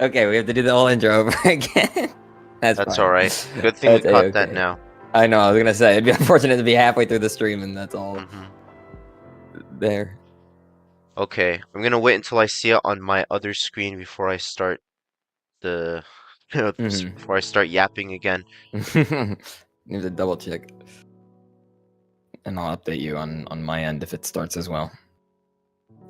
Okay, we have to do the whole intro over again. That's fine. all right. Good thing we That's caught that okay. now. I know, I was gonna say, it'd be unfortunate to be halfway through the stream and that's all there. Okay, I'm gonna wait until I see it on my other screen before I start the before I start yapping again. Need to double check. And I'll update you on my end if it starts as well.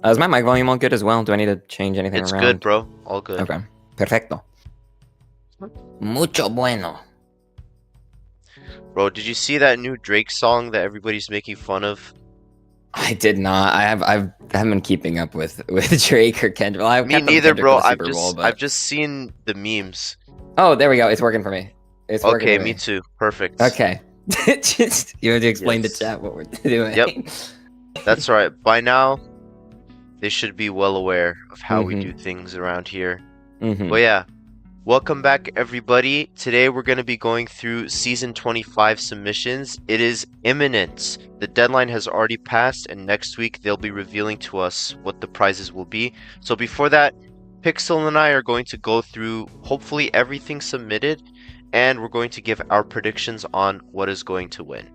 Is my mic volume all good as well? Do I need to change anything It's around? good, bro. All good. Okay. Perfecto. Mucho bueno. Bro, did you see that new Drake song that everybody's making fun of? I did not. I haven't been keeping up with Drake or Kendrick. Well, I've Me kept up with neither, Kendrick bro. for the I've Super just Bowl, but... I've just seen the memes. Oh, there we go. It's working for me. It's working Okay, for me too. Perfect. Okay. Just you have to explain Yes. to chat what we're doing. Yep. That's right. By now, they should be well aware of how we do things around here. But yeah, welcome back everybody. Today we're going to be going through Season 25 submissions. It is imminent. The deadline has already passed and next week they'll be revealing to us what the prizes will be. So before that, Pixel and I are going to go through hopefully everything submitted and we're going to give our predictions on what is going to win.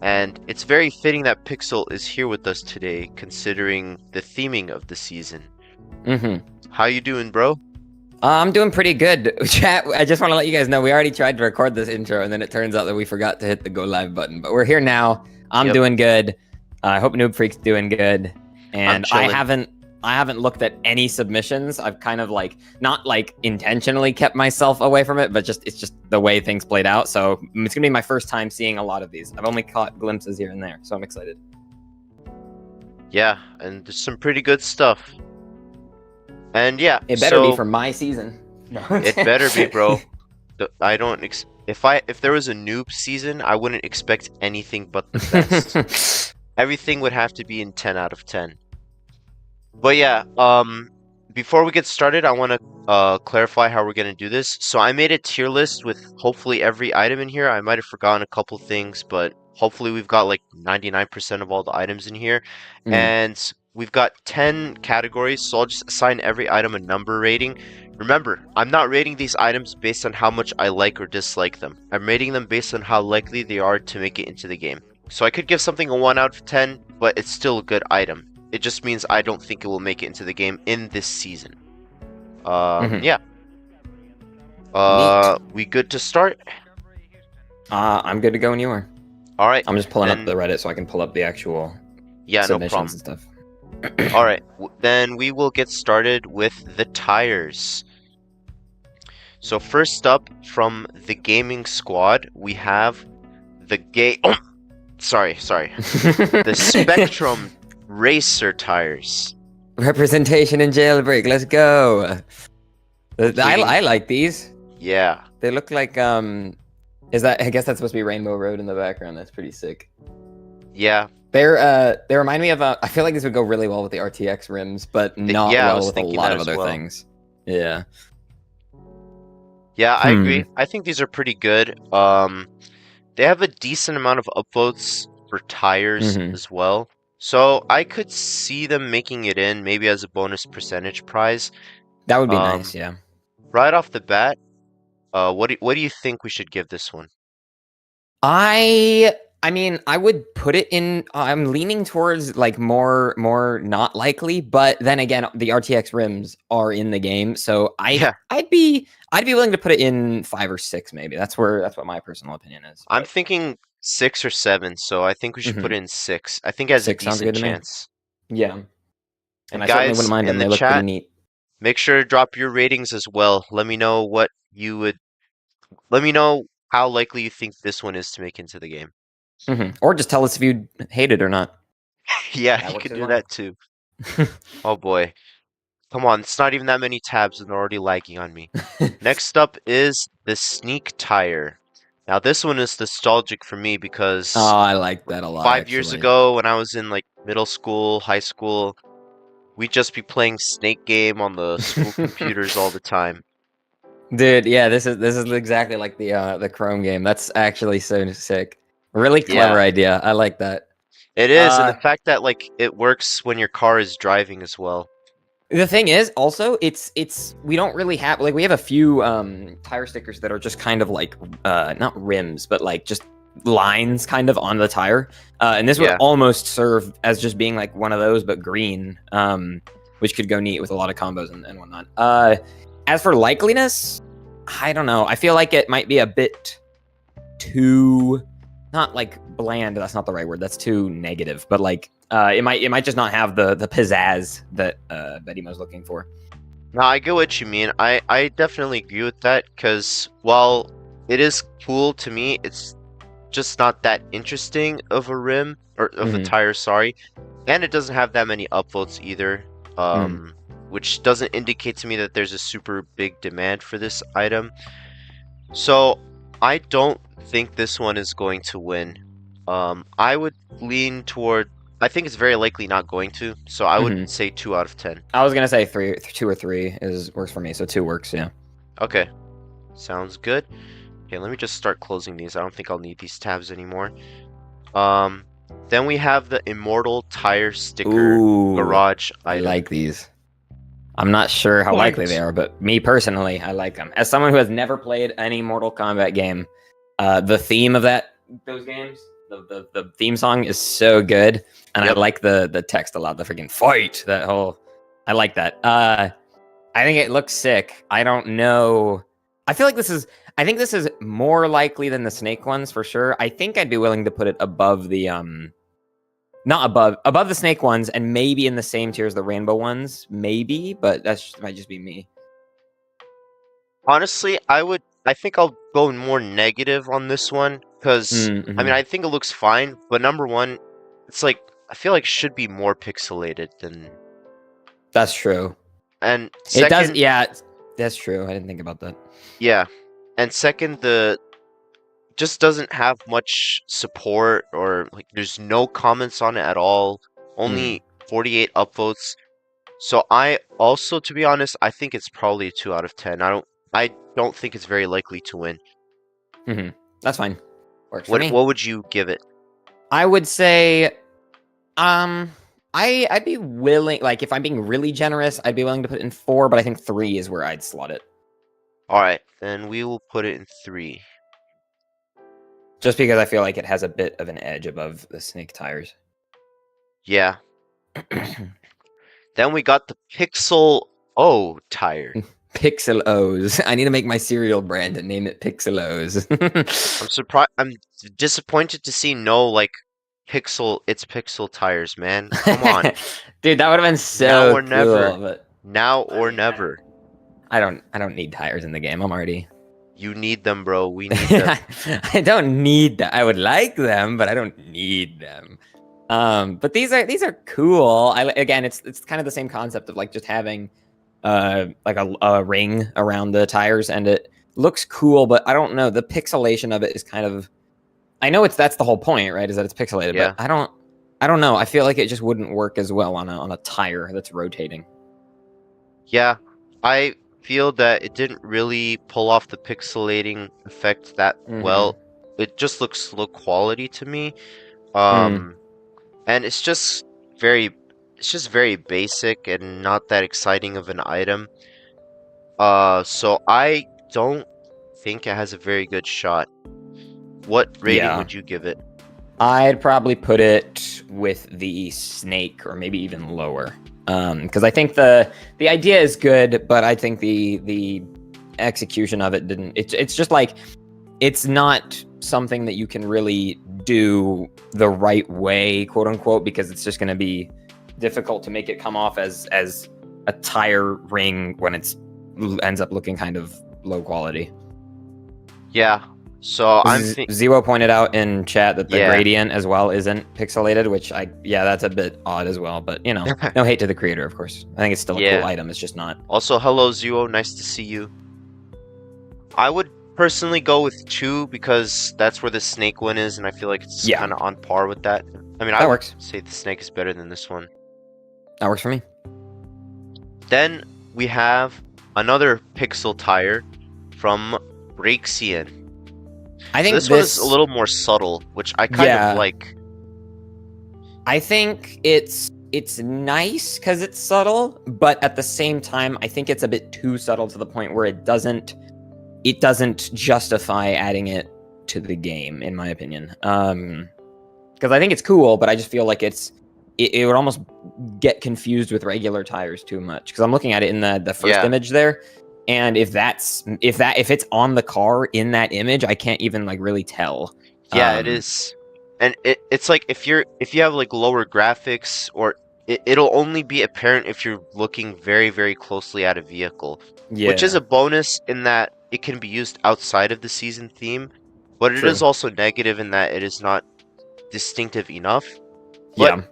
And it's very fitting that Pixel is here with us today considering the theming of the season. How you doing, bro? I'm doing pretty good. Chat, I just want to let you guys know we already tried to record this intro and then it turns out that we forgot to hit the go live button. But we're here now. I'm doing good. I hope NoobFreak's doing good. And I haven't looked at any submissions. I've kind of like not like intentionally kept myself away from it, but it's just the way things played out. So it's gonna be my first time seeing a lot of these. I've only caught glimpses here and there, so I'm excited. Yeah, and there's some pretty good stuff. And yeah, it better be for my season. It better be, bro. I don't if there was a noob season, I wouldn't expect anything but the best. Everything would have to be in 10 out of 10. But yeah, before we get started, I want to clarify how we're going to do this. So I made a tier list with hopefully every item in here. I might have forgotten a couple things, but hopefully we've got like 99% of all the items in here. And we've got 10 categories, so I'll just assign every item a number rating. Remember, I'm not rating these items based on how much I like or dislike them. I'm rating them based on how likely they are to make it into the game. So I could give something a 1 out of 10, but it's still a good item. It just means I don't think it will make it into the game in this season. Yeah. We good to start? I'm good to go when you are. All right. I'm just pulling up the Reddit so I can pull up the actual submissions and stuff. All right. Then we will get started with the tires. So first up from the gaming squad, we have the sorry. The Spectrum Racer tires. Representation in Jailbreak. Let's go. I like these. Yeah. They look like is that, I guess that's supposed to be Rainbow Road in the background. That's pretty sick. Yeah. They remind me of I feel like this would go really well with the RTX rims, but not well with a lot of other things. Yeah. Yeah, I agree. I think these are pretty good. They have a decent amount of upvotes for tires as well. So I could see them making it in, maybe as a bonus percentage prize. That would be nice, yeah. Right off the bat, what do you think we should give this one? I mean, I would put it in. I'm leaning towards like more not likely, but then again, the RTX rims are in the game, so I'd be willing to put it in 5 or 6, maybe. That's what my personal opinion is. I'm thinking 6 or 7, so I think we should put it in 6. I think it has a decent chance. Yeah. And I guys, certainly wouldn't mind them. They look pretty neat. Make sure to drop your ratings as well. Let me know how likely you think this one is to make into the game. Or just tell us if you hate it or not. Yeah, you could do that too. Oh boy. Come on, it's not even that many tabs and they're already lagging on me. Next up is the Sneak Tire. Now this one is nostalgic for me because I like that a lot. 5 years ago when I was in like middle school, high school, we'd just be playing Snake Game on the school computers all the time. Dude, yeah, this is exactly like the Chrome game. That's actually so sick. Really clever idea. I like that. It is, and the fact that like it works when your car is driving as well. The thing is, also, it's we don't really have like we have a few tire stickers that are just kind of like not rims, but like just lines kind of on the tire, and this would Yeah. almost serve as just being like one of those, but green, which could go neat with a lot of combos and whatnot. As for likeliness, I don't know. I feel like it might be a bit too, not like bland. That's not the right word. That's too negative. But like, it might just not have the pizzazz that Bettymo's looking for. No, I get what you mean. I definitely agree with that because while it is cool to me, it's just not that interesting of a rim or of a tire. Sorry, and it doesn't have that many upvotes either. Which doesn't indicate to me that there's a super big demand for this item. So I don't think this one is going to win. I would lean toward. I think it's very likely not going to. So I would say 2 out of 10. I was gonna say 2 or 3 works for me. So 2 works. Yeah. Okay, sounds good. Okay, let me just start closing these. I don't think I'll need these tabs anymore. Then we have the Immortal Tire Sticker Garage item. I like these. I'm not sure how likely they are, but me personally, I like them. As someone who has never played any Mortal Kombat game, the theme of those games, the theme song is so good, and I like the text a lot. The freaking fight, I like that. I think it looks sick. I don't know. I feel like this is more likely than the snake ones for sure. I think I'd be willing to put it above the not above the snake ones, and maybe in the same tier as the rainbow ones, maybe, but might just be me. Honestly, I think I'll go more negative on this one because I mean I think it looks fine, but number one, it's like I feel like it should be more pixelated than. That's true. And second, it does. Yeah, that's true. I didn't think about that. Yeah, and second, the just doesn't have much support or like there's no comments on it at all. Only 48 upvotes. So I also, to be honest, I think it's probably a 2 out of 10. I don't think it's very likely to win. That's fine. Works for me. What would you give it? I would say, I'd be willing, like if I'm being really generous, I'd be willing to put it in 4, but I think 3 is where I'd slot it. All right, then we will put it in 3. Just because I feel like it has a bit of an edge above the snake tires. Yeah. Then we got the Pixel O tire. Pixel O's. I need to make my cereal brand and name it Pixel O's. I'm surprised. I'm disappointed to see no like It's Pixel tires, man. Come on, dude. That would have been so now or cool, never. but now or never. I don't need tires in the game. I'm already. You need them, bro. We need them. I don't need that. I would like them, but I don't need them. But these are cool. Again, it's kind of the same concept of like just having like a ring around the tires, and it looks cool, but I don't know. The pixelation of it is kind of. I know that's the whole point, right? Is that it's pixelated, but I don't know. I feel like it just wouldn't work as well on a tire that's rotating. Yeah, I feel that it didn't really pull off the pixelating effect that well. It just looks low quality to me. And it's just very basic and not that exciting of an item. So I don't think it has a very good shot. What rating would you give it? I'd probably put it with the snake, or maybe even lower. Because I think the idea is good, but I think the execution of it didn't. It's just like it's not something that you can really do the right way, quote unquote, because it's just going to be difficult to make it come off as a tire ring when it ends up looking kind of low quality. Yeah. So Zero pointed out in chat that the gradient as well isn't pixelated, which that's a bit odd as well. But you know, no hate to the creator, of course. I think it's still a cool item. It's just not. Also, hello Zero, nice to see you. I would personally go with 2 because that's where the snake one is, and I feel like it's kind of on par with that. I mean, I would say the snake is better than this one. That works for me. Then we have another pixel tire from Breaksian. I think this one is a little more subtle, which I kind of like. I think it's it's nice because it's subtle, but at the same time, I think it's a bit too subtle to the point where it doesn't justify adding it to the game, in my opinion. Because I think it's cool, but I just feel like it would almost get confused with regular tires too much. Because I'm looking at it in the first image there, and if it's on the car in that image, I can't even like really tell. Yeah, it is. And it's like if you have like lower graphics, or it'll only be apparent if you're looking very, very closely at a vehicle. Yeah. Which is a bonus in that it can be used outside of the season theme, but it is also negative in that it is not distinctive enough. But, yeah.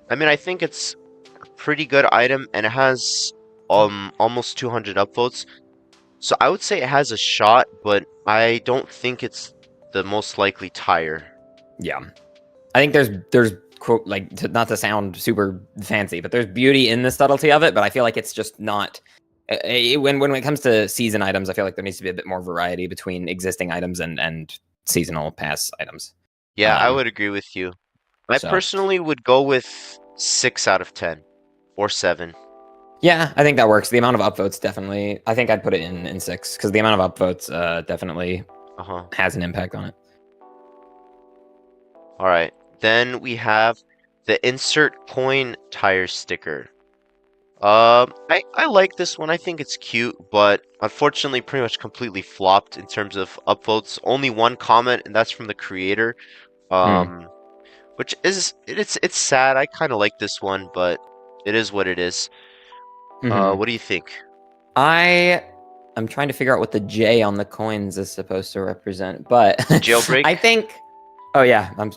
I mean, I think it's a pretty good item, and it has almost 200 upvotes. So I would say it has a shot, but I don't think it's the most likely tire. Yeah. I think there's quote, like, not to sound super fancy, but there's beauty in the subtlety of it, but I feel like it's just not when it comes to season items, I feel like there needs to be a bit more variety between existing items and seasonal pass items. Yeah, I would agree with you. I personally would go with 6 out of 10 or 7. Yeah, I think that works. The amount of upvotes definitely. I think I'd put it in 6 because the amount of upvotes definitely has an impact on it. All right, then we have the insert coin tire sticker. I like this one. I think it's cute, but unfortunately pretty much completely flopped in terms of upvotes. Only one comment, and that's from the creator. Which is it's sad. I kind of like this one, but it is what it is. What do you think? I'm trying to figure out what the J on the coins is supposed to represent, but Jailbreak? I think oh yeah, I'm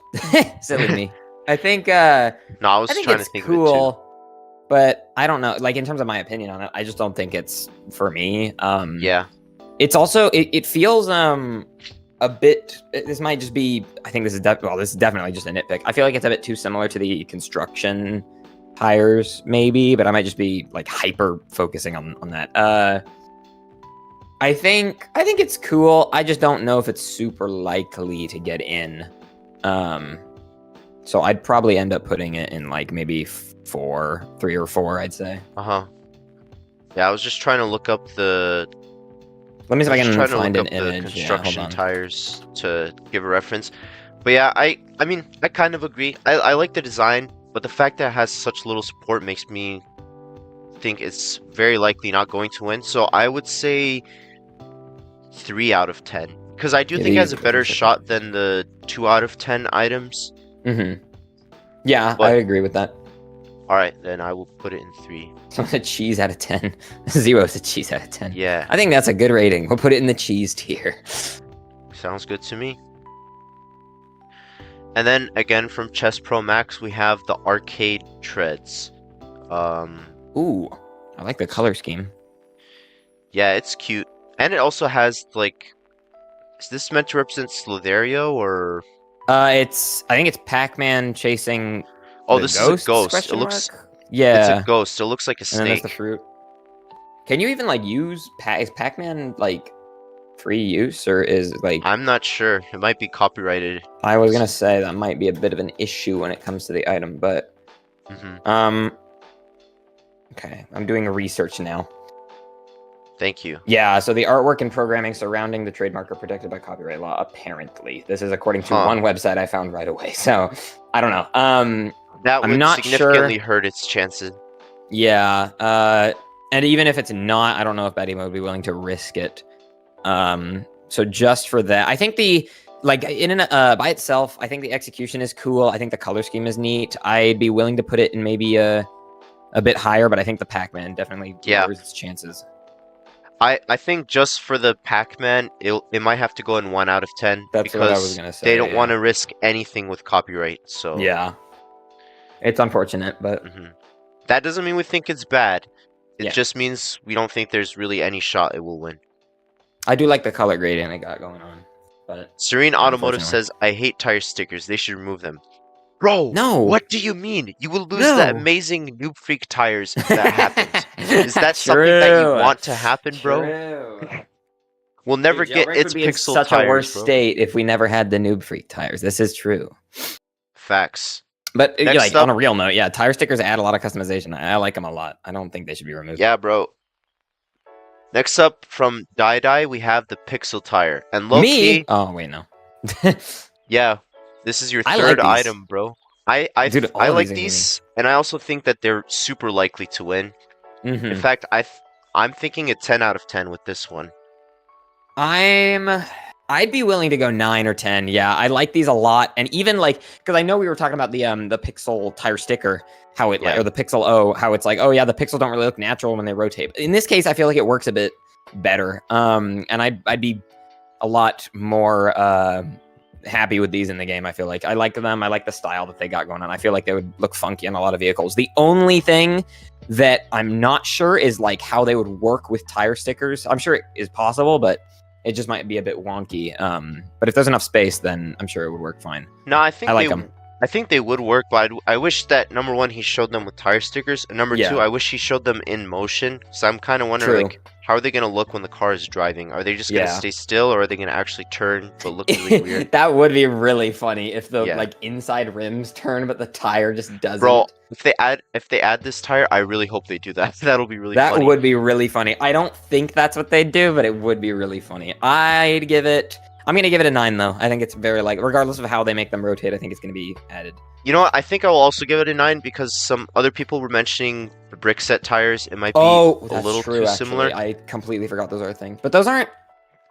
silly me. I think no, I was think trying it's to think cool. of it too. But I don't know, like in terms of my opinion on it, I just don't think it's for me. Yeah. It's also it feels a bit. This might just be. I think this is this is definitely just a nitpick. I feel like it's a bit too similar to the construction tires, maybe, but I might just be like hyper focusing on that. I think it's cool. I just don't know if it's super likely to get in. So I'd probably end up putting it in like maybe 3 or 4, I'd say. Yeah, I was just trying to look up the. Let me see if I can find an the image. Construction tires to give a reference. But yeah, I mean, I kind of agree. I like the design, but the fact that it has such little support makes me think it's very likely not going to win. So I would say 3 out of 10. Because I do think it has a better shot than the 2 out of 10 items. Yeah, I agree with that. Alright, then I will put it in 3. So a cheese out of 10. 0 is a cheese out of 10. Yeah. I think that's a good rating. We'll put it in the cheese tier. Sounds good to me. And then, again, from Chess Pro Max, we have the arcade treads. Ooh, I like the color scheme. Yeah, it's cute. And it also has, like... Is this meant to represent Slither.io, or...? I think it's Pac-Man chasing... Oh, this is a ghost. It looks... Yeah. It's a ghost. It looks like a snake. And then there's the fruit. Can you even, like, use... Is Pac-Man, like, free use, or is, like... I'm not sure. It might be copyrighted. I was gonna say that might be a bit of an issue when it comes to the item, but... Okay, I'm doing research now. Thank you. Yeah, so the artwork and programming surrounding the trademark are protected by copyright law, apparently. This is according to one website I found right away, so I don't know. That would significantly hurt its chances. Yeah, and even if it's not, I don't know if Betty would be willing to risk it. So just for that, I think by itself, I think the execution is cool. I think the color scheme is neat. I'd be willing to put it in maybe a bit higher, but I think the Pac-Man definitely lowers its chances. I think just for the Pac-Man, it might have to go in 1 out of 10. That's what I was gonna say. They don't want to risk anything with copyright, so... Yeah. It's unfortunate, but... That doesn't mean we think it's bad. It just means we don't think there's really any shot it will win. I do like the color gradient it got going on, but... Serene Automotive says, I hate tire stickers. They should remove them. Bro, no. What do you mean? You will lose the amazing NoobFreak tires if that happens. Is that something that you want to happen, bro? We'll never get its pixel such tires, a worse bro. state if we never had the NoobFreak tires. This is true. Facts. But Next like on up, a real note, yeah, tire stickers add a lot of customization. I like them a lot. I don't think they should be removed. yeah, bro. Next up from Die, we have the pixel tire. And low Me? key, Oh wait, no. yeah, this is your I like third these. item, bro. Dude, all I of like these are these, and I also think that they're super likely to win. Mm-hmm. In fact, I'm thinking a 10 out of 10 with this one. I'd be willing to go 9 or 10. Yeah, I like these a lot, and even like because I know we were talking about the pixel tire sticker, how it like, or the pixel O, how it's like, oh yeah, the pixels don't really look natural when they rotate. In this case, I feel like it works a bit better. And I'd be a lot more happy with these in the game. I feel like I like them. I like the style that they got going on. I feel like they would look funky on a lot of vehicles. The only thing that I'm not sure is like how they would work with tire stickers. I'm sure it is possible, but it just might be a bit wonky. But if there's enough space, then I'm sure it would work fine. No, I think I like them. I think they would work, but I wish that number one he showed them with tire stickers, and number two I wish he showed them in motion. So I'm kind of wondering like how are they gonna look when the car is driving? Are they just gonna stay still, or are they gonna actually turn but look really weird? That would be really funny if the like inside rims turn, but the tire just doesn't. Bro, if they add this tire, I really hope they do that. That'll be really funny. That would be really funny. I don't think that's what they'd do, but it would be really funny. I'm gonna give it a 9 though. I think it's very like, regardless of how they make them rotate, I think it's gonna be added. You know what? I think I will also give it a 9 because some other people were mentioning the brick set tires. It might be a little too similar. I completely forgot those are a thing, but those aren't.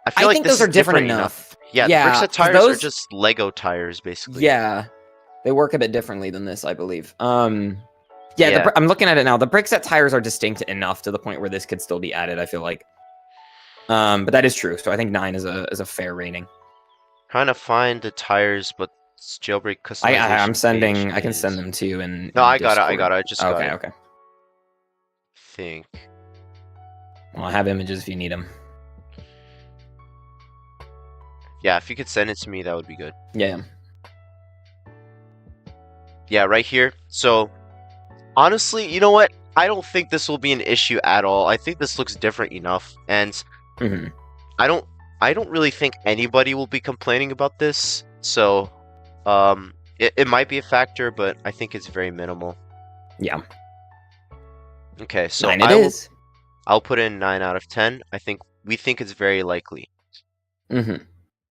I think those are different enough. Yeah, the brick set tires are just Lego tires, basically. Yeah, they work a bit differently than this, I believe. I'm looking at it now. The brick set tires are distinct enough to the point where this could still be added, I feel like. But that is true. So I think 9 is a fair rating. Trying to find the tires, but it's jailbreak customization. I can send them to you. And no, I got it. I just got it. Okay. Think. Well, I have images if you need them. Yeah, if you could send it to me, that would be good. Yeah. Yeah, right here. So, honestly, you know what? I don't think this will be an issue at all. I think this looks different enough, and I don't really think anybody will be complaining about this. So, it might be a factor, but I think it's very minimal. Yeah. Okay, so 9 I'll put in 9 out of 10. We think it's very likely.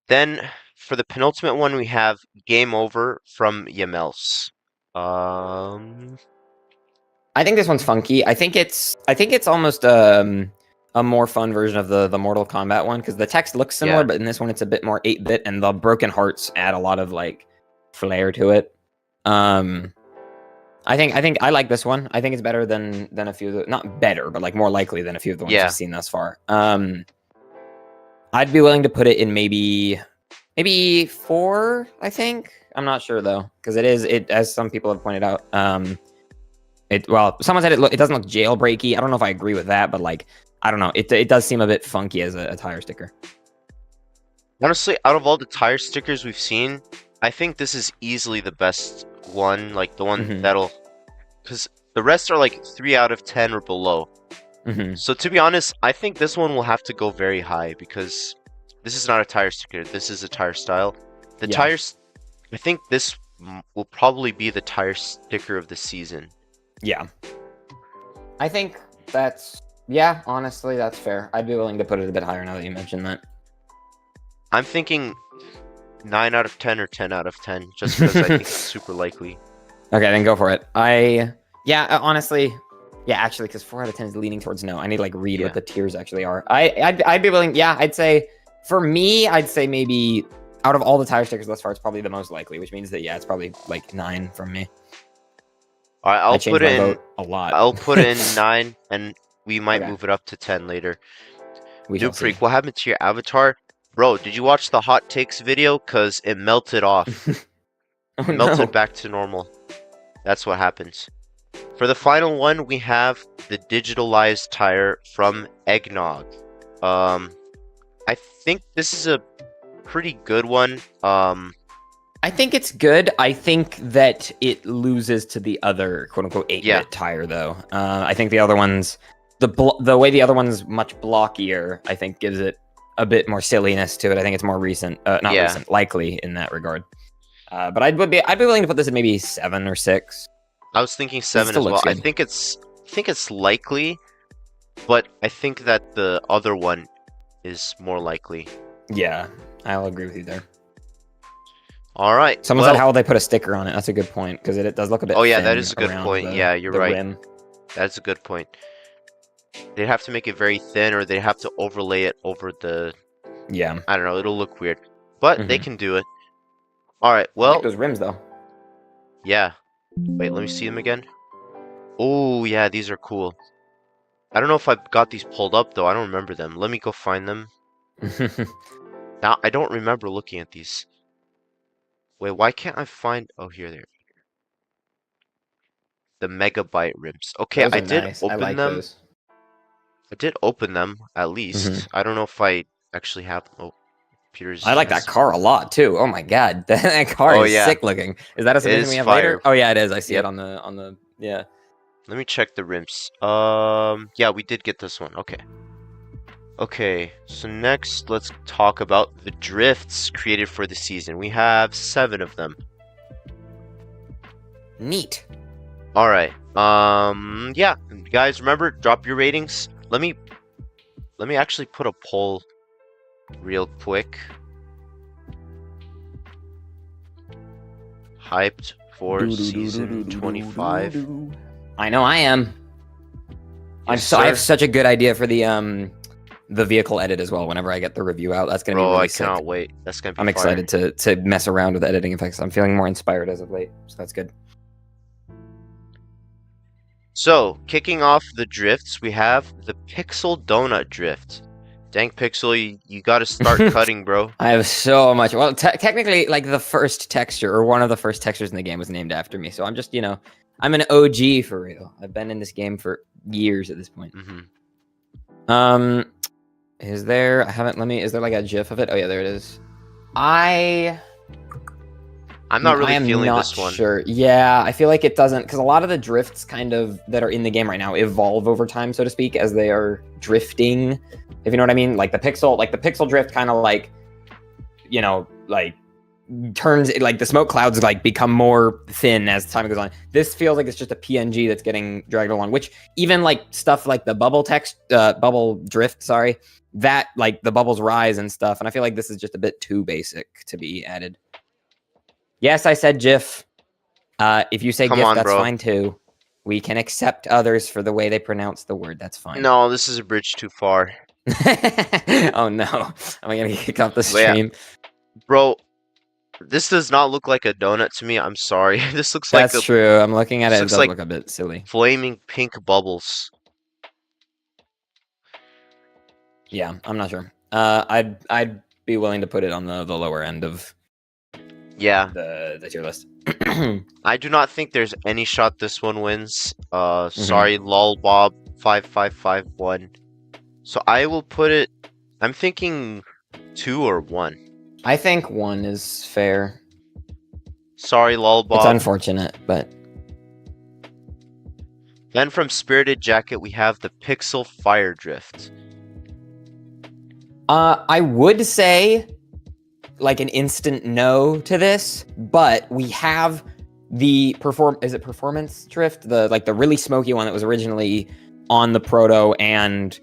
Then for the penultimate one, we have Game Over from Yamels. I think this one's funky. I think it's almost a more fun version of the Mortal Kombat one because the text looks similar, but in this one it's a bit more 8-bit, and the broken hearts add a lot of like flair to it. I think I like this one. I think it's better than a few of the, not better, but like more likely than a few of the ones I've seen thus far. I'd be willing to put it in maybe 4, I think. I'm not sure though, because it as some people have pointed out, someone said it doesn't look jailbreaky. I don't know if I agree with that, but like I don't know, it does seem a bit funky as a tire sticker. Honestly, out of all the tire stickers we've seen, I think this is easily the best one, like the one because the rest are like 3 out of 10 or below. So to be honest, I think this one will have to go very high because this is not a tire sticker. This is a tire style. The tires, I think this will probably be the tire sticker of the season. Yeah. I think honestly, that's fair. I'd be willing to put it a bit higher now that you mentioned that. I'm thinking 9 out of 10 or 10 out of 10, just because I think it's super likely. Okay, then go for it. Honestly, actually, because 4 out of 10 is leaning towards no. I need to like read what the tiers actually are. I'd be willing. Yeah, I'd say for me, maybe out of all the tire stickers thus far, it's probably the most likely, which means that it's probably like 9 from me. All right, I'll put in a lot. I'll put in 9, and we might move it up to 10 later. NoobFreak, what happened to your avatar? Bro, did you watch the hot takes video? Cause it melted off. It melted back to normal. That's what happens. For the final one, we have the digitalized tire from Eggnog. I think this is a pretty good one. I think it's good. I think that it loses to the other quote-unquote 8-bit tire, though. I think the other one's the way the other one's much blockier, I think, gives it a bit more silliness to it. I think it's more recent, not recent, likely in that regard. But I'd be willing to put this at maybe 7 or 6. I was thinking 7 still as well. looks I good. think it's likely, but I think that the other one is more likely. Yeah, I'll agree with you there. All right. Someone said, how will they put a sticker on it? That's a good point, because it does look a bit. Oh yeah, thin that is a good around point. Yeah, you're the right. rim. That's a good point. They'd have to make it very thin, or they'd have to overlay it over the. Yeah. I don't know. It'll look weird, but they can do it. All right. Well. I like those rims though. Yeah. Wait, let me see them again. Oh yeah, these are cool. I don't know if I've got these pulled up though. I don't remember them. Let me go find them. Now I don't remember looking at these. Wait, why can't I find? Oh, here they are. The megabyte rims. Okay, Those I are did nice. open I like them. those. I did open them at least. I don't know if I actually have. Oh, Peter's. I like that car a lot too. Oh my god, that car is sick looking. Is that a submission we have later? Oh yeah, it is. I see it on the yeah. Let me check the rims. Yeah, we did get this one. Okay. Okay, so next let's talk about the drifts created for the season. We have 7 of them. Neat. All right. Yeah, guys, remember, drop your ratings. Let me actually put a poll real quick. Hyped for season 25. I know I am. I have such a good idea for the vehicle edit as well. Whenever I get the review out, that's gonna be really sick. I cannot wait. That's gonna be. I'm excited to mess around with editing effects. I'm feeling more inspired as of late, so that's good. So, kicking off the drifts, we have the Pixel Donut Drift. Dang, Pixel, you gotta start cutting, bro. I have so much. Well, technically, like the first texture, or one of the first textures in the game was named after me. So I'm just, I'm an OG for real. I've been in this game for years at this point. Is there, is there like a GIF of it? Oh yeah, there it is. I'm not really feeling this one. Sure. Yeah, I feel like it doesn't, because a lot of the drifts kind of that are in the game right now evolve over time, so to speak, as they are drifting. If you know what I mean, like the pixel drift kind of like, turns, like the smoke clouds like become more thin as time goes on. This feels like it's just a PNG that's getting dragged along, which even like stuff like the bubble drift, that like the bubbles rise and stuff. And I feel like this is just a bit too basic to be added. Yes, I said GIF. If you say GIF, that's fine too. We can accept others for the way they pronounce the word. That's fine. No, this is a bridge too far. Oh no. Am I going to kick off the stream? Yeah. Bro, this does not look like a donut to me. I'm sorry. This looks like That's true. I'm looking at it. It does like look a bit silly. Flaming pink bubbles. Yeah, I'm not sure. I'd be willing to put it on the lower end of the tier list. I do not think there's any shot this one wins. Sorry, lolbob 5551. So I will put it. I'm thinking 2 or 1. I think 1 is fair. Sorry, lolbob. It's unfortunate, but. Then from Spirited Jacket, we have the Pixel Fire Drift. I would say like an instant no to this, but we have the performance drift, the really smoky one that was originally on the Proto and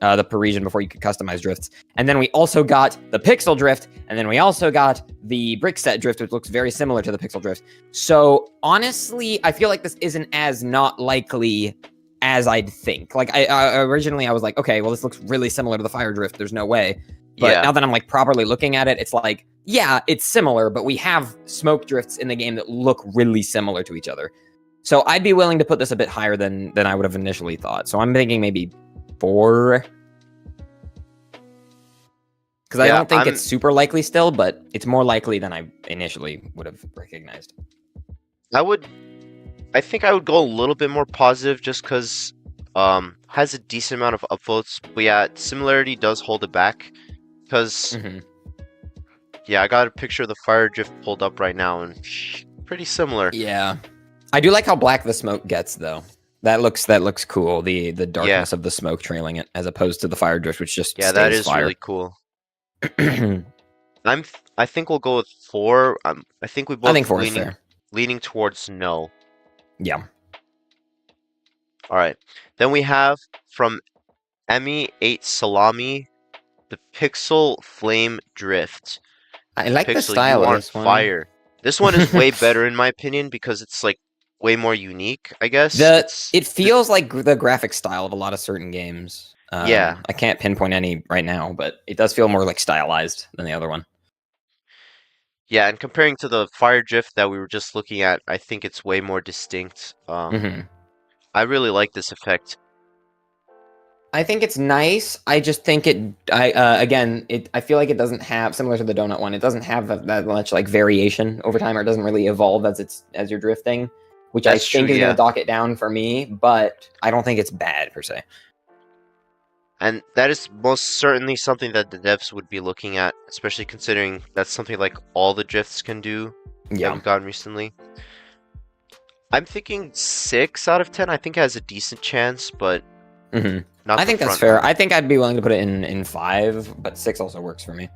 the Parisian before you could customize drifts. And then we also got the Pixel Drift, and then we also got the Brickset Drift, which looks very similar to the Pixel Drift. So honestly, I feel like this isn't as not likely as I'd think. Like I originally I was like, okay, well this looks really similar to the Fire Drift. There's no way. But now that I'm like properly looking at it, it's like, yeah, it's similar, but we have smoke drifts in the game that look really similar to each other. So I'd be willing to put this a bit higher than I would have initially thought. So I'm thinking maybe 4. Because I don't think it's super likely still, but it's more likely than I initially would have recognized. I think I would go a little bit more positive just because has a decent amount of upvotes. But yeah, similarity does hold it back. Because, yeah, I got a picture of the Fire Drift pulled up right now, and pretty similar. Yeah. I do like how black the smoke gets, though. That looks cool, the darkness of the smoke trailing it, as opposed to the Fire Drift, which just stays that is fire. really cool. I think we'll go with 4. I think we both I think 4 is fair. leaning towards no. Yeah. All right. Then we have from Emmy 8 Salami, the Pixel Flame Drift. I like the Pixel, style you of on this one. fire. This one is way better in my opinion because it's like way more unique, I guess. It feels like the graphic style of a lot of certain games. Yeah. I can't pinpoint any right now, but it does feel more like stylized than the other one. Yeah, and comparing to the Fire Drift that we were just looking at, I think it's way more distinct. I really like this effect. I think it's nice. I just think I feel like it doesn't have, similar to the donut one, it doesn't have that much like variation over time, or it doesn't really evolve as you're drifting, which I think is going to dock it down for me, but I don't think it's bad per se. And that is most certainly something that the devs would be looking at, especially considering that's something like all the drifts can do that we've gotten recently. I'm thinking 6 out of 10. I think it has a decent chance, but not I think that's fair. I think I'd be willing to put it in 5, but 6 also works for me.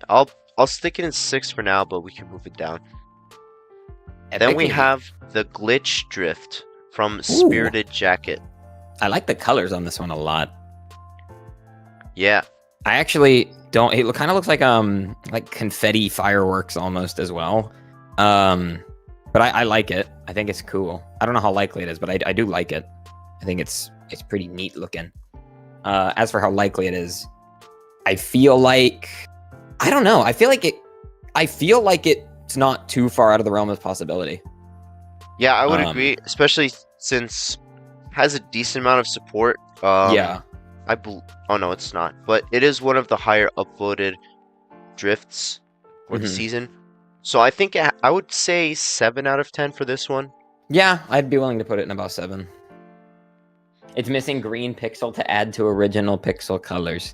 I'll stick it in 6 for now, but we can move it down. Then we have the Glitch Drift from Spirited Jacket. I like the colors on this one a lot. Yeah. I actually don't. It kind of looks like confetti fireworks almost as well. But I like it. I think it's cool. I don't know how likely it is, but I do like it. I think it's pretty neat looking. As for how likely it is, I feel like I don't know. I feel like it's not too far out of the realm of possibility. Yeah, I would agree, especially since it has a decent amount of support. Yeah. Oh no, it's not. But it is one of the higher upvoted drifts for the season. So I think I would say 7 out of 10 for this one. Yeah, I'd be willing to put it in about 7. It's missing green pixel to add to original pixel colors.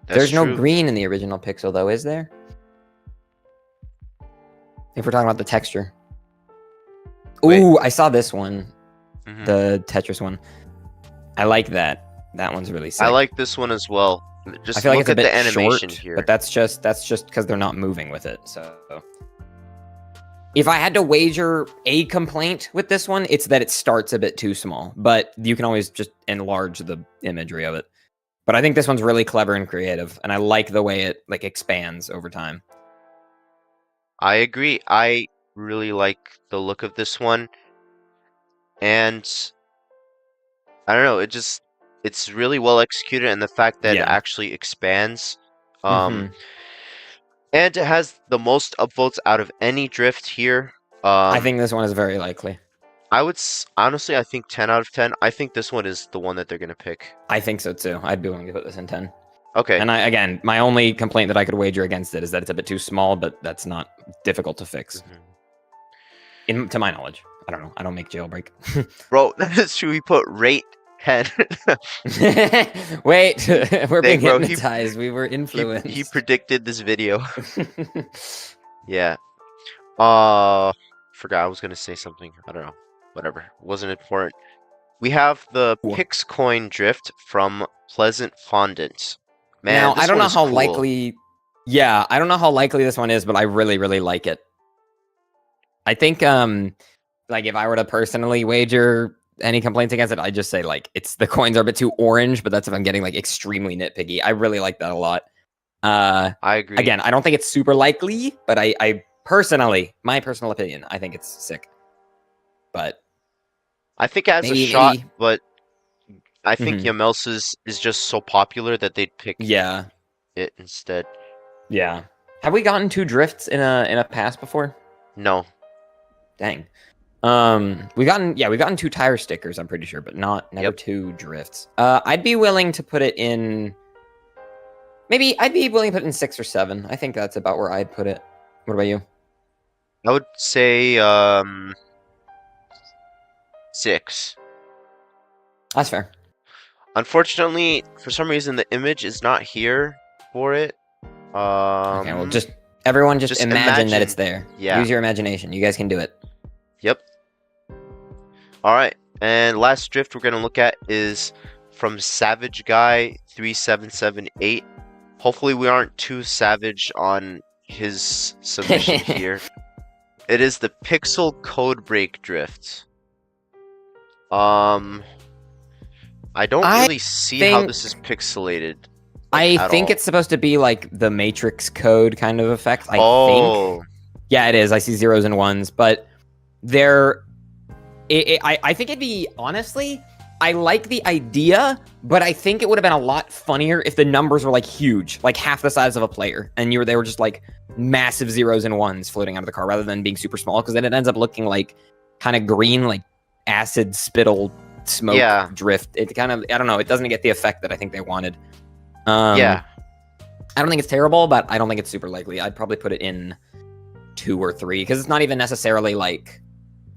There's no green in the original pixel, though, is there? If we're talking about the texture. Ooh, I saw this one. The Tetris one. I like that. That one's really sick. I like this one as well. Just I feel like it's a bit the animation short, here. But that's just because they're not moving with it. So if I had to wager a complaint with this one, it's that it starts a bit too small. But you can always just enlarge the imagery of it. But I think this one's really clever and creative, and I like the way it like expands over time. I agree. I really like the look of this one. And I don't know, it's really well executed, and the fact that it actually expands. And it has the most upvotes out of any drift here. I think this one is very likely. Honestly, I think 10 out of 10. I think this one is the one that they're going to pick. I think so too. I'd be willing to put this in 10. Okay. And again, my only complaint that I could wager against it is that it's a bit too small, but that's not difficult to fix. To my knowledge. I don't know. I don't make Jailbreak. Bro, that is true. We put rate 10. Wait, we're being hypnotized. We were influenced. He predicted this video. Yeah. Forgot I was going to say something. I don't know. Whatever. Wasn't important. We have the Pix Coin Drift from Pleasant Fondant. Man, now, I don't know how likely... Yeah, I don't know how likely this one is, but I really, really like it. I think, like, if I were to personally wager any complaints against it, I'd just say, like, the coins are a bit too orange, but that's if I'm getting, like, extremely nitpicky. I really like that a lot. I agree. Again, I don't think it's super likely, but I personally, my personal opinion, I think it's sick. But I think it has a shot, but I think Yamelsa's is just so popular that they'd pick it instead. Yeah. Have we gotten 2 drifts in a pass before? No. Dang. We've gotten 2 tire stickers, I'm pretty sure, but never 2 drifts. I'd be willing to put it in. Maybe I'd be willing to put it in 6 or 7. I think that's about where I'd put it. What about you? I would say 6. That's fair. Unfortunately, for some reason, the image is not here for it. Okay, well, everyone just imagine that it's there. Yeah. Use your imagination. You guys can do it. Yep. All right, and last drift we're gonna look at is from Savage Guy 3778. Hopefully we aren't too savage on his submission here. It is the pixel code break drift. I don't really see how this is pixelated. I think all. it's supposed to be like the Matrix code kind of effect. I think. Yeah, it is. I see zeros and ones, but I think it'd be, honestly, I like the idea, but I think it would have been a lot funnier if the numbers were like huge, like half the size of a player, and they were just like massive zeros and ones floating out of the car rather than being super small, because then it ends up looking like kind of green, like acid spittle smoke drift. It kind of, I don't know, it doesn't get the effect that I think they wanted. I don't think it's terrible, but I don't think it's super likely. I'd probably put it in 2 or 3, because it's not even necessarily like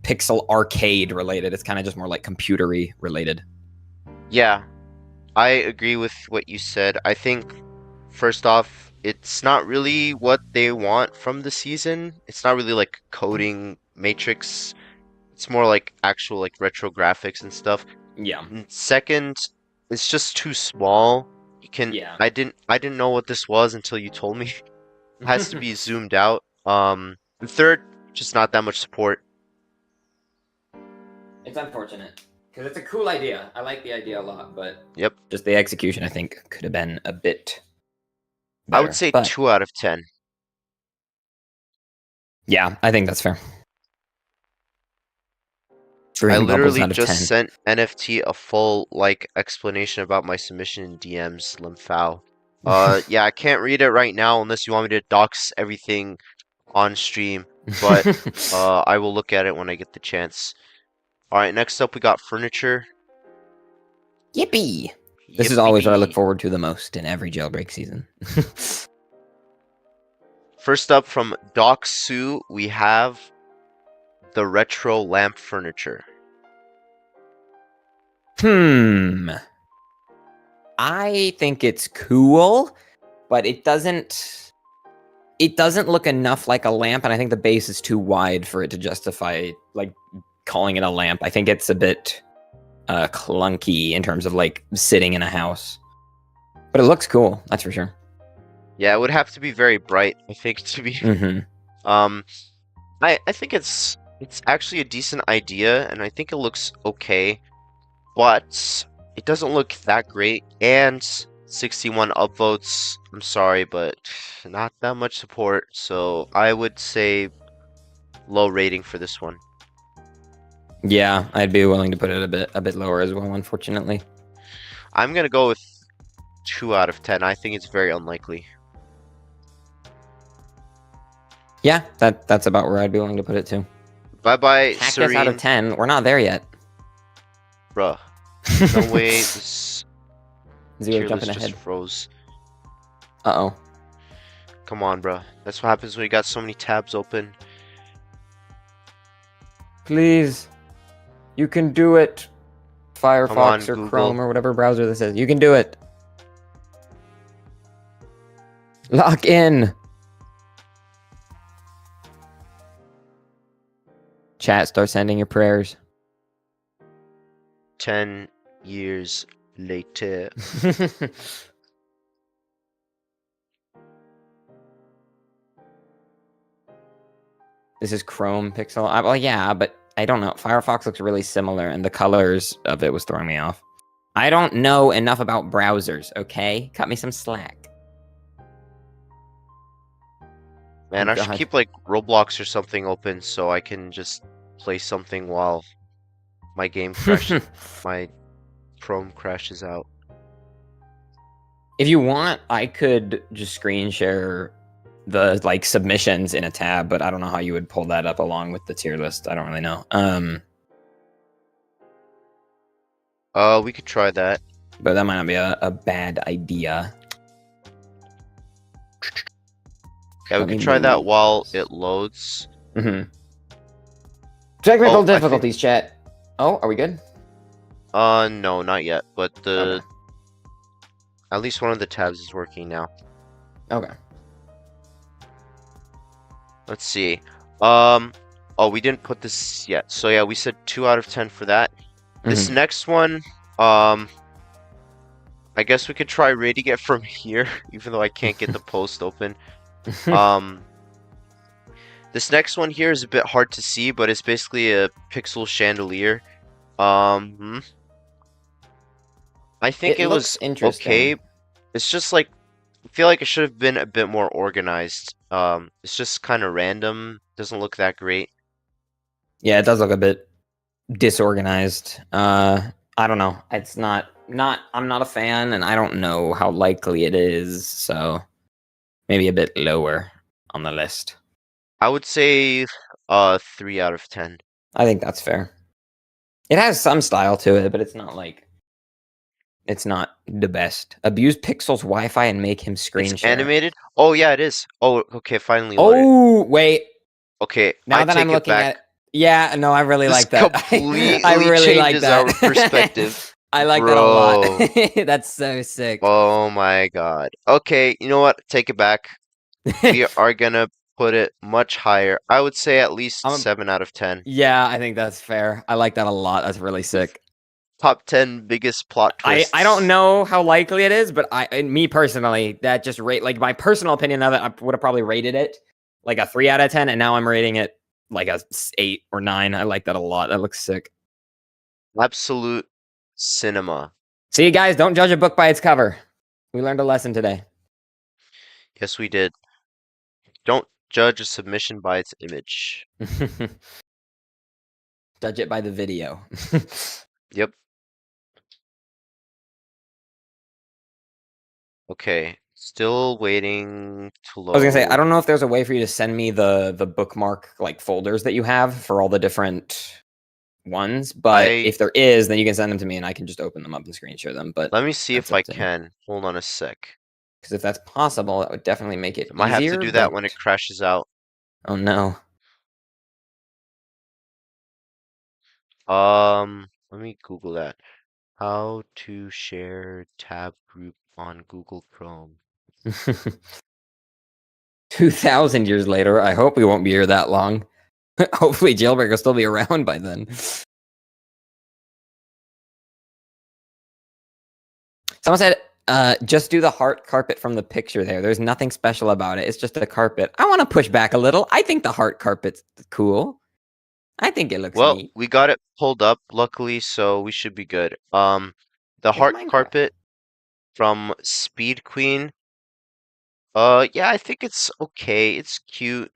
pixel arcade related. It's kind of just more like computery related. Yeah, I agree with what you said. I think, first off, it's not really what they want from the season. It's not really like coding Matrix. It's more like actual like retro graphics and stuff. Yeah. And second, it's just too small. You can. Yeah. I didn't know what this was until you told me. It has to be zoomed out. And third, just not that much support. It's unfortunate, because it's a cool idea. I like the idea a lot, but Yep. just the execution, I think, could have been a bit better. I would say 2 out of 10. Yeah, I think that's fair. I literally just sent NFT a full like explanation about my submission in DMs, Limfao. Yeah, I can't read it right now unless you want me to dox everything on stream, but I will look at it when I get the chance. Alright, next up we got furniture. Yippee! This is always what I look forward to the most in every jailbreak season. First up from Doc-Sue, we have the retro lamp furniture. I think it's cool, but it doesn't look enough like a lamp, and I think the base is too wide for it to justify like calling it a lamp. I think it's a bit clunky in terms of like sitting in a house, but it looks cool, that's for sure. Yeah, it would have to be very bright, I think, to be. I think it's actually a decent idea, and I think it looks okay, but it doesn't look that great. And 61 upvotes. I'm sorry, but not that much support. So I would say low rating for this one. Yeah, I'd be willing to put it a bit lower as well, unfortunately. I'm gonna go with 2 out of 10. I think it's very unlikely. Yeah, that's about where I'd be willing to put it too. Bye-bye, Cactus out of 10. We're not there yet. Bruh. No way. This Zero jumping ahead. Just froze. Uh-oh. Come on, bruh. That's what happens when you got so many tabs open. Please. You can do it. Firefox or Google. Chrome or whatever browser this is. You can do it. Lock in. Chat, start sending your prayers. 10 years later. This is Chrome Pixel. Well, yeah, but I don't know. Firefox looks really similar, and the colors of it was throwing me off. I don't know enough about browsers, okay? Cut me some slack. Man, I should keep like Roblox or something open so I can just play something while my game crashes. My Chrome crashes out. If you want, I could just screen share the like submissions in a tab, but I don't know how you would pull that up along with the tier list. I don't really know. We could try that. But that might not be a bad idea. Yeah, we can try that while it loads. Technical difficulties, chat. Oh, are we good? No, not yet. But at least one of the tabs is working now. Okay. Let's see. Oh, we didn't put this yet. So yeah, we said 2 out of 10 for that. This next one, I guess we could try raiding it from here, even though I can't get the post open. Um, this next one here is a bit hard to see, but it's basically a pixel chandelier. I think It it looks was interesting. okay. It's just like I feel like it should have been a bit more organized. It's just kind of random. Doesn't look that great. Yeah, it does look a bit disorganized. I don't know. It's not. I'm not a fan, and I don't know how likely it is. So maybe a bit lower on the list. I would say 3 out of 10. I think that's fair. It has some style to it, but it's not like it's not the best. Abuse Pixel's Wi-Fi and make him screen It's share. animated. Oh yeah, it is. Oh, okay, finally loaded. Oh wait. Okay, Now I that take I'm it looking back. at, yeah, no, I really This like that. completely I really like changes that. our perspective. I like that a Bro. lot. That's so sick. Oh my god. Okay, you know what? Take it back. We are gonna put it much higher. I would say at least I'm, 7 out of 10. yeah, I think that's fair. I like that a lot. That's really sick. Top 10 biggest plot twists. I don't know how likely it is, but me personally, that just rate like my personal opinion of it, I would have probably rated it like a 3 out of 10, and now I'm rating it like a 8 or 9. I like that a lot. That looks sick. Absolute cinema. See, guys, don't judge a book by its cover. We learned a lesson today. Yes, we did. Don't judge a submission by its image. Judge it by the video. Yep. Okay. Still waiting to load. I was gonna say, I don't know if there's a way for you to send me the bookmark like folders that you have for all the different ones, but if there is, then you can send them to me and I can just open them up and screen share them. But let me see if I can. Hold on a sec. Because if that's possible, that would definitely make it Might easier. have to do that when it crashes out. Oh no. Let me Google that. How to share tab group on Google Chrome. 2,000 years later, I hope we won't be here that long. Hopefully Jailbreak will still be around by then. Someone said, just do the heart carpet from the picture there. There's nothing special about it. It's just a carpet. I want to push back a little. I think the heart carpet's cool. I think it looks neat. We got it pulled up, luckily, so we should be good. The heart carpet from Speed Queen. Yeah, I think it's okay. It's cute.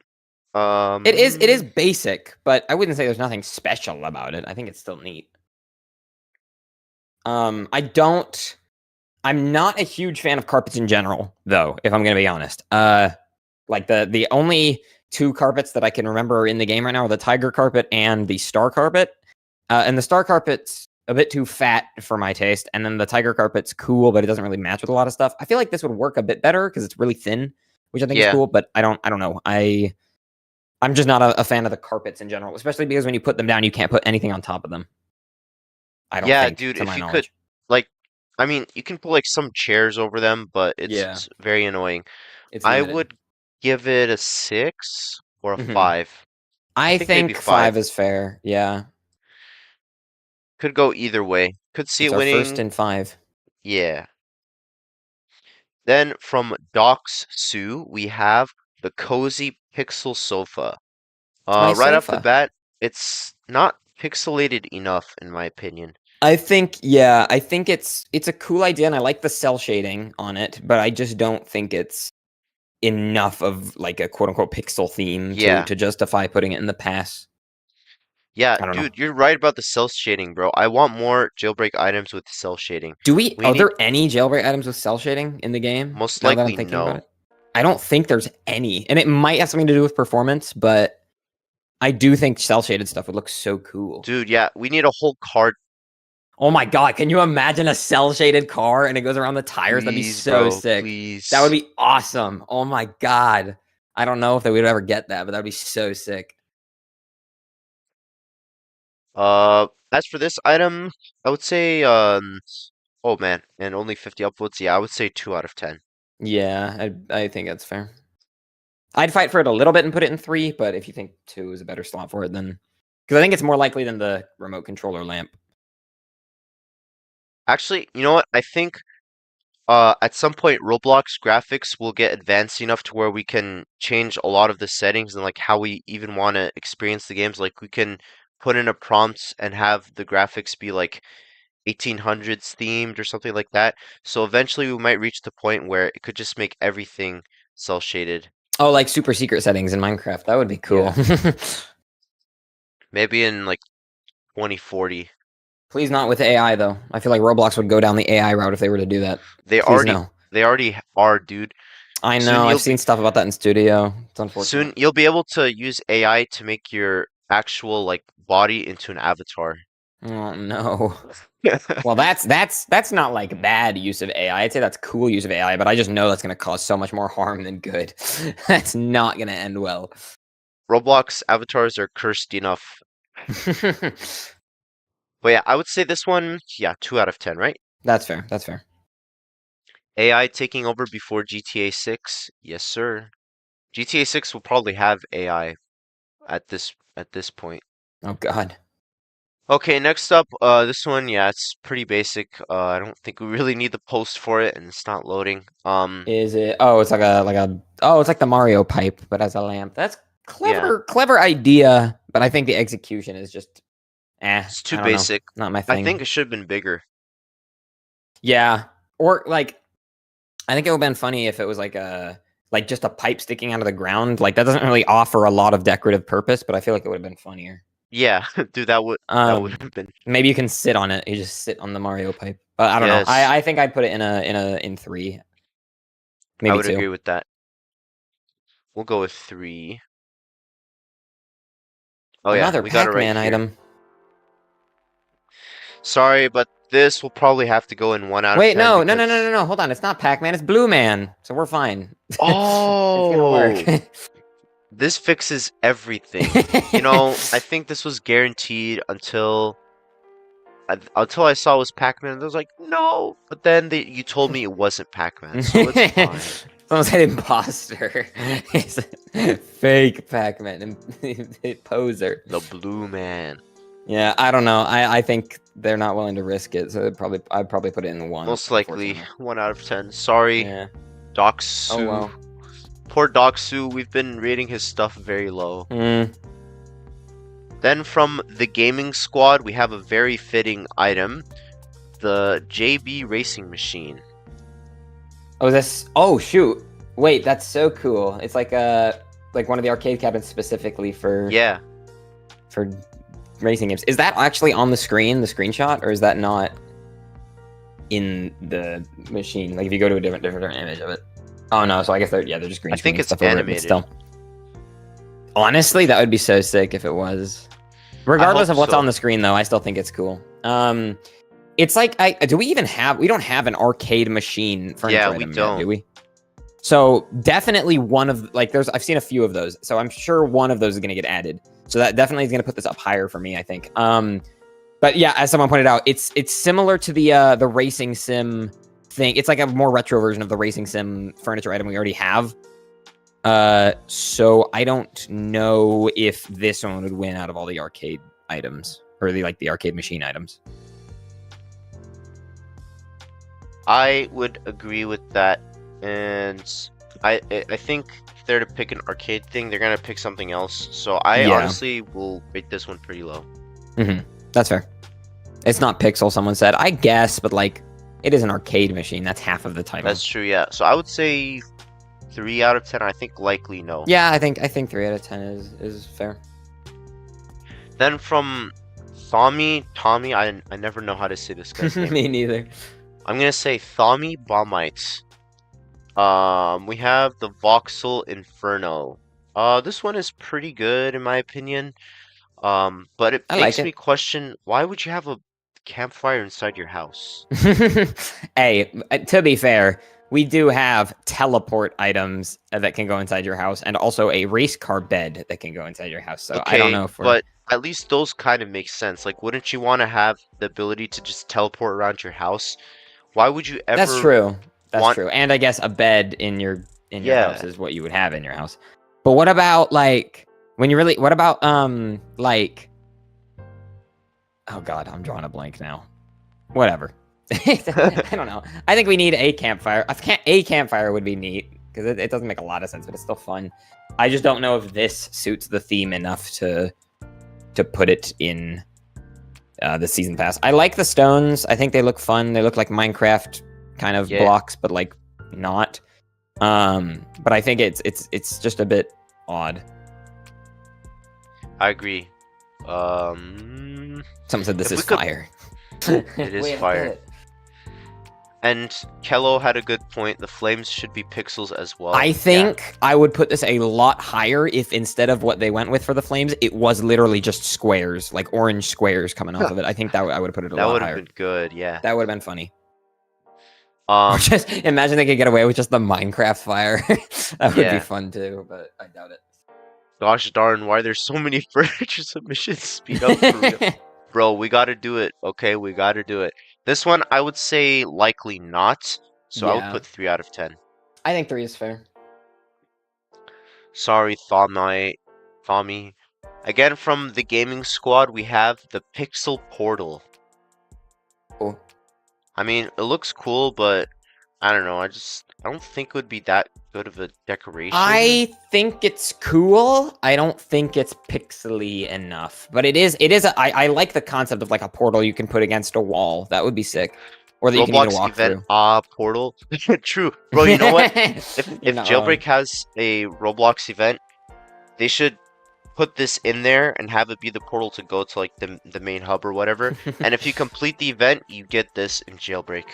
It is basic, but I wouldn't say there's nothing special about it. I think it's still neat. I'm not a huge fan of carpets in general, though, if I'm gonna be honest. Like the only two carpets that I can remember are in the game right now are the tiger carpet and the star carpet. And the star carpet's a bit too fat for my taste, and then the tiger carpet's cool, but it doesn't really match with a lot of stuff. I feel like this would work a bit better because it's really thin, which I think is cool, but I don't know. I'm just not a fan of the carpets in general, especially because when you put them down, you can't put anything on top of them. I don't think, dude, to if my you knowledge. could, like, I mean, you can put like some chairs over them, but it's very annoying. I would give it a 6 or a 5. I think maybe 5 is fair. Yeah. Could go either way. Could see it's it our winning. First and 5. Yeah. Then from Docs Sue, we have the cozy pixel sofa. Nice right sofa. off the bat, it's not pixelated enough, in my opinion. I think it's a cool idea, and I like the cell shading on it, but I just don't think it's enough of like a quote unquote pixel theme to justify putting it in the pass. Yeah, dude, you're right about the cell shading, bro. I want more jailbreak items with cell shading. Are there any jailbreak items with cell shading in the game? Most likely no. I don't think there's any, and it might have something to do with performance, but I do think cell shaded stuff would look so cool. Dude, yeah, we need a whole card. Oh my god, can you imagine a cell shaded car and it goes around the tires? That'd be so sick. Please. That would be awesome. Oh my god. I don't know if we would ever get that, but that would be so sick. As for this item, I would say, oh man, and only 50 upvotes. Yeah, I would say 2 out of 10. Yeah, I think that's fair. I'd fight for it a little bit and put it in 3, but if you think 2 is a better slot for it, then because I think it's more likely than the remote controller lamp. Actually, you know what? I think At some point, Roblox graphics will get advanced enough to where we can change a lot of the settings and like how we even want to experience the games. Like we can put in a prompt and have the graphics be like 1800s themed or something like that. So eventually we might reach the point where it could just make everything cell shaded. Oh, like super secret settings in Minecraft. That would be cool. Yeah. Maybe in like 2040. Please not with AI though. I feel like Roblox would go down the AI route if they were to do that. They Please already no. they already are, dude. I Soon know. I've you'll seen be stuff about that in studio. It's unfortunate. soon you'll be able to use AI to make your actual like body into an avatar. Oh no. Well, that's not like bad use of AI. I'd say that's cool use of AI, but I just know that's going to cause so much more harm than good. That's not going to end well. Roblox avatars are cursed enough. But yeah, I would say this one, yeah, 2 out of 10, right? That's fair. That's fair. AI taking over before GTA 6. Yes, sir. GTA 6 will probably have AI at this point. Oh God. Okay, next up, this one, yeah, it's pretty basic. I don't think we really need the post for it, and it's not loading. Is it? Oh, it's it's like the Mario pipe, but as a lamp. That's Yeah, clever idea. But I think the execution is just, it's I too don't know, basic. not my I thing. think it should have been bigger. Yeah, or like, I think it would have been funny if it was like just a pipe sticking out of the ground. Like that doesn't really offer a lot of decorative purpose, but I feel like it would have been funnier. Yeah, dude, that would have been. Maybe you can sit on it. You just sit on the Mario pipe. But I don't know. Yes, I think I'd put it in 3, I maybe would 2. agree with that. We'll go with 3. Oh yeah, Another we got it right Pac-Man here. item. Sorry, but this will probably have to go in 1 out of Wait, 10 no. because. Hold on. It's not Pac-Man. It's Blue Man. So we're fine. It's gonna Oh, work. this fixes everything. I think this was guaranteed until I saw it was Pac-Man, and I was like, no. But then you told me it wasn't Pac-Man, so it's fine. Someone said imposter. He's a fake Pac-Man poser. The blue man. Yeah, I don't know. I think they're not willing to risk it, so I'd probably put it in the 1. Most likely 1 out of 10. Sorry, Yeah. Doc Oh Sue. well. Poor Doc Sue. We've been rating his stuff very low. Mm. Then from the gaming squad, we have a very fitting item, the JB racing machine. Oh, this. Oh shoot! Wait, that's so cool. It's like one of the arcade cabinets specifically for Yeah, for racing games. Is that actually on the screen, the screenshot, or is that not in the machine? Like if you go to a different image of it. Oh no, so I guess they're just green I think screening it's stuff over it, but animated. still. Honestly, that would be so sick if it was. Regardless of what's so. on the screen, though, I still think it's cool. It's like we don't have an arcade machine furniture Yeah, we item don't. yet, do we? So definitely one of I've seen a few of those, so I'm sure one of those is going to get added. So that definitely is going to put this up higher for me, I think. But yeah, as someone pointed out, it's similar to the racing sim thing. It's like a more retro version of the racing sim furniture item we already have. So I don't know if this one would win out of all the arcade items or the arcade machine items. I would agree with that, and I think if they're to pick an arcade thing, they're gonna pick something else. So I honestly will rate this one pretty low. That's fair. It's not Pixel, someone said. I guess, but it is an arcade machine. That's half of the title. That's true, yeah. So I would say 3 out of 10. I think likely no. Yeah, I think 3 out of 10 is fair. Then from Tommy, I never know how to say this guy's name. Me neither. I'm gonna say Thami Baumite. We have the Voxel Inferno. This one is pretty good in my opinion. But it makes me question, why would you have a campfire inside your house? Hey, to be fair, we do have teleport items that can go inside your house, and also a race car bed that can go inside your house. So Okay, I don't know if but at least those kind of make sense. Like, wouldn't you want to have the ability to just teleport around your house? Why would you ever? That's true. That's true. And I guess a bed in your house is what you would have in your house. But what about what about oh god, I'm drawing a blank now. Whatever. I don't know. I think we need a campfire. A campfire would be neat because it doesn't make a lot of sense, but it's still fun. I just don't know if this suits the theme enough to put it in the season pass. I like the stones. I think they look fun. They look like Minecraft kind of blocks, but like not. But I think it's just a bit odd. I agree. Someone said this is fire. It is fire. And Kello had a good point. The flames should be pixels as well. I think I would put this a lot higher if instead of what they went with for the flames, it was literally just squares, like orange squares coming off of it. I think that I would have put it a lot higher. That would have been good, yeah. That would have been funny. Or just imagine they could get away with just the Minecraft fire. That would be fun too, but I doubt it. Gosh darn, why there's so many furniture submissions? Speed up for real. Bro, we gotta do it, okay? We gotta do it. This one, I would say likely not, so I would put 3 out of 10. I think 3 is fair. Sorry, Thami. Again, from the gaming squad, we have the Pixel Portal. Cool. I mean, it looks cool, but I don't know. I don't think it would be that good of a decoration. I think it's cool. I don't think it's pixely enough, but it is. I like the concept of like a portal you can put against a wall. That would be sick. Or that you can even walk through. Portal. True, bro. You know what? If Jailbreak has a Roblox event, they should put this in there and have it be the portal to go to like the main hub or whatever. And if you complete the event, you get this in Jailbreak.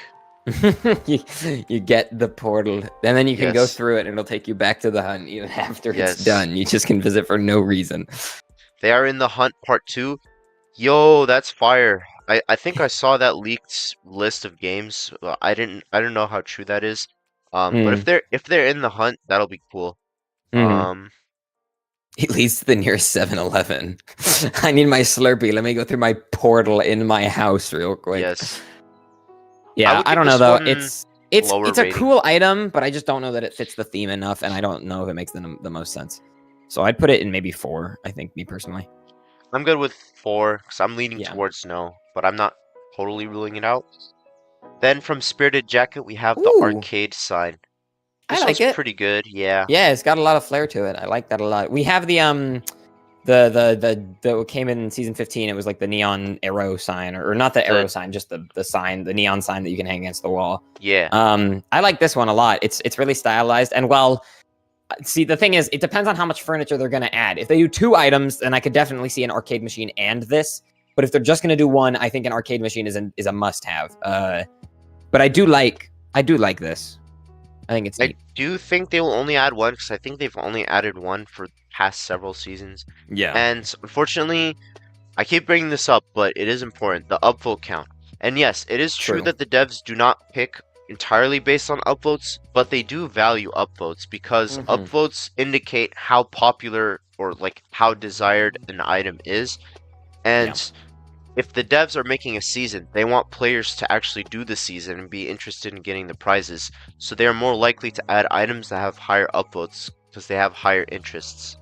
you get the portal, and then you can go through it, and it'll take you back to the hunt even after it's done. You just can visit for no reason. They are in the hunt part 2. Yo, that's fire. I think I saw that leaked list of games. I don't know how true that is. But if they're in the hunt, that'll be cool. It leads to the nearest 7-Eleven. I need my Slurpee. Let me go through my portal in my house real quick. Yes. Yeah, I don't know though. It's a cool item, but I just don't know that it fits the theme enough, and I don't know if it makes the most sense. So I'd put it in maybe 4. I think, me personally. I'm good with 4 because I'm leaning towards no, but I'm not totally ruling it out. Then from Spirited Jacket, we have the arcade sign. This I like it. Pretty good, yeah. Yeah, it's got a lot of flair to it. I like that a lot. We have the came in season 15. It was like the neon arrow sign, or not the arrow sign, just the sign, the neon sign that you can hang against the wall. Yeah. I like this one a lot. It's really stylized, and well, see, the thing is, it depends on how much furniture they're gonna add. If they do 2 items, then I could definitely see an arcade machine and this. But if they're just gonna do 1, I think an arcade machine is a must-have. But I do like this. I think it's neat. I do think they will only add 1 because I think they've only added 1 for past several seasons. Yeah. And unfortunately, I keep bringing this up, but it is important, the upvote count. And yes, it is true that the devs do not pick entirely based on upvotes, but they do value upvotes because upvotes indicate how popular or like how desired an item is. And if the devs are making a season, they want players to actually do the season and be interested in getting the prizes. So they are more likely to add items that have higher upvotes because they have higher interests.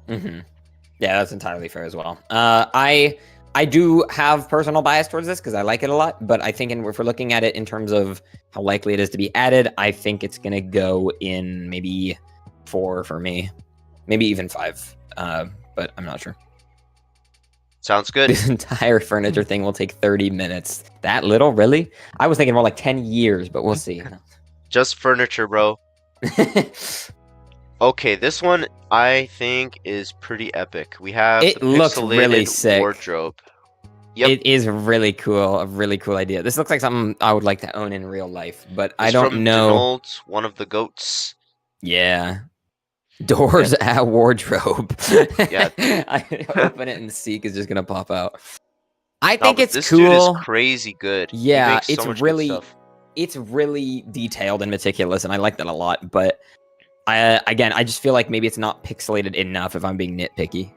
Yeah, that's entirely fair as well. I do have personal bias towards this because I like it a lot, but I think if we're looking at it in terms of how likely it is to be added, I think it's going to go in maybe 4 for me. Maybe even 5, but I'm not sure. Sounds good. This entire furniture thing will take 30 minutes. That little, really? I was thinking more like 10 years, but we'll see. Just furniture, bro. Okay, this one I think is pretty epic. We have it looks really sick. Wardrobe. Yep. It is really cool. A really cool idea. This looks like something I would like to own in real life, but I don't know. Donald, one of the goats. Yeah. Doors at wardrobe. Yeah. I open it and Seek is just gonna pop out. I think it's this cool. Dude is crazy good. Yeah, it's really detailed and meticulous, and I like that a lot. But I just feel like maybe it's not pixelated enough if I'm being nitpicky.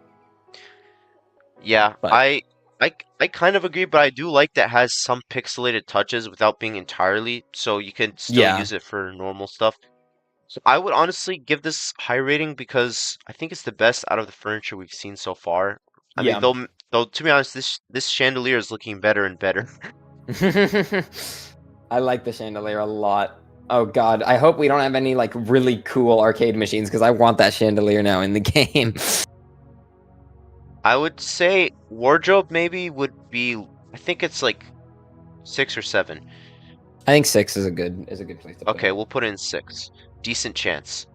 Yeah, but I kind of agree, but I do like that it has some pixelated touches without being entirely, so you can still use it for normal stuff. So I would honestly give this high rating because I think it's the best out of the furniture we've seen so far. I mean, though to be honest, this chandelier is looking better and better. I like the chandelier a lot. Oh god, I hope we don't have any like really cool arcade machines because I want that chandelier now in the game. I would say wardrobe maybe would be. I think it's like 6 or 7. I think 6 is a good place to put Okay, it. we'll put in 6. Decent chance.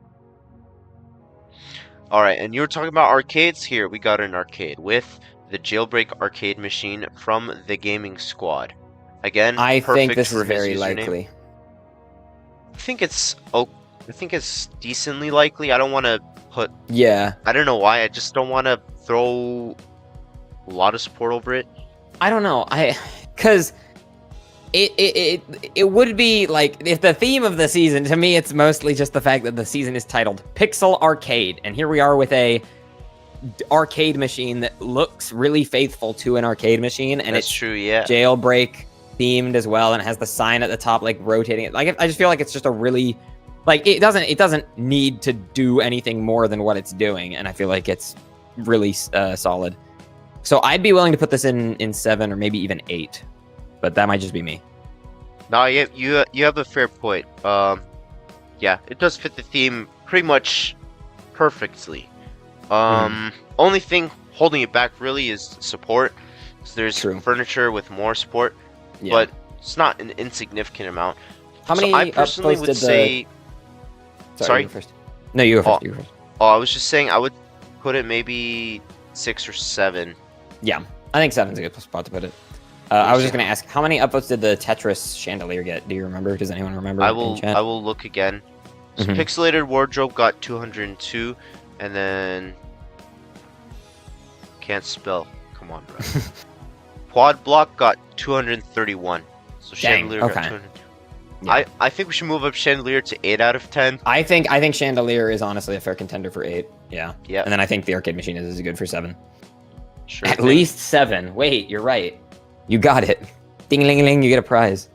All right, and you were talking about arcades. Here we got an arcade with the Jailbreak arcade machine from the Gaming Squad. Again, I think perfect this for is very his username. likely. I think it's decently likely. I don't want to put. Yeah. I don't know why. I just don't want to throw a lot of support over it. I don't know. Because it would be like if the theme of the season to me, it's mostly just the fact that the season is titled Pixel Arcade, and here we are with a arcade machine that looks really faithful to an arcade machine, and That's it's true. Yeah. Jailbreak themed as well, and it has the sign at the top like rotating it. Like I just feel like it's just a really like it doesn't need to do anything more than what it's doing, and I feel like it's really solid. So I'd be willing to put this in 7 or maybe even 8, but that might just be me. No, you have a fair point. Yeah, it does fit the theme pretty much perfectly. Only thing holding it back really is support. So there's furniture with more support, but it's not an insignificant amount. How many? So I personally would say. Sorry. You go first. No, you go first. You go first. Oh, I was just saying I would put it maybe 6 or 7. Yeah, I think 7's a good spot to put it. I was just gonna ask, how many upvotes did the Tetris chandelier get? Do you remember? Does anyone remember? I will look again. So Pixelated Wardrobe got 202, and then can't spell. Come on, bro. Quad Block got 231. So Chandelier got 202. Yeah. I think we should move up Chandelier to 8 out of 10. I think Chandelier is honestly a fair contender for 8. Yeah. Yeah. And then I think the arcade machine is good for 7. Sure. At least 7. Wait, you're right. You got it. Ding-a-ling-a-ling, you get a prize.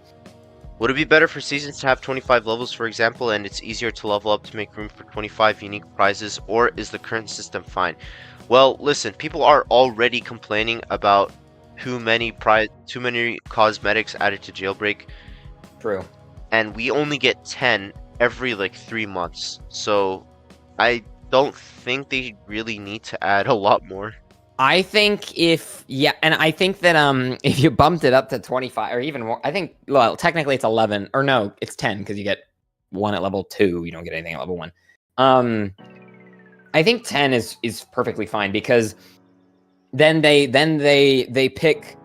Would it be better for seasons to have 25 levels, for example, and it's easier to level up to make room for 25 unique prizes, or is the current system fine? Well, listen, people are already complaining about too many cosmetics added to Jailbreak. True. And we only get 10 every like 3 months. So I don't think they really need to add a lot more. I think and I think that if you bumped it up to 25 or even more, I think, well, technically it's 11 or no, it's 10 because you get 1 at level 2. You don't get anything at level 1. I think 10 is perfectly fine because then they pick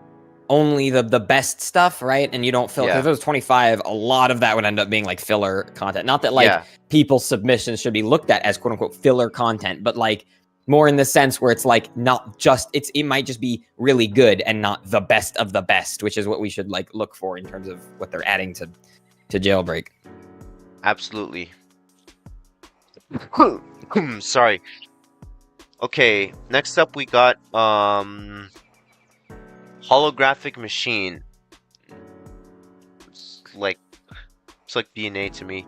only the best stuff, right? And you don't fill, because if it was 25, a lot of that would end up being like filler content. Not that like people's submissions should be looked at as quote unquote filler content, but like more in the sense where it's like not just it might just be really good and not the best of the best, which is what we should like look for in terms of what they're adding to Jailbreak. Absolutely. Sorry. Okay, next up we got holographic machine. It's like DNA to me.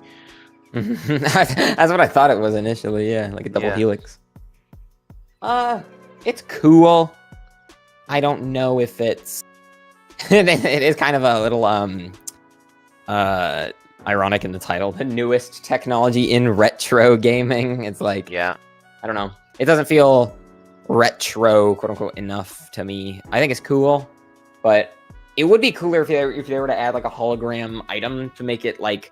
That's what I thought it was initially, yeah, like a double helix. It's cool. I don't know if it's it is kind of a little ironic in the title, the newest technology in retro gaming. It's like, I don't know. It doesn't feel retro, quote unquote, enough to me. I think it's cool, but it would be cooler if they were to add like a hologram item to make it like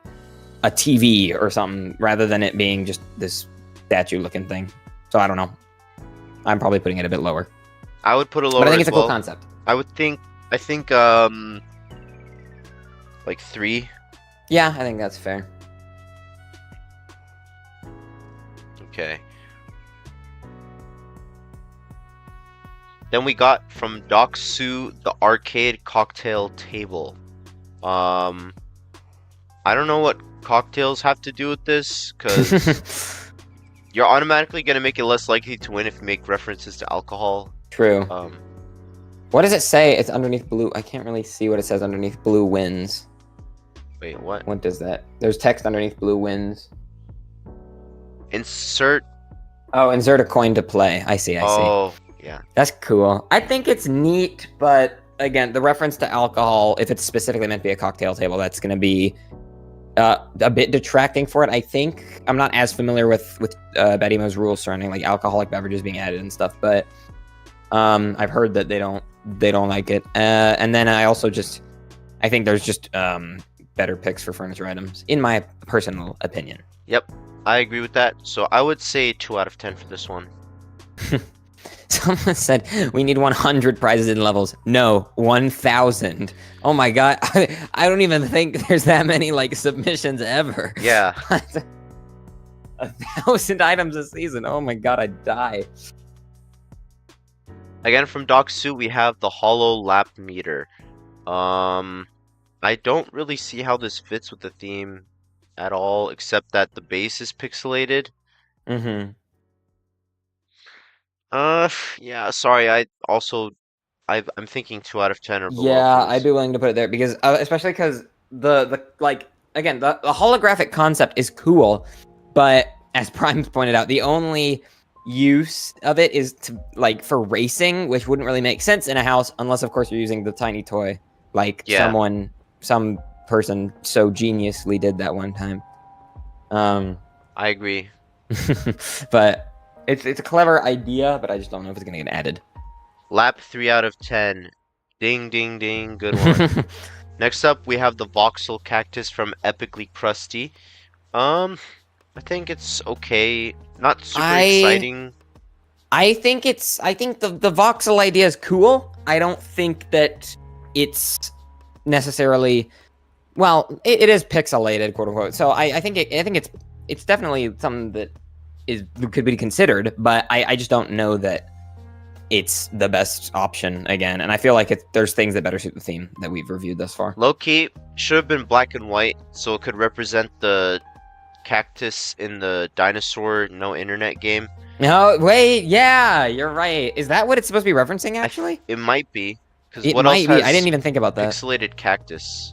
a TV or something, rather than it being just this statue looking thing. So I don't know. I'm probably putting it a bit lower. I would put it lower. But I think it's a cool concept. I think like 3. Yeah, I think that's fair. Okay. Then we got from Doksu the arcade cocktail table. I don't know what cocktails have to do with this, because you're automatically gonna make it less likely to win if you make references to alcohol. True. What does it say? It's underneath blue. I can't really see what it says underneath blue wins. Wait, what? What does that? There's text underneath blue wins. Insert. Oh, insert a coin to play. I see. Oh, yeah. That's cool. I think it's neat, but again, the reference to alcohol, if it's specifically meant to be a cocktail table, that's going to be a bit detracting for it. I think I'm not as familiar with Bad Emo's rules surrounding like alcoholic beverages being added and stuff, but I've heard that they don't like it. And then I think there's just better picks for furniture items, in my personal opinion. Yep, I agree with that. So I would say 2 out of 10 for this one. Someone said we need 100 prizes in levels. No, 1,000. Oh my god, I don't even think there's that many like submissions ever. Yeah. 1,000 items a season. Oh my god, I'd die. Again, from Docsu, we have the hollow lap meter. I don't really see how this fits with the theme at all, except that the base is pixelated. Mm-hmm. Yeah, sorry, I'm thinking 2 out of 10 or below. Yeah, I'd be willing to put it there because, especially because the like again the holographic concept is cool, but as Primes pointed out, the only use of it is to like for racing, which wouldn't really make sense in a house unless, of course, you're using the tiny toy, like some person so geniusly did that one time. I agree. But it's a clever idea, but I just don't know if it's gonna get added. Lap 3 out of 10. Ding, ding, ding. Good one. Next up, we have the voxel cactus from Epically Crusty. I think it's okay. Not super exciting. I think the voxel idea is cool. I don't think that it's necessarily, well, it is pixelated, quote unquote. So I think it's definitely something that could be considered, but I just don't know that it's the best option again. And I feel like there's things that better suit the theme that we've reviewed thus far. Low-key, should have been black and white, so it could represent the cactus in the dinosaur no internet game. No, wait, yeah, you're right. Is that what it's supposed to be referencing, actually? It might be. It might be. I didn't even think about that. Pixelated cactus.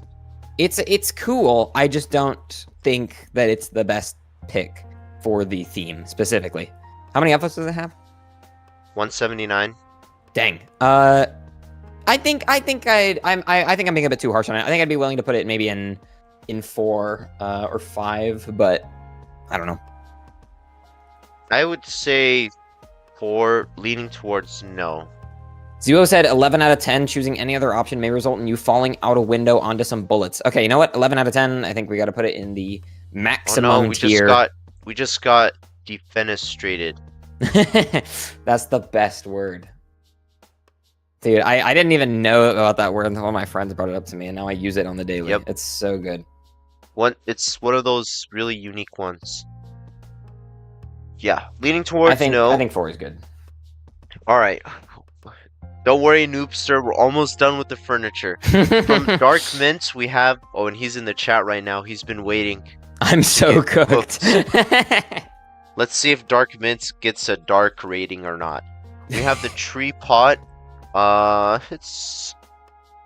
It's cool. I just don't think that it's the best pick for the theme specifically. How many episodes does it have? 179. Dang. I think I'm being a bit too harsh on it. I think I'd be willing to put it maybe in 4 or 5, but I don't know. I would say 4, leaning towards no. Zuo said 11 out of 10. Choosing any other option may result in you falling out a window onto some bullets. Okay, you know what? 11 out of 10. I think we got to put it in the maximum tier. We just got defenestrated. That's the best word. Dude, I didn't even know about that word until one of my friends brought it up to me, and now I use it on the daily. Yep. It's so good. It's one of those really unique ones. Yeah, leaning towards no. I think 4 is good. Alright. Don't worry, Noobster, we're almost done with the furniture. From Dark Mint, we have... Oh, and he's in the chat right now. He's been waiting. I'm so cooked. Let's see if Dark Mint gets a dark rating or not. We have the tree pot.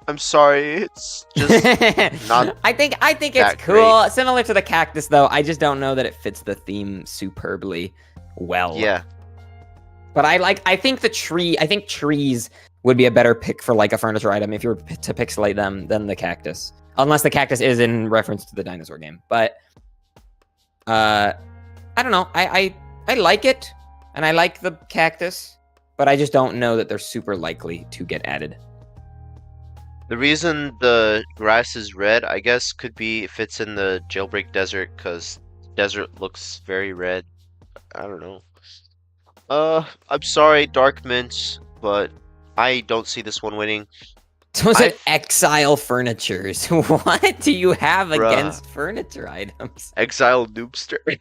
I'm sorry, it's just not. I think it's cool. Great. Similar to the cactus, though. I just don't know that it fits the theme superbly well. Yeah. But I think the tree. I think trees would be a better pick for like a furniture item if you were to pixelate them than the cactus, unless the cactus is in reference to the dinosaur game. But I don't know. I like it, and I like the cactus, but I just don't know that they're super likely to get added. The reason the grass is red, I guess, could be if it's in the Jailbreak Desert, because desert looks very red. I don't know. I'm sorry, Dark Mint, but I don't see this one winning. So is it Exile Furnitures? What do you have against furniture items? Exile Noobster.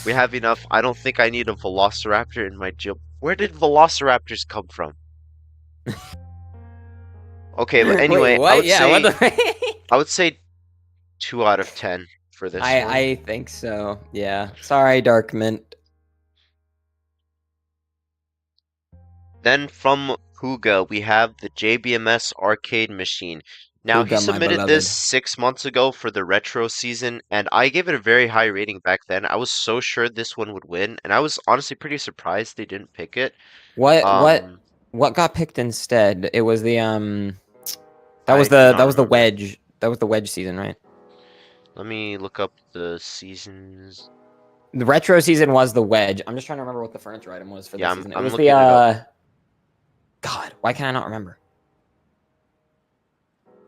We have enough. I don't think I need a Velociraptor in my jail. Where did Velociraptors come from? Okay, but anyway, wait, I would say 2 out of 10 for this one. I think so. Yeah. Sorry, Dark Mint. Then from Huga, we have the JBMS arcade machine. Now, he submitted this 6 months ago for the retro season, and I gave it a very high rating back then. I was so sure this one would win, and I was honestly pretty surprised they didn't pick it. What what got picked instead? It was the I do not that was the remember. wedge. That was the wedge season, right? Let me look up the seasons. The retro season was the wedge. I'm just trying to remember what the furniture item was for Yeah, this season. It I'm was looking the it up. God, why can I not remember?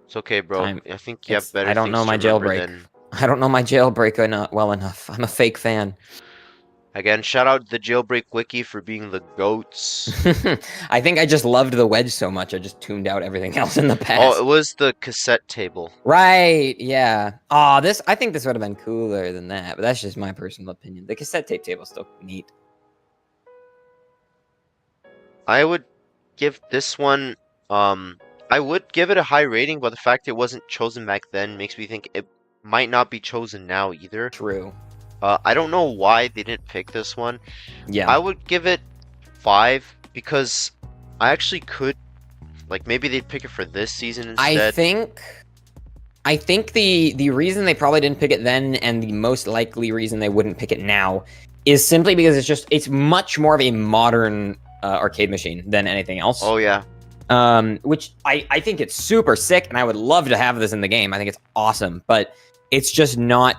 It's okay, bro. Time. I think you have better I don't things know to my remember jailbreak. than. I don't know my jailbreak well enough. I'm a fake fan. Again, shout out the Jailbreak Wiki for being the goats. I think I just loved the wedge so much I just tuned out everything else in the Oh, it past. was the cassette table. Right, yeah. Oh, I think this would have been cooler than that, but that's just my personal opinion. The cassette tape table's still neat. I would give this one, I would give it a high rating, but the fact it wasn't chosen back then makes me think it might not be chosen now either. True. I don't know why they didn't pick this one. Yeah. I would give it 5 because I actually could, like, maybe they'd pick it for this season instead. I think the reason they probably didn't pick it then, and the most likely reason they wouldn't pick it now, is simply because it's much more of a modern arcade machine than anything else. Oh yeah. Which I think it's super sick, and I would love to have this in the game. I think it's awesome, but it's just not.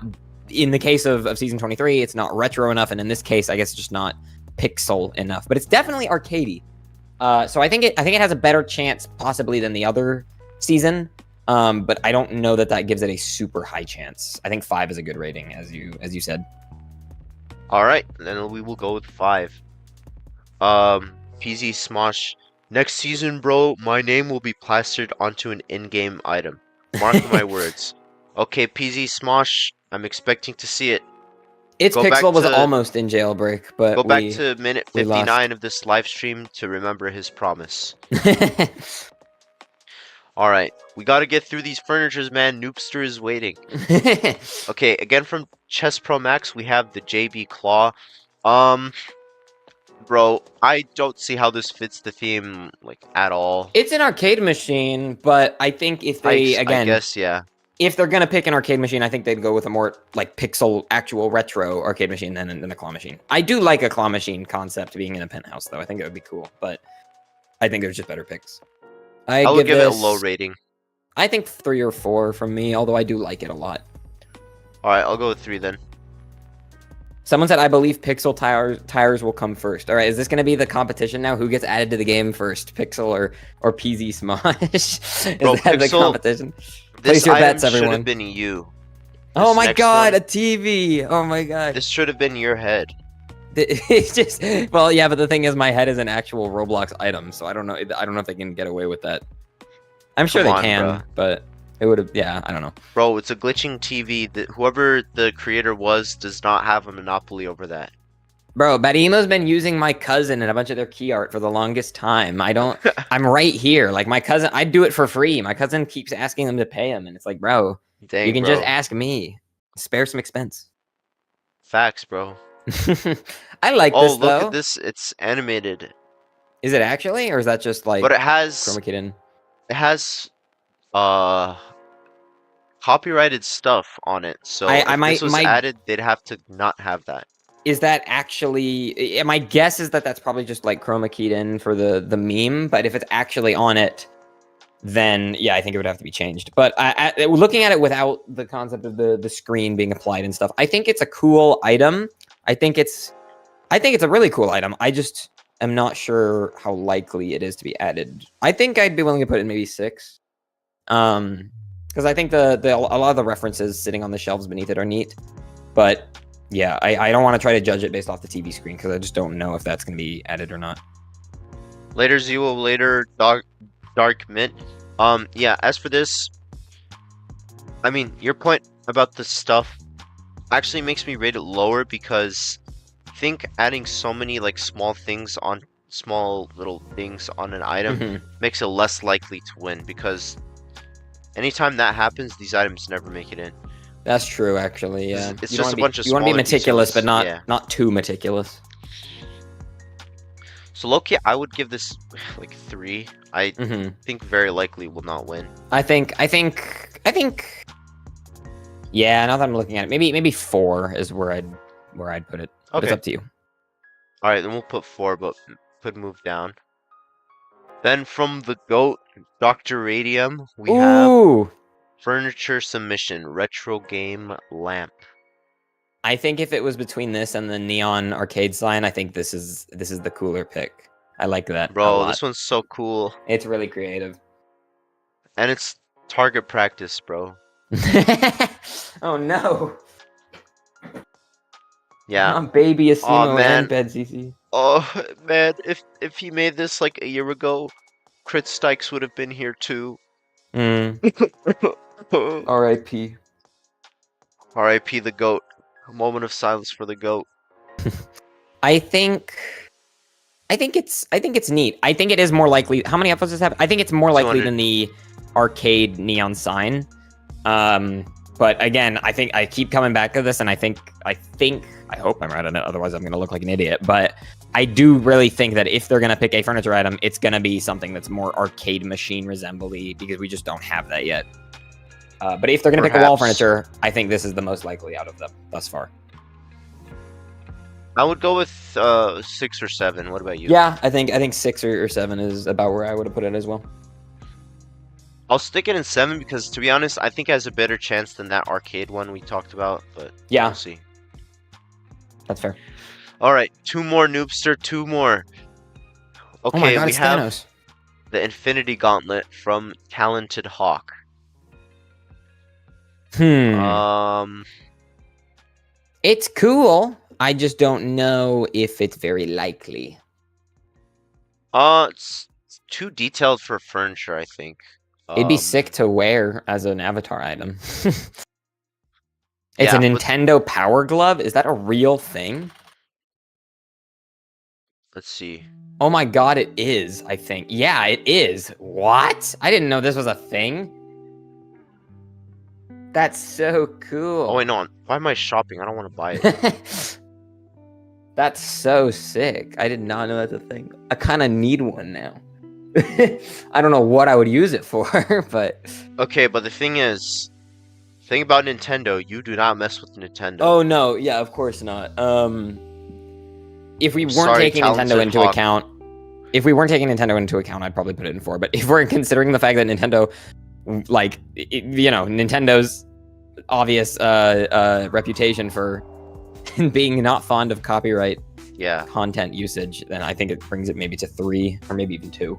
In the case of season 23, it's not retro enough, and in this case, I guess it's just not pixel enough. But it's definitely arcadey. So I think it has a better chance possibly than the other season. But I don't know that gives it a super high chance. I think 5 is a good rating, as you said. All right, then we will go with 5. PZ Smosh. Next season, bro, my name will be plastered onto an in-game item. Mark my words. Okay, PZ Smosh, I'm expecting to see it. Its Go pixel back was to- almost in Jailbreak, but Go back to minute we lost. 59 of this live stream to remember his promise. All right, we got to get through these furnitures, man. Noobster is waiting. Okay, again from Chess Pro Max, we have the JB Claw. Bro, I don't see how this fits the theme like at all. It's an arcade machine, but I think if they I guess yeah. if they're gonna pick an arcade machine, I think they'd go with a more like pixel actual retro arcade machine than a claw machine. I do like a claw machine concept being in a penthouse though. I think it would be cool, but I think there's just better picks. I would give it a low rating. I think 3 or 4 from me, although I do like it a lot. All right, I'll go with 3 then. Someone said, I believe pixel tires will come first. All right, is this going to be the competition now? Who gets added to the game first, pixel or PZ Smosh? Is Bro, that the Pixel, competition? This Place your item bets, should everyone. have been you. Oh This my next god, one- a TV! Oh my god. This should have been your head. It's just, well, yeah, but the thing is, my head is an actual Roblox item, so I don't know if they can get away with that. I'm sure Come they on, can, bruh. but it would have, yeah, I don't know. Bro, it's a glitching TV. That whoever the creator was does not have a monopoly over that. Bro, Badimo's been using my cousin and a bunch of their key art for the longest time. I'm right here. Like, my cousin, I'd do it for free. My cousin keeps asking them to pay him, and it's like, bro, Dang, you can bro. just ask me. Spare some expense. Facts, bro. I like Oh, this, look though. at this. It's animated. Is it actually, or is that just, like, But it has chroma keyed in? copyrighted stuff on it. So I if might- this was my- added, they'd have to not have that. Is that actually... My guess is that that's probably just, like, chroma keyed in for the meme, but if it's actually on it, then, yeah, I think it would have to be changed. But looking at it without the concept of the screen being applied and stuff, I think it's a cool item. I think it's a really cool item. I just am not sure how likely it is to be added. I think I'd be willing to put in maybe 6. Because I think a lot of the references sitting on the shelves beneath it are neat. But yeah, I don't want to try to judge it based off the TV screen because I just don't know if that's going to be added or not. Later Zero, later Dark Mint. Yeah, as for this, I mean, your point about the stuff actually makes me rate it lower because I think adding so many like small little things on an item makes it less likely to win because anytime that happens, these items never make it in. That's true, actually. Yeah, It's you just wanna a bunch of you want to be smaller meticulous, details, but yeah. not too meticulous. So Loki, I would give this like 3. I think very likely will not win. I think. Yeah, now that I'm looking at it, maybe 4 is where I'd put it. But it's Okay. up to you. All right, then we'll put 4, but could move down. Then from the GOAT, Dr. Radium, we have Ooh. Furniture Submission, Retro Game Lamp. I think if it was between this and the neon arcade sign, I think this is the cooler pick. I like that a Bro, lot. this one's so cool. It's really creative. And it's target practice, bro. Oh no. Yeah. Not baby Asimo man. and Badcc. Oh man, if he made this like a year ago, Crit Stykes would have been here too. R.I.P. R.I.P. the GOAT. A moment of silence for the GOAT. I think it's neat. I think it is more likely. How many episodes have? I think it's more likely 200. than the arcade neon sign. But again, I think I keep coming back to this, and I hope I'm right on it. Otherwise, I'm gonna look like an idiot. But I do really think that if they're gonna pick a furniture item, it's gonna be something that's more arcade machine resembly, because we just don't have that yet. But if they're gonna pick a wall furniture, I think this is the most likely out of them thus far. I would go with 6 or 7. What about you? Yeah, I think 6 or 7 is about where I would have put it as well. I'll stick it in 7 because, to be honest, I think it has a better chance than that arcade one we talked about. But yeah, we'll see. That's fair. All right, 2 more, Noobster. 2 more. Okay, oh my God, we it's have Thanos. the Infinity Gauntlet from Talented Hawk. It's cool. I just don't know if it's very likely. It's too detailed for furniture, I think. It'd be sick to wear as an avatar item. It's Yeah, a Nintendo Power Glove? Is that a real thing? Let's see. Oh my God, it is, I think. Yeah, it is. What? I didn't know this was a thing. That's so cool. Oh, wait, no. Why am I shopping? I don't want to buy it. That's so sick. I did not know that's a thing. I kind of need one now. I don't know what I would use it for, but... Okay, but the thing about Nintendo, you do not mess with Nintendo. Oh, no. Yeah, of course not. If we weren't taking Nintendo into account... If we weren't taking Nintendo into account, I'd probably put it in 4. But if we're considering the fact that Nintendo... Like, Nintendo's obvious reputation for being not fond of copyright content usage, then I think it brings it maybe to 3 or maybe even 2.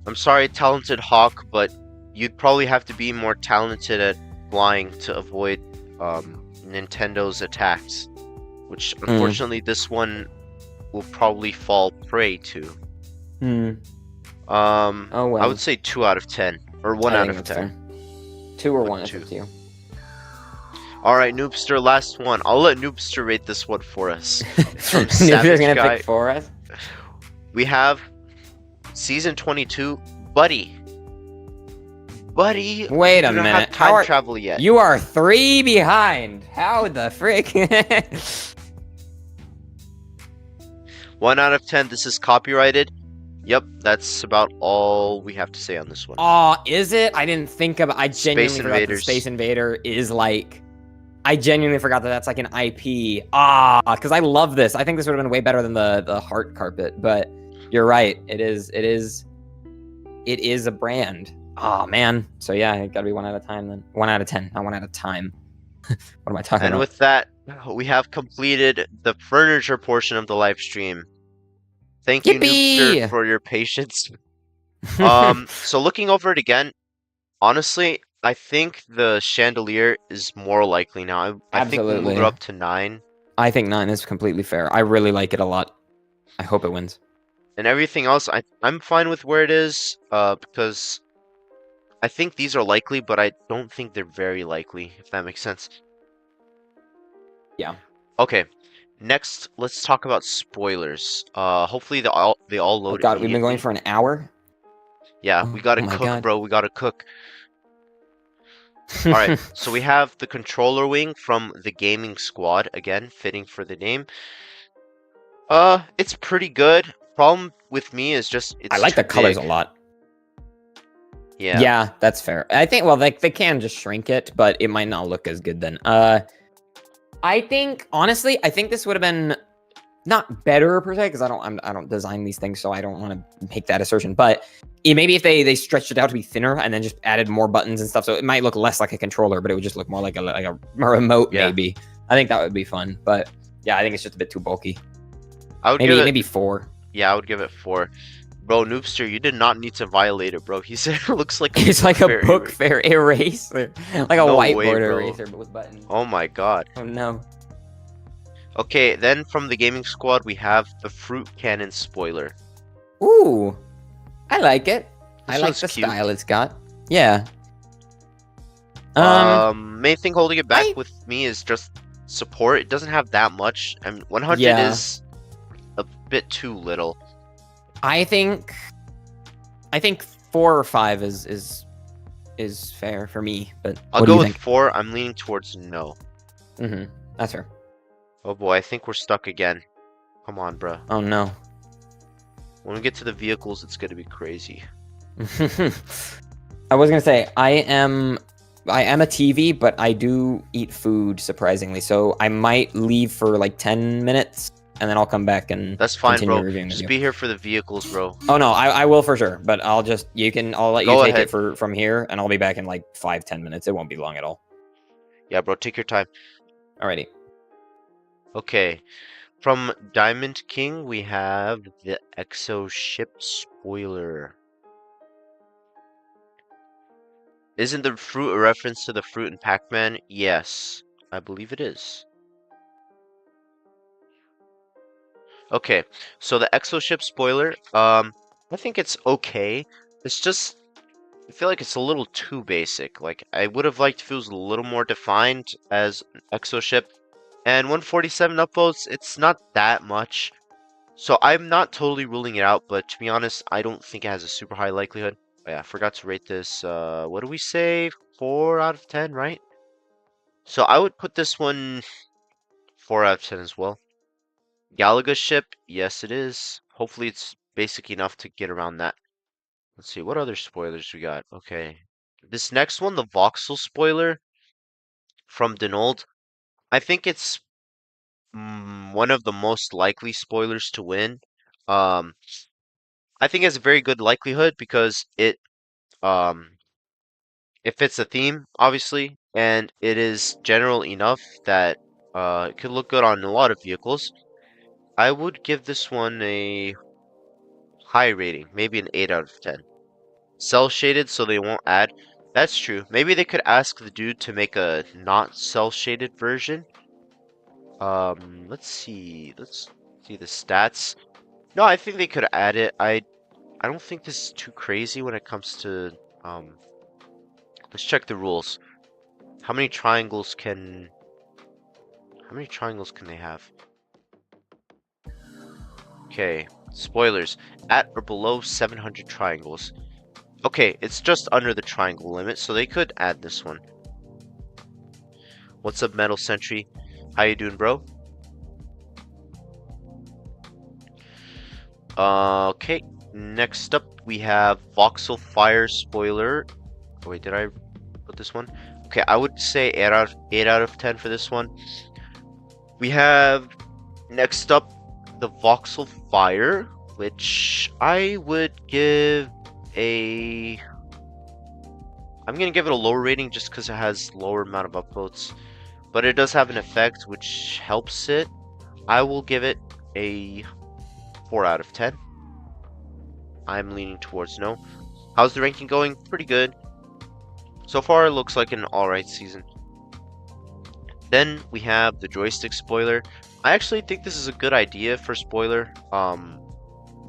I'm sorry, Talented Hawk, but you'd probably have to be more talented at flying to avoid Nintendo's attacks, which unfortunately this one will probably fall prey to. Oh well. I would say 2 out of 10. Or 1 out of 10. Fair. 2 or 1 out of 2. Alright, Noobster, last one. I'll let Noobster rate this one for us. Noobster's gonna pick for us? We have Season 22, Buddy. Buddy, wait a minute. Have time travel yet. You are 3 behind. How the frick? 1 out of 10. This is copyrighted. Yep, that's about all we have to say on this one. Oh, is it? I didn't think of. I genuinely forgot that Space Invader is like. I genuinely forgot that that's like an IP. Because I love this. I think this would have been way better than the Heart Carpet. But you're right. It is a brand. Oh man. So yeah, it got to be 1 out of 10 then. 1 out of 10, not 1 out of time. What am I talking about? And with that, we have completed the furniture portion of the live stream. Thank you, Noobster, for your patience. So looking over it again, honestly, I think the chandelier is more likely now. I think we'll move it up to 9. I think 9 is completely fair. I really like it a lot. I hope it wins. And everything else, I'm fine with where it is, because I think these are likely, but I don't think they're very likely, if that makes sense. Yeah. Okay. Next, let's talk about spoilers. Hopefully they all load. Oh God, we've been going for an hour. Yeah, we gotta cook, bro. We gotta cook. All right, so we have the controller wing from the gaming squad. Again, fitting for the name. It's pretty good. Problem with me is just it's I like the colors a lot. Yeah. Yeah, that's fair. I think they can just shrink it, but it might not look as good then. I think honestly, I think this would have been not better per se, because I don't design these things, so I don't want to make that assertion. But maybe if they stretched it out to be thinner and then just added more buttons and stuff, so it might look less like a controller, but it would just look more like a remote. Yeah. Maybe I think that would be fun. But yeah, I think it's just a bit too bulky. I would give it maybe 4. Yeah, I would give it 4. Bro, Noobster, you did not need to violate it, bro. He said it looks like It's like a book fair eraser, like a No way, whiteboard bro. eraser, but with buttons. Oh my god. Oh no. Okay, then from the gaming squad, we have the fruit cannon spoiler. Ooh, I like it. I This like one's the cute. style it's got. Yeah. Main thing holding it back with me is just support. It doesn't have that much. I mean, 100 Yeah. is a bit too little. I think 4 or 5 is fair for me. But I'll what do go you with think? 4. I'm leaning towards no. That's fair. Oh boy, I think we're stuck again. Come on, bruh. Oh no. When we get to the vehicles, it's gonna be crazy. I was gonna say I am a TV, but I do eat food surprisingly. So I might leave for like 10 minutes, and then I'll come back and That's fine, continue bro. reviewing Just with be you. here for the vehicles, bro. Oh no, I will for sure. But I'll let you Go take ahead. it from here, and I'll be back in like 5-10 minutes. It won't be long at all. Yeah, bro, take your time. Alrighty. Okay. From Diamond King, we have the Exo Ship Spoiler. Isn't the fruit a reference to the fruit in Pac-Man? Yes, I believe it is. Okay, so the Exo Ship Spoiler, I think it's okay. It's just, I feel like it's a little too basic. Like, I would have liked if it was a little more defined as an Exo Ship. And 147 upvotes, it's not that much. So I'm not totally ruling it out, but to be honest, I don't think it has a super high likelihood. Oh yeah, I forgot to rate this, what do we say? 4 out of 10, right? So I would put this one 4 out of 10 as well. Galaga ship, yes it is. Hopefully it's basic enough to get around that. Let's see, what other spoilers we got? Okay. This next one, the voxel spoiler from Denold. I think it's one of the most likely spoilers to win. I think it has a very good likelihood because it fits the theme, obviously, and it is general enough that it could look good on a lot of vehicles. I would give this one a high rating, maybe an 8 out of 10. Cell shaded, so they won't add. That's true. Maybe they could ask the dude to make a not cell shaded version. Let's see. Let's see the stats. No, I think they could add it. I don't think this is too crazy when it comes to let's check the rules. How many triangles can they have? Okay, spoilers. At or below 700 triangles. Okay, it's just under the triangle limit, so they could add this one. What's up, Metal Sentry? How you doing, bro? Okay, next up we have Voxel Fire Spoiler. Oh, wait, did I put this one? Okay, I would say 8 out of 10 for this one. We have next up the Voxel Fire, which I would give a... I'm gonna give it a lower rating just because it has lower amount of upvotes, but it does have an effect which helps it. I will give it a 4 out of 10. I'm leaning towards no. How's the ranking going? Pretty good. So far, it looks like an alright season. Then we have the joystick spoiler. I actually think this is a good idea for spoiler.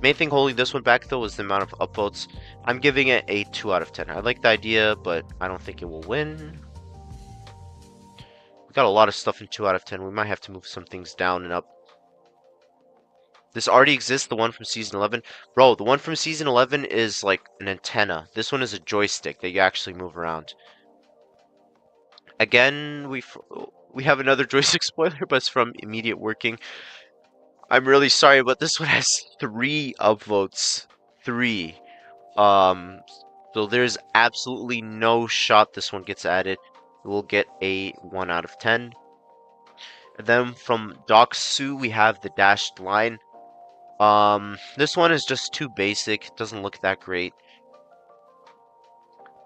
Main thing holding this one back though is the amount of upvotes. I'm giving it a 2 out of 10. I like the idea, but I don't think it will win. We got a lot of stuff in 2 out of 10. We might have to move some things down and up. This already exists, the one from Season 11. Bro, the one from Season 11 is like an antenna. This one is a joystick that you actually move around. Again, we have another joystick spoiler, but it's from Immediate Working. I'm really sorry, but this one has 3 upvotes. 3. So there's absolutely no shot this one gets added. It will get a 1 out of 10. Then from Doksu, we have the dashed line. This one is just too basic. Doesn't look that great.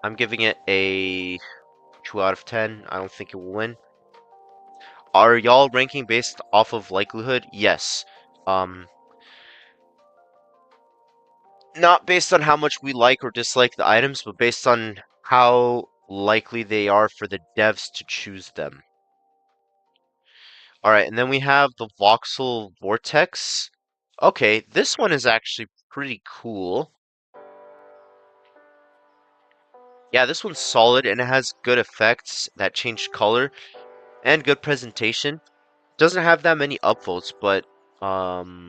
I'm giving it a 2 out of 10. I don't think it will win. Are y'all ranking based off of likelihood? Yes. Not based on how much we like or dislike the items, but based on how likely they are for the devs to choose them. Alright, and then we have the voxel vortex. Okay, this one is actually pretty cool. Yeah, this one's solid and it has good effects that change color and good presentation. Doesn't have that many upvotes, but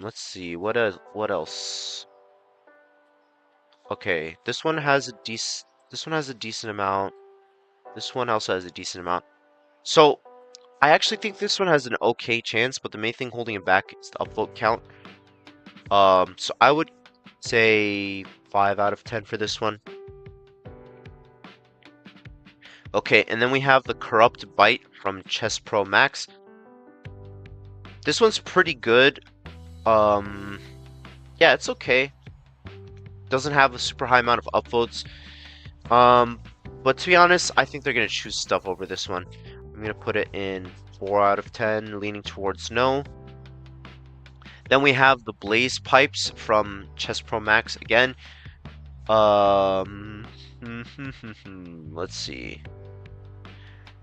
let's see what else. Okay, this one has a decent amount. This one also has a decent amount. So I actually think this one has an okay chance, but the main thing holding it back is the upvote count. So I would say 5 out of 10 for this one. Okay, and then we have the Corrupt Bite from Chess Pro Max. This one's pretty good. Yeah, it's okay. Doesn't have a super high amount of upvotes. But to be honest, I think they're gonna choose stuff over this one. I'm gonna put it in 4 out of 10, leaning towards no. Then we have the Blaze Pipes from Chess Pro Max again. Let's see.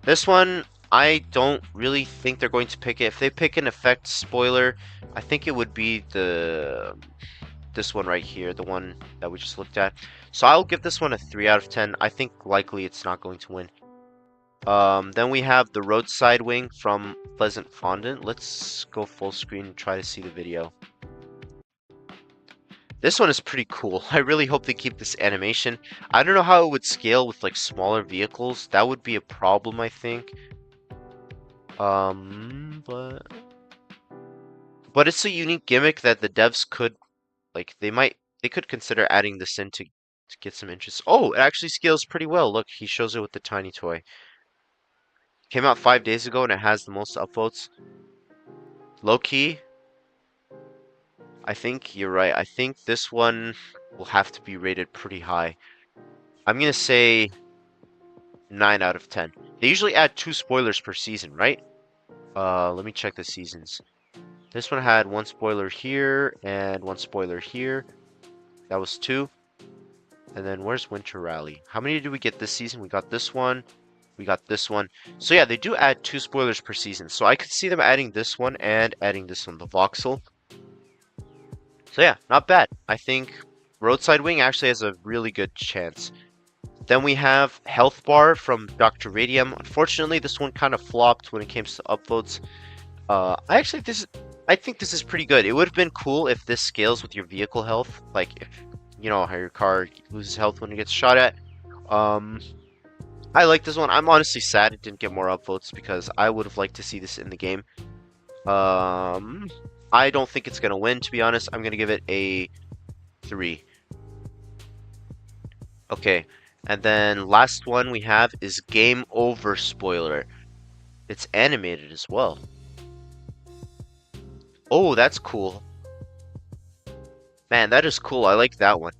This one, I don't really think they're going to pick it. If they pick an effect spoiler, I think it would be this one right here, the one that we just looked at. So I'll give this one a 3 out of 10. I think likely it's not going to win. Then we have the Roadside Wing from Pleasant Fondant. Let's go full screen and try to see the video. This one is pretty cool. I really hope they keep this animation. I don't know how it would scale with like smaller vehicles. That would be a problem, I think. But it's a unique gimmick that the devs could like they could consider adding this in to get some interest. Oh, it actually scales pretty well. Look, he shows it with the tiny toy. Came out 5 days ago and it has the most upvotes. Low key, I think you're right. I think this one will have to be rated pretty high. I'm gonna say 9 out of 10. They usually add 2 spoilers per season, right? Let me check the seasons. This one had 1 spoiler here and 1 spoiler here. That was 2. And then where's Winter Rally? How many did we get this season? We got this one. We got this one. So yeah, they do add 2 spoilers per season. So I could see them adding this one and adding this one, the voxel. So yeah, not bad. I think Roadside Wing actually has a really good chance. Then we have Health Bar from Dr. Radium. Unfortunately, this one kind of flopped when it came to upvotes. I think this is pretty good. It would have been cool if this scales with your vehicle health. Like if, you know, how your car loses health when it gets shot at. I like this one. I'm honestly sad it didn't get more upvotes because I would have liked to see this in the game. I don't think it's going to win, to be honest. I'm going to give it a 3. Okay, and then last one we have is Game Over Spoiler. It's animated as well. Oh, that's cool. Man, that is cool. I like that one.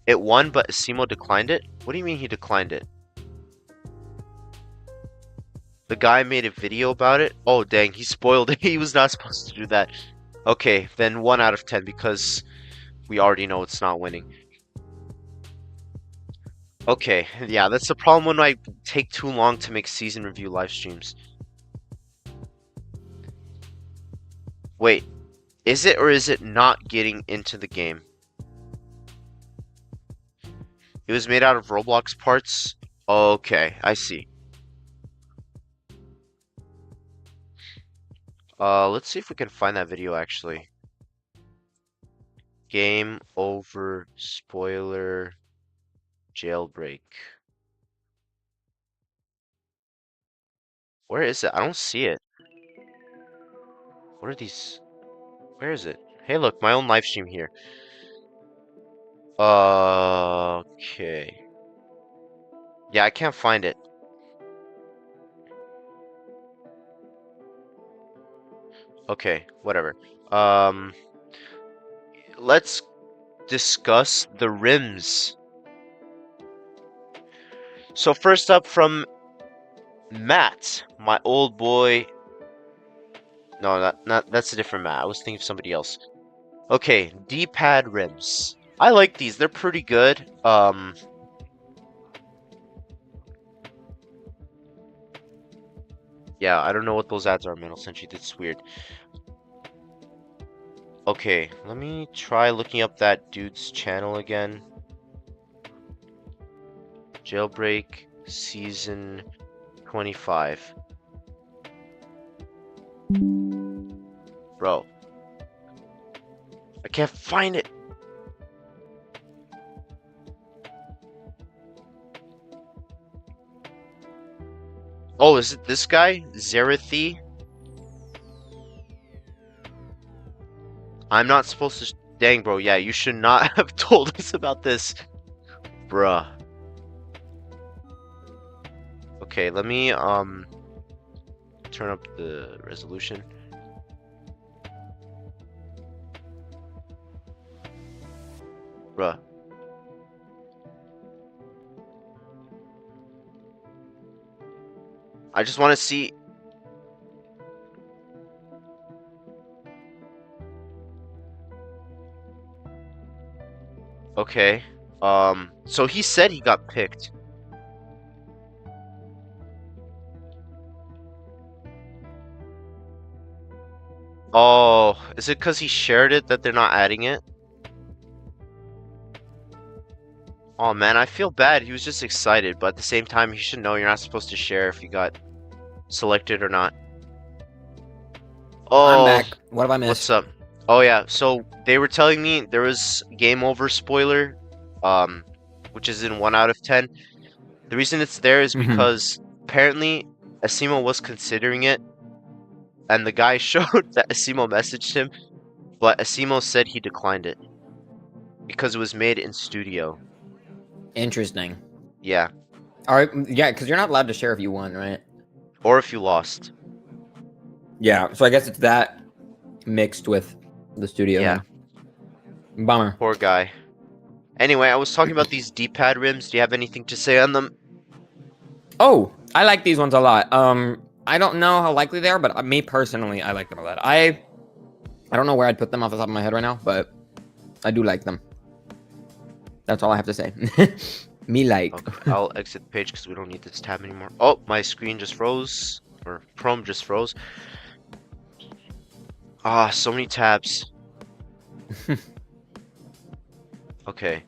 It won, but Asimo declined it? What do you mean he declined it? The guy made a video about it? Oh, dang, he spoiled it. He was not supposed to do that. Okay, then 1 out of 10 because we already know it's not winning. Okay, yeah, that's the problem when I take too long to make season review live streams. Wait, is it or is it not getting into the game? It was made out of Roblox parts? Okay, I see. Let's see if we can find that video actually. Game Over Spoiler Jailbreak. Where is it? I don't see it. What are these? Where is it? Hey, look, my own live stream here. Okay. Yeah, I can't find it. Okay, whatever. Let's discuss the rims. So first up from Matt, my old boy. No, not that's a different Matt. I was thinking of somebody else. Okay, D-pad rims. I like these. They're pretty good. Yeah, I don't know what those ads are, man. I'll send you. That's weird. Okay, let me try looking up that dude's channel again. Jailbreak season 25. Bro. I can't find it. Oh, is it this guy? Zerathi? I'm not supposed to... Dang, bro. Yeah, you should not have told us about this. Bruh. Okay, let me, turn up the resolution. Bruh. I just want to see... Okay. So he said he got picked. Oh, is it because he shared it that they're not adding it? Oh man, I feel bad. He was just excited, but at the same time, he should know you're not supposed to share if you got selected or not. Oh, I'm back. What have I missed? what's up? Oh yeah, so they were telling me there was game over spoiler, which is in 1 out of 10. The reason it's there is because apparently Asimo was considering it, and the guy showed that Asimo messaged him, but Asimo said he declined it because it was made in studio. Interesting. Yeah. All right, yeah, because you're not allowed to share if you won, right? Or if you lost. Yeah, so I guess it's that mixed with the studio. Yeah. Then. Bummer. Poor guy. Anyway, I was talking about these D-pad rims. Do you have anything to say on them? Oh, I like these ones a lot. I don't know how likely they are, but me personally, I like them a lot. I don't know where I'd put them off the top of my head right now, but I do like them. That's all I have to say. Me like. Okay, I'll exit the page because we don't need this tab anymore. Oh, my screen just froze. Or Chrome just froze. Ah, so many tabs. Okay.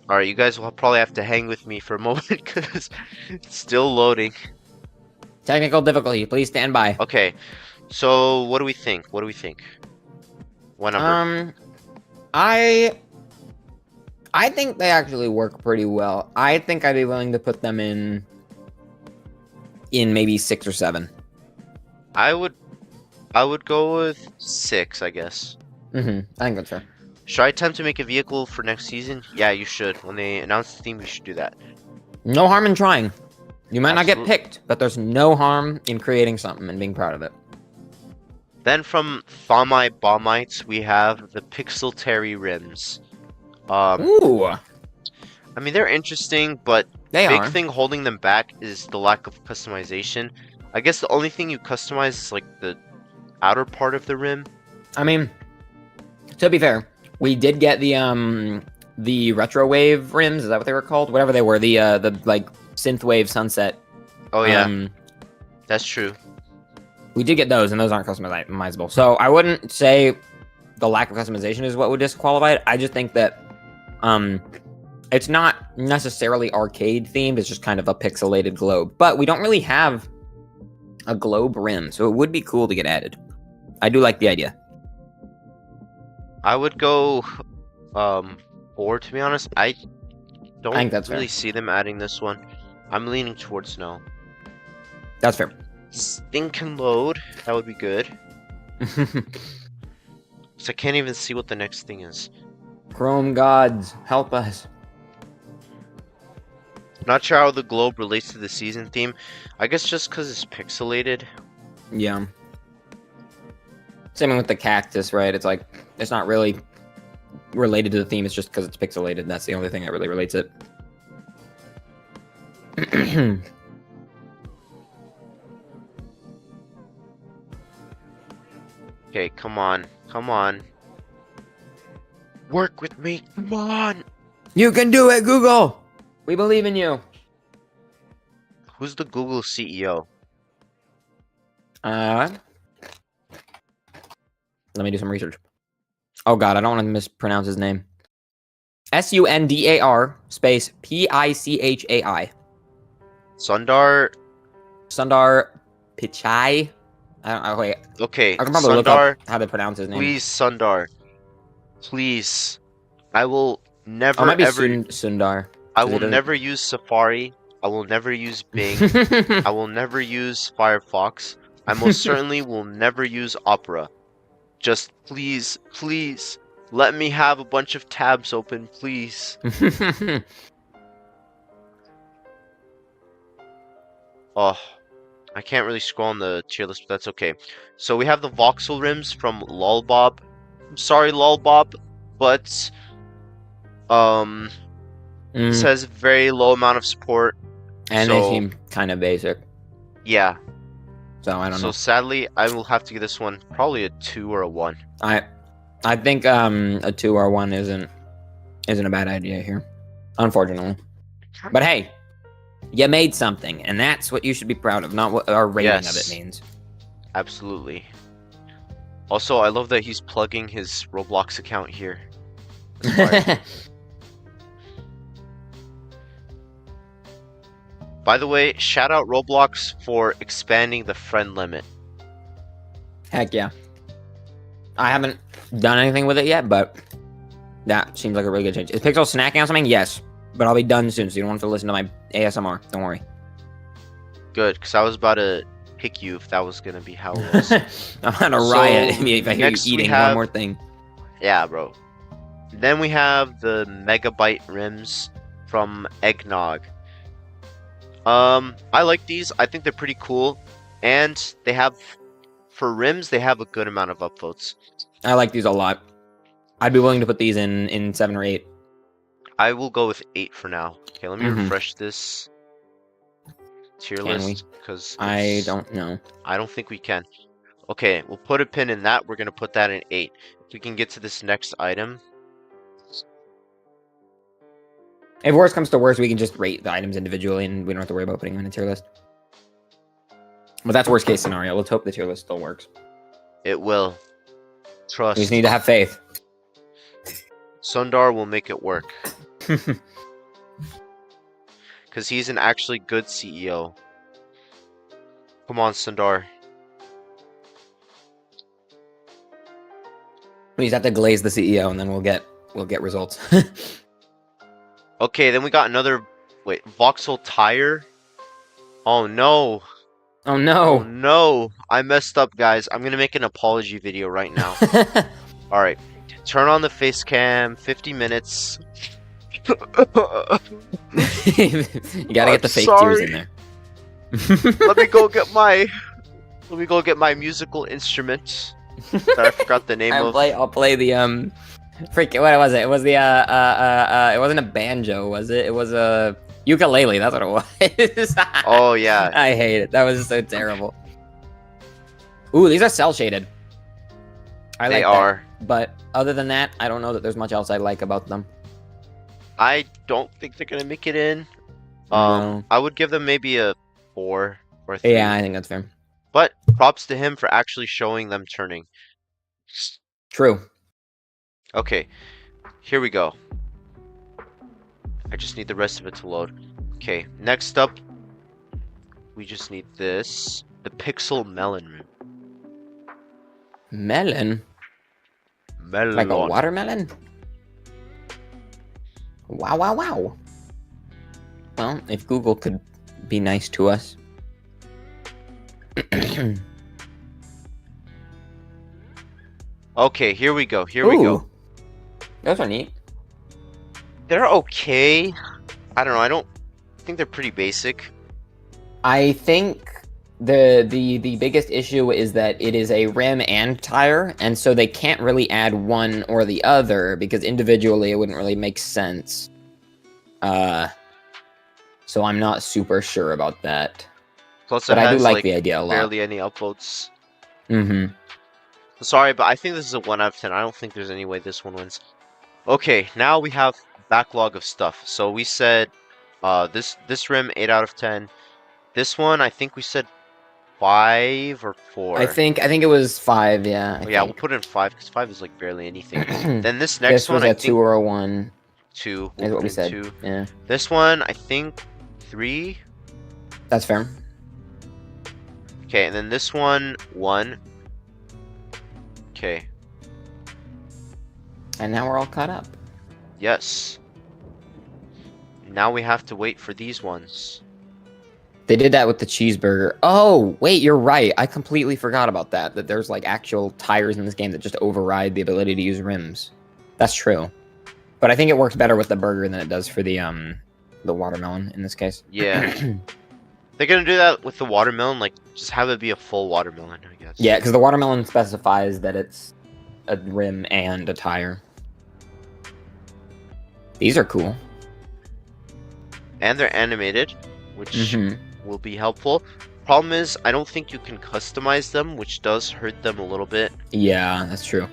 Alright, you guys will probably have to hang with me for a moment because it's still loading. Technical difficulty. Please stand by. Okay. So, what do we think? What do we think? What number? I think they actually work pretty well. I think I'd be willing to put them in maybe 6 or 7. I would go with 6, I guess. I think that's fair. Should I attempt to make a vehicle for next season? Yeah, you should. When they announce the theme, you should do that. No harm in trying. You might not get Absolutely. picked, but there's no harm in creating something and being proud of it. Then from Thomai Bombites, we have the Pixel Terry rims. Ooh, I mean, they're interesting, but they big are. thing holding them back is the lack of customization. I guess the only thing you customize is like the outer part of the rim. I mean, to be fair, we did get the retro wave rims. Is that what they were called? Whatever they were, the like synthwave sunset. Oh yeah, that's true. We did get those, and those aren't customizable. So I wouldn't say the lack of customization is what would disqualify it. I just think that it's not necessarily arcade themed. It's just kind of a pixelated globe. But we don't really have a globe rim, so it would be cool to get added. I do like the idea. I would go 4, to be honest. I don't think that's really fair. see them adding this one. I'm leaning towards no. That's fair. Thing can load. That would be good. So I can't even see what the next thing is. Chrome gods, help us. Not sure how the globe relates to the season theme. I guess just because it's pixelated. Yeah. Same with the cactus, right? It's like it's not really related to the theme. It's just because it's pixelated. That's the only thing that really relates it. Okay, come on. Come on. Work with me. Come on. You can do it, Google. We believe in you. Who's the Google CEO? Let me do some research. Oh God, I don't want to mispronounce his name. Sundar space Pichai. Sundar. Sundar Pichai. I don't know. Wait. Okay. I can probably look up how to pronounce his name. Please, Sundar. Please. I will never it might be ever. Sundar. I will never use Safari. I will never use Bing. I will never use Firefox. I most certainly will never use Opera. Just please, please, let me have a bunch of tabs open, please. Oh, I can't really scroll on the tier list, but that's okay. So we have the voxel rims from Lolbob. I'm sorry, Lolbob, but it says very low amount of support. And they seem kind of basic. Yeah. So I don't know. So sadly, I will have to give this one probably a 2 or a 1. I think a 2 or 1 isn't a bad idea here, unfortunately. But hey, you made something, and that's what you should be proud of, not what our rating of it means. Absolutely. Also, I love that he's plugging his Roblox account here. By the way, shout out Roblox for expanding the friend limit. Heck yeah. I haven't done anything with it yet, but that seems like a really good change. Is Pixel snacking on something? Yes. But I'll be done soon, so you don't have to listen to my ASMR. Don't worry. Good, because I was about to pick you if that was going to be how it was. I'm going to riot if I hear you eating one more thing. Yeah, bro. Then we have the Megabyte rims from Eggnog. I like these. I think they're pretty cool. And they have, for rims, they have a good amount of upvotes. I like these a lot. I'd be willing to put these in 7 or 8. I will go with 8 for now. Okay, let me refresh this tier list because I don't know. I don't think we can. Okay, we'll put a pin in that. We're gonna put that in 8. If we can get to this next item. If worse comes to worse, we can just rate the items individually, and we don't have to worry about putting them in a tier list. But that's worst case scenario. Let's hope the tier list still works. It will. Trust. We just need to have faith. Sundar will make it work. Because he's an actually good CEO. Come on, Sundar. We just have to glaze the CEO, and then we'll get results. Okay, then we got another. Wait, voxel tire. Oh no. Oh no. Oh no. I messed up, guys. I'm gonna make an apology video right now. Alright. Turn on the face cam. 50 minutes. You gotta get the fake tears in there. Let me go get my musical instrument that I forgot the name of. I'll play the freaking, what was it? It was the it wasn't a banjo, was it? It was a ukulele. That's what it was. Oh yeah. I hate it. That was so terrible. Ooh, these are cell shaded. They are. But other than that, I don't know that there's much else I like about them. I don't think they're gonna make it in. No. I would give them maybe a 4 or 3. Yeah, I think that's fair. But props to him for actually showing them turning. True. Okay, here we go. I just need the rest of it to load. Okay, next up, we just need this. The Pixel Melon room. Melon? Melon. Like a watermelon? Wow, wow, wow. Well, if Google could be nice to us. Okay, here we go. Here we go. Those are neat. They're okay. I don't know. I think they're pretty basic. I think the biggest issue is that it is a rim and tire, and so they can't really add one or the other because individually it wouldn't really make sense. So I'm not super sure about that. Plus, But it I do has like the idea a lot. barely any upvotes. Mm-hmm. Sorry, but I think this is a 1 out of 10. I don't think there's any way this one wins. Okay, now we have backlog of stuff. So we said this rim 8 out of 10. This one I think we said 5 or 4. I think it was 5. Yeah. Yeah, we'll put it in 5 because 5 is like barely anything. Then this next this was one a 2 or a 1. 2. Is what we said. 2. Yeah. This one I think 3. That's fair. Okay, and then this one 1. Okay. And now we're all caught up. Yes. Now we have to wait for these ones. They did that with the cheeseburger. Oh, wait, you're right. I completely forgot about that. That there's like actual tires in this game that just override the ability to use rims. That's true. But I think it works better with the burger than it does for the watermelon in this case. Yeah. They're gonna do that with the watermelon, like just have it be a full watermelon, I guess. Yeah, because the watermelon specifies that it's a rim and a tire. These are cool. And they're animated, which Mm-hmm. will be helpful. Problem is, I don't think you can customize them, which does hurt them a little bit. Yeah, that's true.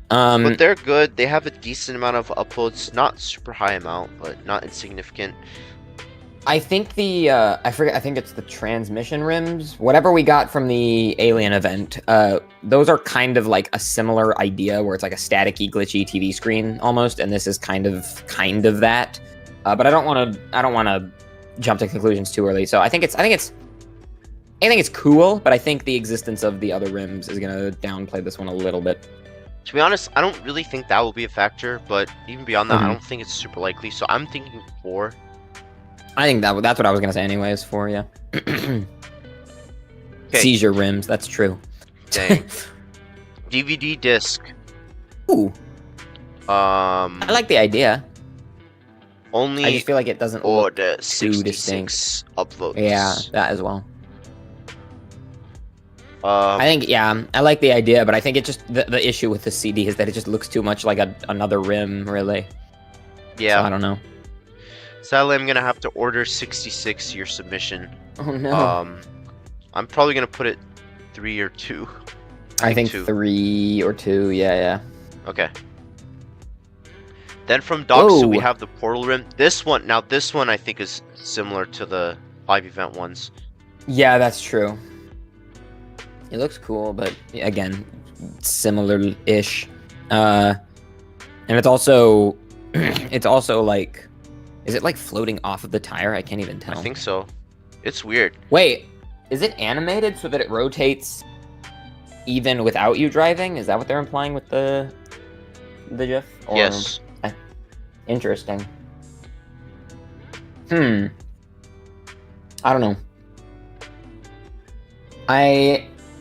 But they're good. They have a decent amount of uploads, not super high amount, but not insignificant. I think the I think it's the transmission rims. Whatever we got from the alien event, those are kind of like a similar idea where it's like a staticky, glitchy TV screen almost, and this is kind of that. But I don't want to jump to conclusions too early. So I think it's cool, but I think the existence of the other rims is gonna downplay this one a little bit. To be honest, I don't really think that will be a factor, but even beyond that, I don't think it's super likely. So I'm thinking 4. I think that's what I was gonna say anyways. 4, yeah. Seizure rims, that's true. Dang. DVD disc. Ooh. I like the idea. Only I just feel like it doesn't look order too 66 upvotes. Yeah, that as well. I think, yeah, I like the idea, but I think it just the issue with the CD is that it just looks too much like another rim, really. Yeah. So, I don't know. Sadly, I'm gonna have to order 66 your submission. Oh no. I'm probably gonna put it 3 or 2. I think 2. 3 or 2. Yeah. Okay. Then from Doxa, we Oh. have the portal rim. This one I think is similar to the 5 event ones. Yeah, that's true. It looks cool, but again, similar-ish. And it's also like, is it like floating off of the tire? I can't even tell. I think so. It's weird. Wait, is it animated so that it rotates even without you driving? Is that what they're implying with the GIF? Or... Yes. Interesting. I don't know.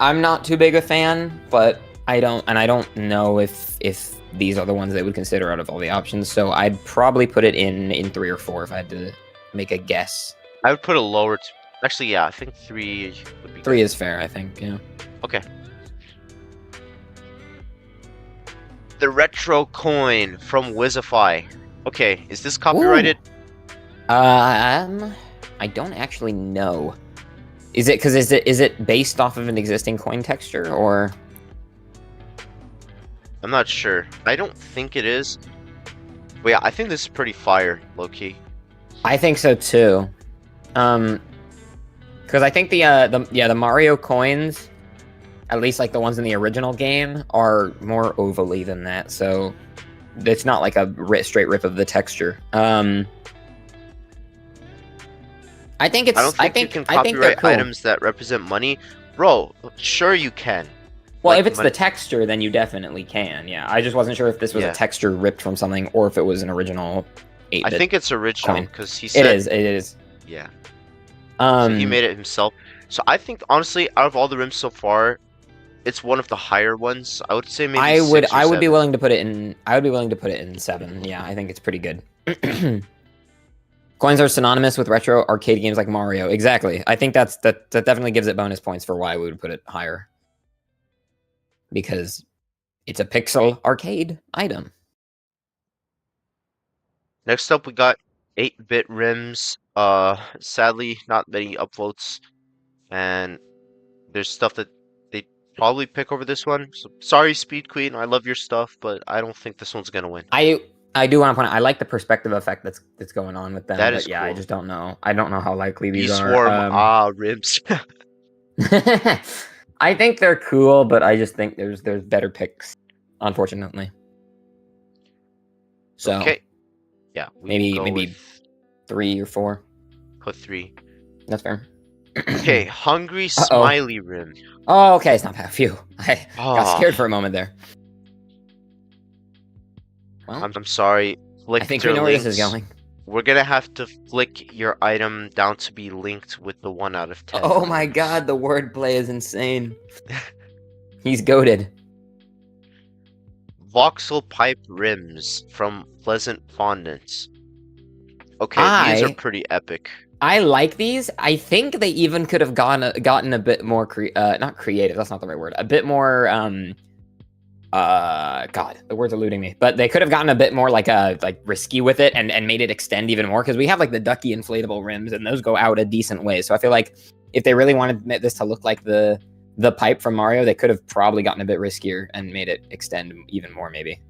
I'm not too big a fan, but I don't know if these are the ones they would consider out of all the options. So I'd probably put it in 3 or 4 if I had to make a guess. I would put a lower. Actually, yeah, I think 3 would be. 3 is fair, I think. Yeah. Okay. The retro coin from Wizify. Okay, is this copyrighted? I don't actually know. Is it based off of an existing coin texture or? I'm not sure. I don't think it is. But yeah, I think this is pretty fire, low key. I think so too. Because I think the Mario coins, at least like the ones in the original game, are more ovally than that. So it's not like a straight rip of the texture. I think it's. I don't think you can copyright cool. items that represent money, bro. Sure, you can. Well, Like if it's money. the texture, then you definitely can. Yeah, I just wasn't sure if this was Yeah. a texture ripped from something or if it was an original 8-bit. I think it's original coin. because he said It is. Yeah. So he made it himself. So I think honestly, out of all the rims so far, it's one of the higher ones. I would say maybe. I would 6 or be 7. willing to put it in. I would be willing to put it in 7. Yeah, I think it's pretty good. Coins are synonymous with retro arcade games like Mario. Exactly. I think that definitely gives it bonus points for why we would put it higher. Because it's a pixel arcade item. Next up, we got 8-bit rims. Sadly, not many upvotes, and there's stuff that they probably pick over this one. So, sorry, Speed Queen. I love your stuff, but I don't think this one's gonna win. I do want to point out, I like the perspective effect that's going on with them. That but is yeah, cool. I just don't know. I don't know how likely Bee these Swarm, are. rims. I think they're cool, but I just think there's better picks, unfortunately. So Okay. Yeah, we maybe with 3 or 4. put 3. That's fair. Okay, Hungry Smiley Rim. Oh, okay, it's not bad. Phew. I got Oh, scared for a moment there. Well, I'm sorry. I think we know where this is going. We're gonna have to flick your item down to be linked with the 1 out of 10. Oh my god, the wordplay is insane. He's goated. Voxel Pipe Rims from Pleasant Fondants. Okay, these are pretty epic. I like these. I think they even could have gotten a bit more not creative. That's not the right word. A bit more God, the word's eluding me. But they could have gotten a bit more like risky with it and made it extend even more, because we have like the ducky inflatable rims and those go out a decent way. So I feel like if they really wanted this to look like the pipe from Mario, they could have probably gotten a bit riskier and made it extend even more maybe.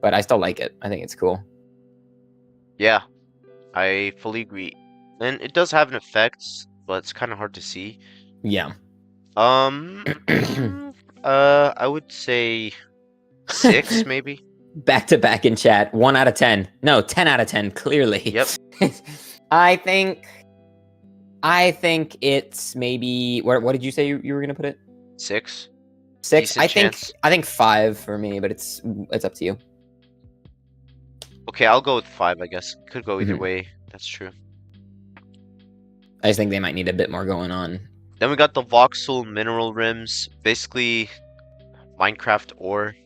But I still like it. I think it's cool. Yeah, I fully agree. And it does have an effect, but it's kind of hard to see. Yeah. I would say 6 maybe. Back to back in chat. 1 out of 10. No, 10 out of 10. Clearly. Yep. I think it's maybe. What did you say you were gonna put it? 6. 6. Decent I think 5 for me, but it's up to you. Okay, I'll go with 5. I guess could go either way. That's true. I just think they might need a bit more going on. Then we got the voxel mineral rims, basically Minecraft ore.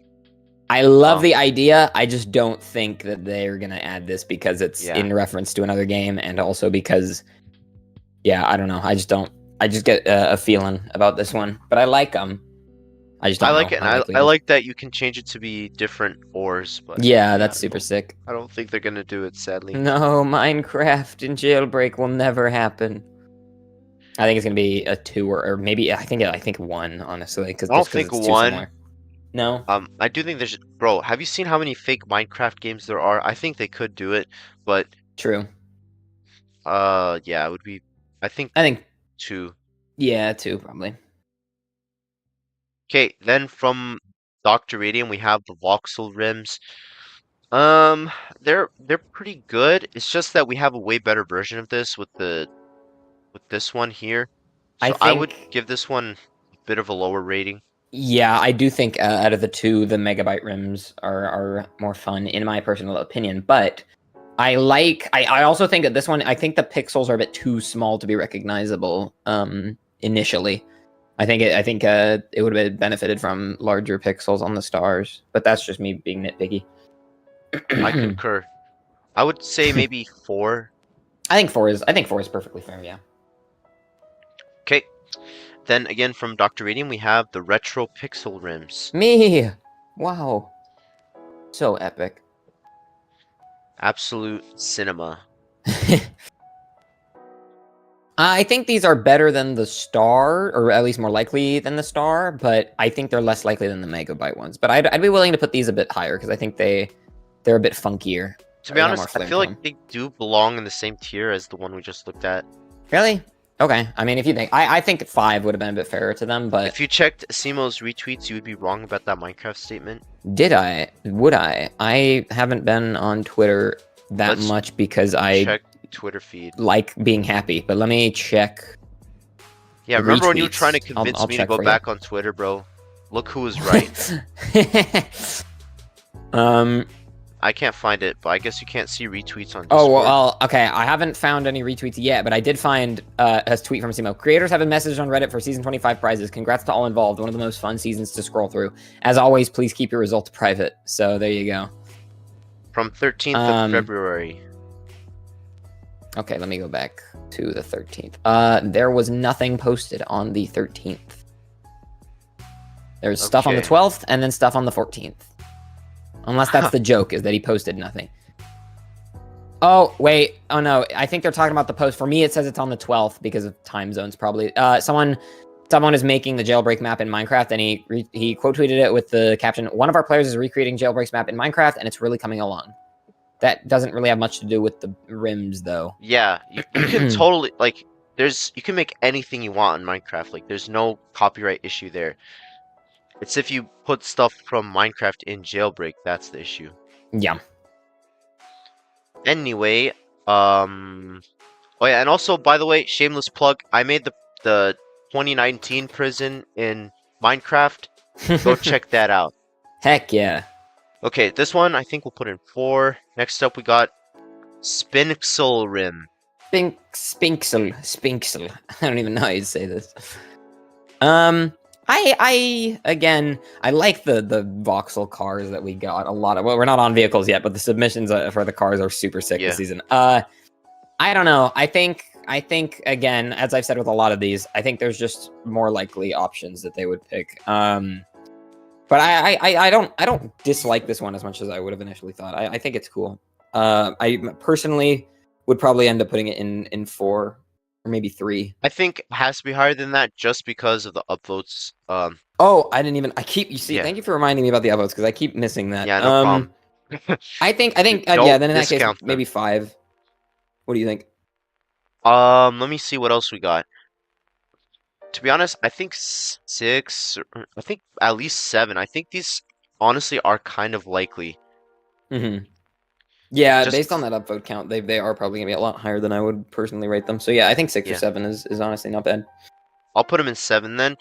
I love the idea. I just don't think that they're gonna add this because it's in reference to another game, and also because, I don't know. I just get a feeling about this one, but I like them. I just don't like know it, and I like that you can change it to be different ores. But that's super sick. I don't think they're gonna do it, sadly. No, Minecraft and Jailbreak will never happen. I think it's gonna be a 2 or maybe I think 1, honestly. Because I don't think 1. No. I do think there's. Bro, have you seen how many fake Minecraft games there are? I think they could do it, but true. Yeah, it would be. I think 2. Yeah, 2 probably. Okay, then from Dr. Radium we have the voxel rims. They're pretty good. It's just that we have a way better version of this with this one here. So I would give this one a bit of a lower rating. Yeah, I do think out of the 2, the megabyte rims are more fun in my personal opinion. But I also think that this one, I think the pixels are a bit too small to be recognizable initially. I think it would have benefited from larger pixels on the stars, but that's just me being nitpicky. I concur. I would say maybe 4. I think 4 is perfectly fair, yeah. Okay. Then again from Dr. Radium we have the retro pixel rims. Me! Wow. So epic. Absolute cinema. I think these are better than the star, or at least more likely than the star, but I think they're less likely than the megabyte ones. But I'd be willing to put these a bit higher because I think they're a bit funkier. To be honest, I feel like they do belong in the same tier as the one we just looked at. Really? Okay. I mean, if you think, I think 5 would have been a bit fairer to them, but if you checked Simo's retweets, you would be wrong about that Minecraft statement. Did I? Would I? I haven't been on Twitter that much because I check Twitter feed. Like being happy, but let me check. Yeah, remember when you were trying to convince me to go back on Twitter, bro? Look who was right. I can't find it, but I guess you can't see retweets on Discord. Oh, well, okay. I haven't found any retweets yet, but I did find a tweet from Simo. Creators have a message on Reddit for Season 25 prizes. Congrats to all involved. One of the most fun seasons to scroll through. As always, please keep your results private. So there you go. From 13th of February. Okay, let me go back to the 13th. There was nothing posted on the 13th. There's stuff on the 12th and then stuff on the 14th. Unless that's the joke, is that he posted nothing. Oh, wait. Oh, no. I think they're talking about the post. For me, it says it's on the 12th because of time zones, probably. Someone is making the jailbreak map in Minecraft, and he quote tweeted it with the caption, "One of our players is recreating jailbreak's map in Minecraft, and it's really coming along." That doesn't really have much to do with the rims, though. Yeah, you can totally, like, you can make anything you want in Minecraft. Like, there's no copyright issue there. It's if you put stuff from Minecraft in Jailbreak, that's the issue. Yeah. Anyway, oh yeah, and also, by the way, shameless plug, I made the 2019 prison in Minecraft. Go check that out. Heck yeah. Okay, this one I think we'll put in 4. Next up we got Spinxel Rim. Spinxel. I don't even know how you'd say this. Again, I like the voxel cars that we got a lot of. Well, we're not on vehicles yet, but the submissions for the cars are super sick this season. I don't know. I think again, as I've said with a lot of these, I think there's just more likely options that they would pick. But I don't dislike this one as much as I would have initially thought. I think it's cool. I personally would probably end up putting it in 4 or maybe 3. I think it has to be higher than that just because of the upvotes. Oh, I didn't even. Thank you for reminding me about the upvotes because I keep missing that. Yeah, no problem. I think yeah. Then in that case, maybe 5. What do you think? Let me see what else we got. To be honest, I think 6. I think at least 7. I think these honestly are kind of likely. Mm-hmm. Yeah, based on that upvote count, they are probably gonna be a lot higher than I would personally rate them. So yeah, I think 6 or 7 is honestly not bad. I'll put them in 7 then.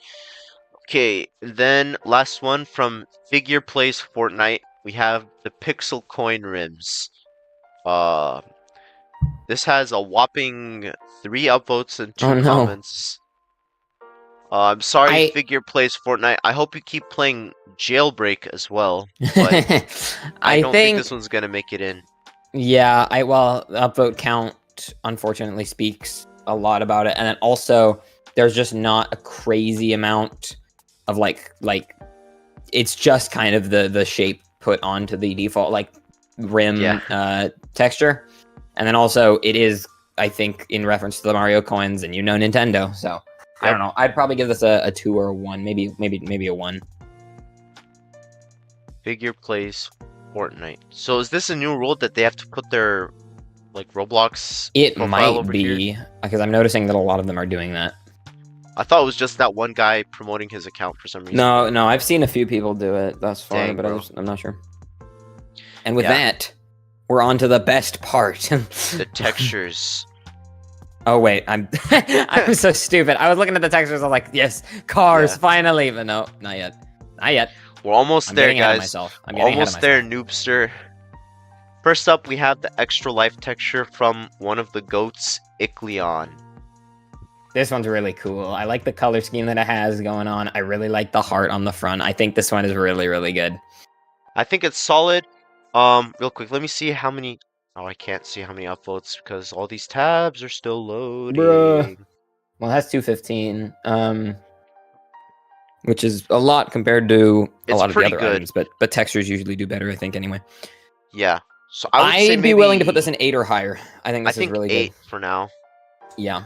Okay, then last one from Figure Plays Fortnite. We have the Pixel Coin Rims. This has a whopping 3 upvotes and 2 comments. I'm sorry, Figure Plays Fortnite. I hope you keep playing Jailbreak as well. But I don't think this one's gonna make it in. Yeah, the upvote count unfortunately speaks a lot about it, and then also there's just not a crazy amount of like it's just kind of the shape put onto the default like rim texture, and then also it is, I think, in reference to the Mario coins, and Nintendo, so I don't know. I'd probably give this a 2 or a 1, maybe a 1. Figure Plays Fortnite. So is this a new rule that they have to put their like Roblox profile over here? It might be, because I'm noticing that a lot of them are doing that. I thought it was just that one guy promoting his account for some reason. No, I've seen a few people do it thus far, but I'm not sure. And with that, we're on to the best part. The textures. Oh wait, I'm so stupid. I was looking at the textures. I was like, yes, cars, finally. But no, not yet. Not yet. We're almost there, guys. I'm almost there, Noobster. First up, we have the extra life texture from one of the goats, Icleon. This one's really cool. I like the color scheme that it has going on. I really like the heart on the front. I think this one is really, really good. I think it's solid. Real quick, let me see how many... Oh, I can't see how many upvotes because all these tabs are still loading. Bruh. Well, it has 215, which is a lot compared to a lot of the other items, but textures usually do better, I think, anyway. Yeah. So I'd be willing to put this in 8 or higher. I think this is really 8 good. For now. Yeah.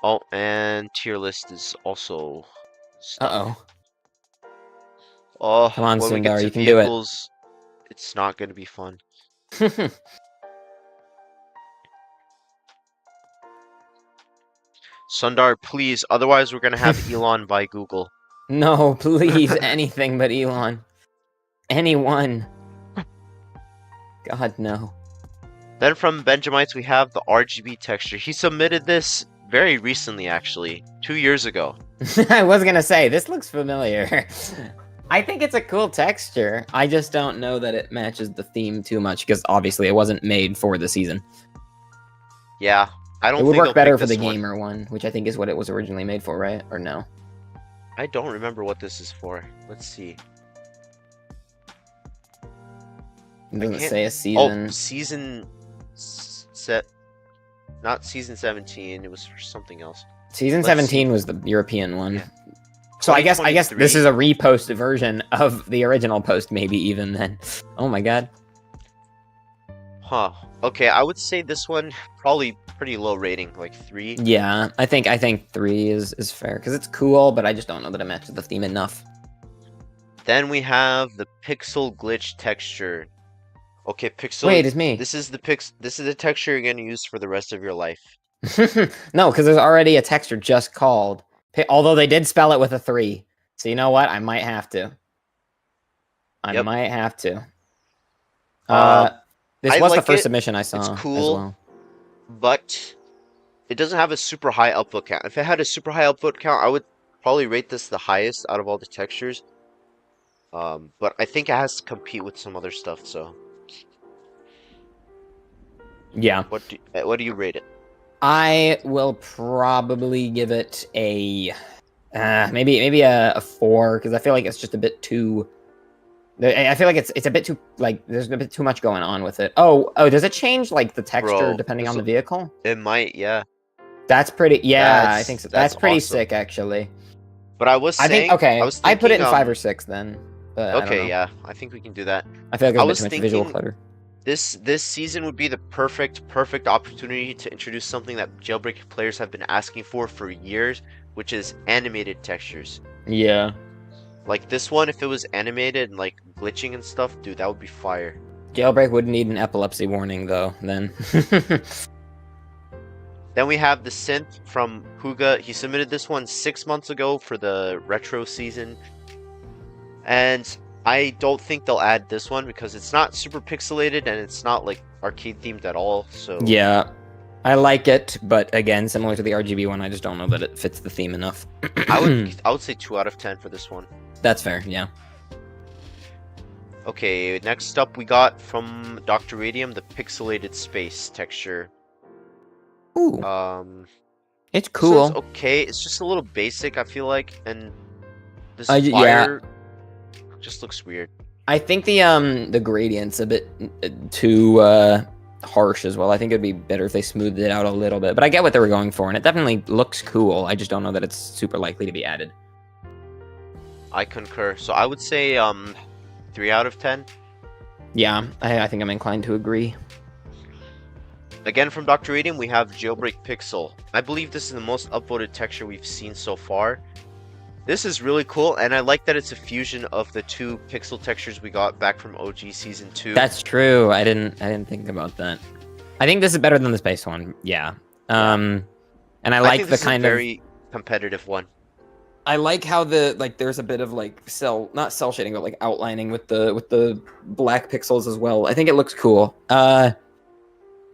Oh, and tier list is also... Uh-oh. Oh, come on, Sundar, you can do it. It's not going to be fun. Sundar, please. Otherwise, we're going to have Elon by Google. No, please. Anything but Elon. Anyone. God, no. Then from Benjamites, we have the RGB texture. He submitted this very recently, actually. 2 years ago. I was going to say, this looks familiar. I think it's a cool texture. I just don't know that it matches the theme too much, because obviously it wasn't made for the season. Yeah. I don't think it would work better for the gamer one, which I think is what it was originally made for, right? Or no? I don't remember what this is for. Let's see. It doesn't say a season. Oh, season set. Not season 17. It was for something else. Season Let's 17 see. was the European one. Yeah. So I guess this 2023. is a repost version of the original post, maybe even then. Oh my god. Huh. Okay, I would say this one probably pretty low rating, like 3. Yeah, I think 3 is fair because it's cool, but I just don't know that it matches the theme enough. Then we have the pixel glitch texture. Okay, pixel. Wait, it's me. This is the texture you're gonna use for the rest of your life. No, because there's already a texture just called. Although they did spell it with a 3. So you know what? I might have to. I might have to. This I was the like first it. submission I saw. It's as cool, well. but it doesn't have a super high upvote count. If it had a super high upvote count, I would probably rate this the highest out of all the textures. But I think it has to compete with some other stuff. So Yeah. What do you rate it? I will probably give it a maybe a 4 because I feel like it's just a bit too. I feel like it's a bit too like there's a bit too much going on with it. Oh, does it change like the texture Bro, depending on the vehicle? It might, yeah. That's pretty. Yeah, I That's- think so. that's That's pretty awesome. sick, actually. But I was I saying, think okay. I was I put it in thinking, 5 or 6 then. But I don't Okay, know. yeah, I think we can do that. I feel like I there's a was bit too much visual thinking- clutter. This season would be the perfect opportunity to introduce something that Jailbreak players have been asking for years, which is animated textures. Yeah. Like this one, if it was animated and like glitching and stuff, dude, that would be fire. Jailbreak would need an epilepsy warning though. Then. Then we have the synth from Huga. He submitted this one 6 months ago for the retro season. And I don't think they'll add this one because it's not super pixelated and it's not like arcade themed at all. So Yeah. I like it, but again, similar to the RGB one, I just don't know that it fits the theme enough. I would say 2 out of 10 for this one. That's fair, yeah. Okay, next up we got from Dr. Radium the pixelated space texture. Ooh, it's This cool. one's okay. It's just a little basic, I feel like, and this Yeah. fire just looks weird. I think the gradient's a bit too harsh as well. I think it'd be better if they smoothed it out a little bit. But I get what they were going for, and it definitely looks cool. I just don't know that it's super likely to be added. I concur. So I would say 3 out of 10. Yeah, I think I'm inclined to agree. Again from Dr. Radium, we have Jailbreak Pixel. I believe this is the most upvoted texture we've seen so far. This is really cool, and I like that it's a fusion of the 2 pixel textures we got back from OG Season 2. That's true. I didn't think about that. I think this is better than the space one. Yeah. And I like think the this is kind a of very competitive one. I like how there's a bit of like not cell shading, but like outlining with the black pixels as well. I think it looks cool.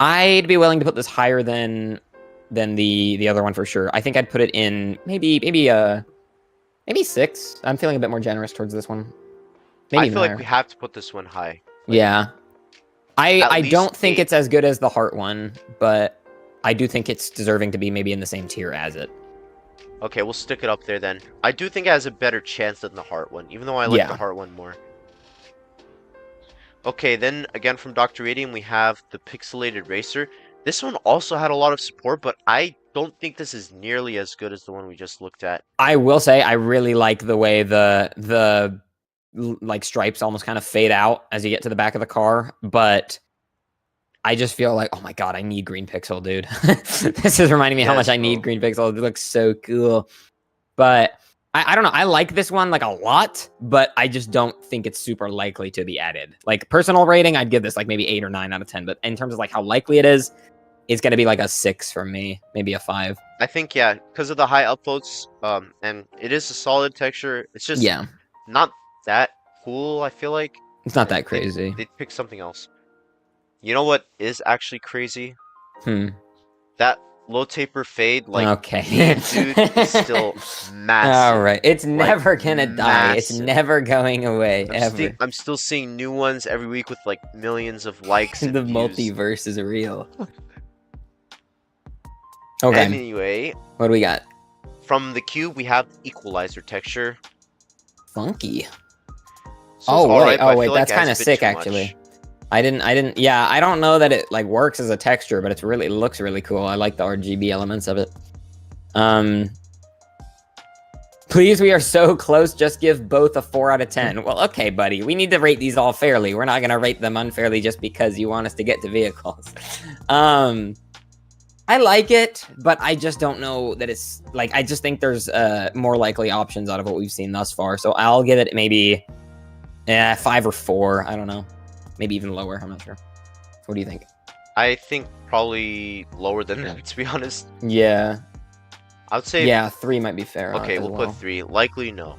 I'd be willing to put this higher than the other one for sure. I think I'd put it in maybe 6. I'm feeling a bit more generous towards this one. Maybe I feel higher. like we have to put this one high. Yeah. At I don't least think 8. it's as good as the heart one, but I do think it's deserving to be maybe in the same tier as it. Okay, we'll stick it up there then. I do think it has a better chance than the heart one, even though I like Yeah. the heart one more. Okay, then again from Dr. Radium, we have the Pixelated Racer. This one also had a lot of support, but I don't think this is nearly as good as the one we just looked at. I will say I really like the way the like stripes almost kind of fade out as you get to the back of the car, but I just feel like, oh my god, I need green pixel, dude. This is reminding me how much Yes, I need bro. green pixel. It looks so cool. But I don't know. I like this one like a lot, but I just don't think it's super likely to be added. Like personal rating, I'd give this like maybe 8 or 9 out of 10. But in terms of like how likely it is, it's gonna be like a 6 for me, maybe a 5. I think, yeah, because of the high upvotes, and it is a solid texture. It's just Yeah, not that cool, I feel like. it's not that crazy. They'd pick something else. You know what is actually crazy? Hmm. That low taper fade, like, Okay. dude, is still massive. All right. It's never gonna die. It's massive. never going away ever. I'm still seeing new ones every week with like millions of likes and The views. multiverse is real. Okay. Anyway, What do we got? from the cube we have equalizer texture. Funky. So it's Oh, wait. alright, but I Oh, wait. feel like That's it has kind a of bit sick, too much. actually. Yeah, I don't know that it like works as a texture, but it looks really cool. I like the RGB elements of it. Please, we are so close. Just give both a 4 out of 10. Well, okay, buddy. We need to rate these all fairly. We're not gonna rate them unfairly just because you want us to get to vehicles. I like it, but I just don't know that it's like, I just think there's more likely options out of what we've seen thus far. So I'll give it maybe 5 or 4. I don't know. Maybe even lower. I'm not sure. What do you think? I think probably lower than that, to be honest. Yeah. I would say... Yeah, 3 might be fair. Okay, we'll well. put 3. Likely no.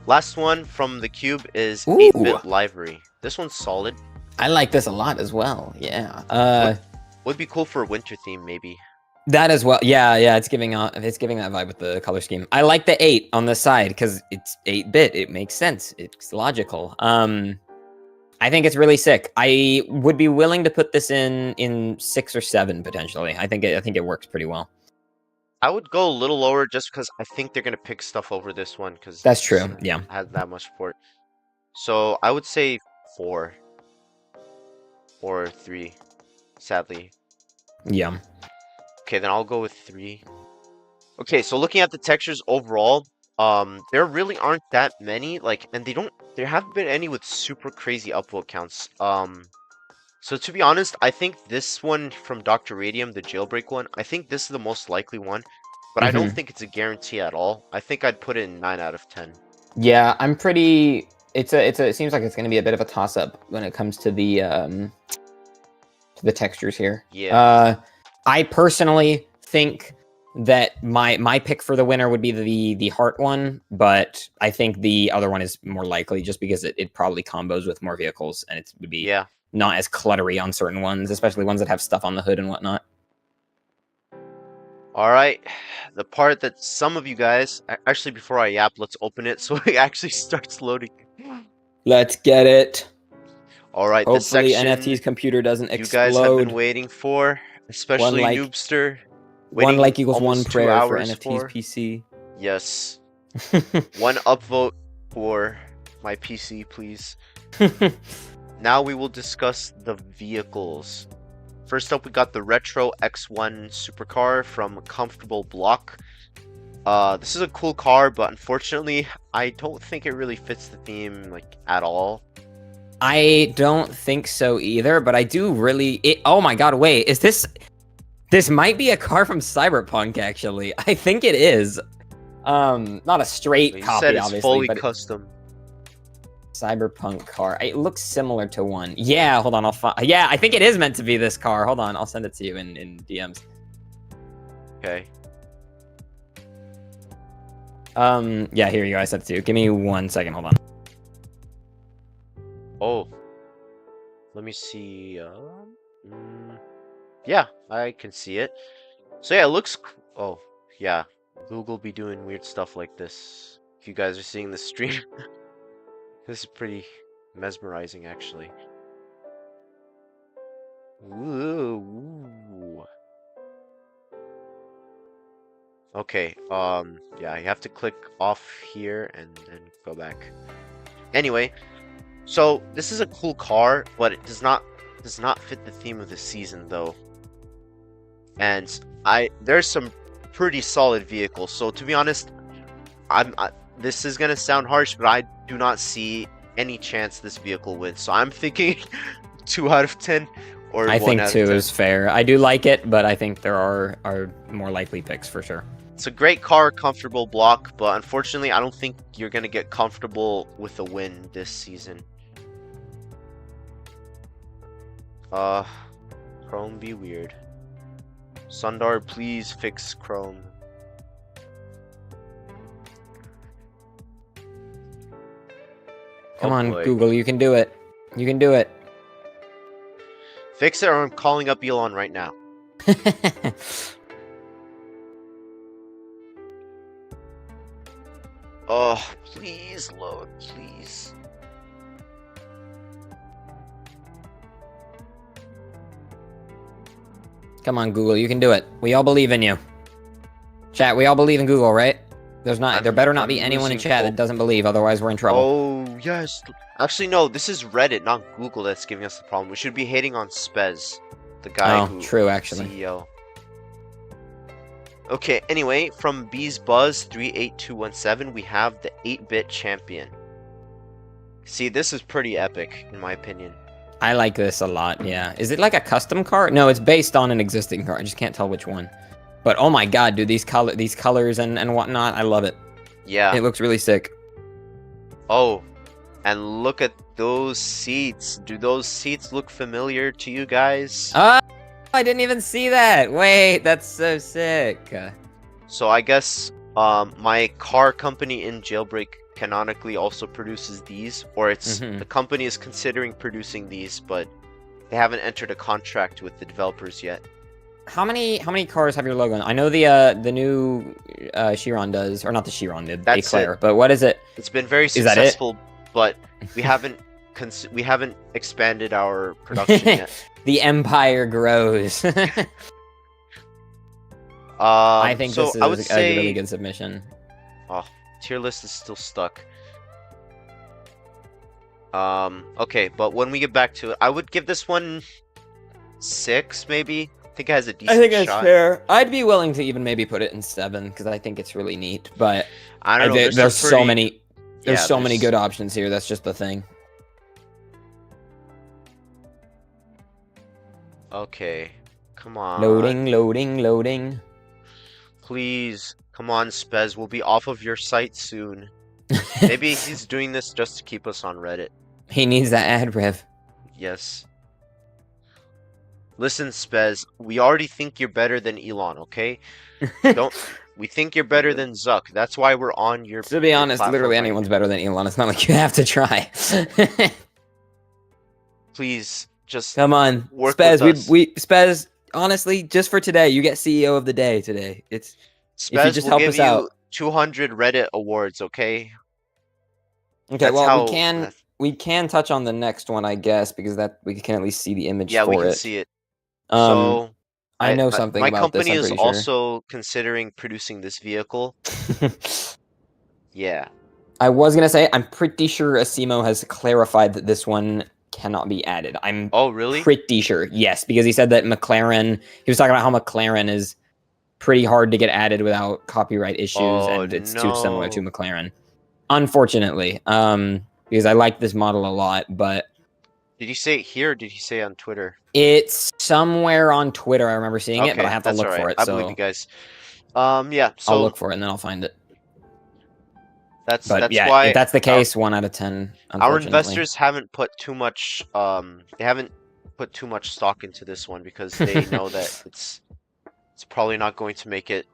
Last one from the cube is 8-bit library. This one's solid. I like this a lot as well. Yeah. Would be cool for a winter theme, maybe. That as well. Yeah, it's giving that vibe with the color scheme. I like the 8 on the side because it's 8-bit. It makes sense. It's logical. I think it's really sick. I would be willing to put this in 6 or 7 potentially. I think it works pretty well. I would go a little lower just because I think they're gonna pick stuff over this one because that's true. Yeah, has that much support. So I would say 4 or 3. Sadly. Yeah. Okay, then I'll go with 3. Okay, so looking at the textures overall, there really aren't that many, like, and there haven't been any with super crazy upvote counts. So to be honest, I think this one from Dr. Radium, the jailbreak one, I think this is the most likely one, but I don't think it's a guarantee at all. I think I'd put it in 9 out of 10. Yeah, I'm pretty. It seems like it's going to be a bit of a toss up when it comes to the textures here. Yeah. I personally think that my pick for the winner would be the heart one, but I think the other one is more likely just because it probably combos with more vehicles and it would be not as cluttery on certain ones, especially ones that have stuff on the hood and whatnot. All right, the part that some of you guys actually, before I yap, let's open it so it actually starts loading. Let's get it. All right, hopefully this section NFT's computer doesn't explode. You guys have been waiting for, especially Noobster. One like equals one prayer for NFT's PC. Yes. 1 upvote for my PC, please. Now we will discuss the vehicles. First up, we got the Retro X1 supercar from Comfortable Block. This is a cool car, but unfortunately, I don't think it really fits the theme like at all. I don't think so either, but I do really. Oh my god! Wait, is this? This might be a car from Cyberpunk. Actually, I think it is. Not a straight copy, said it's obviously, fully but custom. Cyberpunk car. It looks similar to one. Yeah, hold on. I'll find. Yeah, I think it is meant to be this car. Hold on, I'll send it to you in DMs. Okay. Yeah, here you go. I sent it to you. Give me 1 second. Hold on. Oh. Let me see. Yeah, I can see it. So yeah, it looks. Oh, yeah. Google be doing weird stuff like this. If you guys are seeing this stream. This is pretty mesmerizing, actually. Ooh. Okay, yeah, you have to click off here and then go back. Anyway, so this is a cool car, but it does not fit the theme of the season, though. And there's some pretty solid vehicles. So to be honest, this is gonna sound harsh, but I do not see any chance this vehicle wins. So I'm thinking 2 out of 10 or 1 I think out 2 of 10. is fair. I do like it, but I think there are more likely picks for sure. It's a great car, comfortable block, but unfortunately, I don't think you're gonna get comfortable with a win this season. Chrome be weird. Sundar, please fix Chrome. Come on, Google, you can do it. You can do it. Fix it or I'm calling up Elon right now. Oh, please load, please. Come on, Google, you can do it. We all believe in you. Chat, we all believe in Google, right? There better not be anyone in losing chat that hope. doesn't believe, otherwise we're in trouble. Oh, yes. Actually, no, this is Reddit, not Google that's giving us the problem. We should be hating on Spez, the guy who... true, actually. CEO. Okay, anyway, from Bees Buzz 38217, we have the 8-bit champion. See, this is pretty epic, in my opinion. I like this a lot, yeah. Is it like a custom car? No, it's based on an existing car. I just can't tell which one. But oh my god, dude, these colors and whatnot, I love it. Yeah. It looks really sick. Oh, and look at those seats. Do those seats look familiar to you guys? Oh, I didn't even see that. Wait, that's so sick. So I guess my car company in Jailbreak canonically also produces these, or it's the company is considering producing these, but they haven't entered a contract with the developers yet. How many cars have your logo on? I know the new Chiron does, or not the Chiron, the Eclair, but what is it? It's been very successful, but we haven't expanded our production yet. The empire grows. I think so this is I would say, a really good submission. Oh, tier list is still stuck. Okay, but when we get back to it, I would give this one 6, maybe. I think it has a decent shot. I think that's fair. I'd be willing to even maybe put it in 7 because I think it's really neat. But I don't know. There's so many. There's so many good options here. That's just the thing. Okay, come on. Loading. Please, come on, Spez. We'll be off of your site soon. Maybe he's doing this just to keep us on Reddit. He needs that ad rev. Yes. Listen, Spez, we already think you're better than Elon, okay? We think you're better than Zuck. That's why we're on your... To be honest, literally anyone's better than Elon. It's not like you have to try. Please, just come on, work Spez. with us. Spez. Honestly, just for today, you get CEO of the day today. It's Spez, if you just we'll help give us out. 200 Reddit awards, okay? Okay, That's well, how... we can touch on the next one, I guess, because that we can at least see the image. Yeah, for we can it. see it. So I know something about this. My company is sure. also considering producing this vehicle. Yeah. I was gonna say I'm pretty sure Asimo has clarified that this one cannot be added. I'm really? Pretty sure. Yes, because he said that McLaren. He was talking about how McLaren is pretty hard to get added without copyright issues, and it's too similar to McLaren. Unfortunately, because I like this model a lot, but. Did you say it here or did you say it on Twitter? It's somewhere on Twitter. I remember seeing it, but I have to look for it. I believe you guys. Yeah. So I'll look for it and then I'll find it. That's yeah, why if that's the case, 1 out of 10. Our investors haven't put too much. They haven't put too much stock into this one because they know that it's probably not going to make it.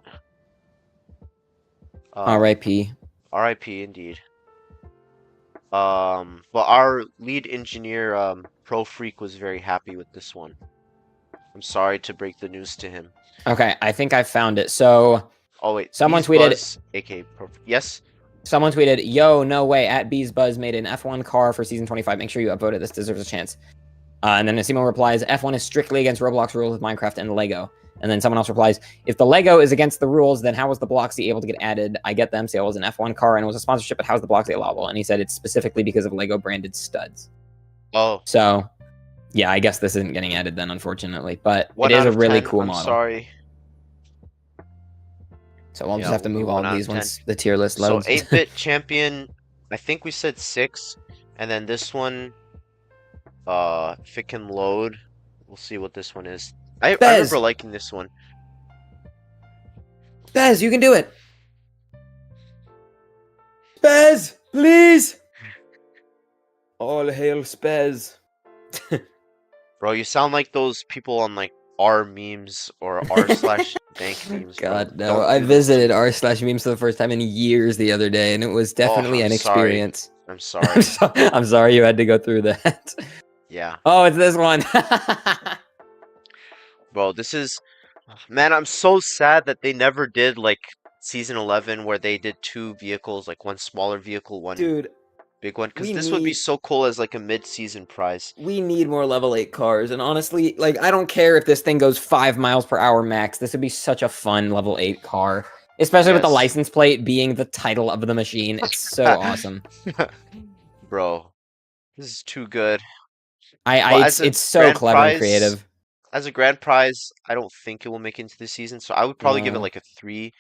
R.I.P. R.I.P. Indeed. But our lead engineer, NoobFreak, was very happy with this one. I'm sorry to break the news to him. Okay, I think I found it. So, oh wait, someone tweeted, Buzz, aka yes. Someone tweeted, "Yo, no way! At Bees Buzz made an F1 car for season 25. Make sure you upvote it. This deserves a chance." And then Asimo replies, "F1 is strictly against Roblox rules with Minecraft and Lego." And then someone else replies, "If the Lego is against the rules, then how was the Bloxy able to get added? I get the MCL was an F1 car and it was a sponsorship, but how's the Bloxy allowable?" And he said it's specifically because of Lego branded studs. Oh. So, yeah, I guess this isn't getting added then, unfortunately. But it is a really cool model. I'm sorry. So we'll just have to move all of these once the tier list loads. So 8-bit champion, I think we said 6, and then this one, if it can load, we'll see what this one is. I remember liking this one. Bez, you can do it. Bez, please. All hail Spez. Bro, you sound like those people on like R memes or r/bank memes. God, no. I visited r/memes for the first time in years the other day, and it was definitely an experience. I'm sorry. I'm sorry you had to go through that. Yeah. Oh, it's this one. Bro, this is... Man, I'm so sad that they never did, like, Season 11, where they did 2 vehicles, like, one smaller vehicle, one big one. Because this would be so cool as, like, a mid-season prize. We need more level 8 cars, and honestly, like, I don't care if this thing goes 5 miles per hour max. This would be such a fun level 8 car. Especially with the Yes. license plate being the title of the machine. It's so awesome. Bro, this is too good. I But as a it's so grand clever and prize, creative. I don't think it will make it into the season. So I would probably give it No. like a 3.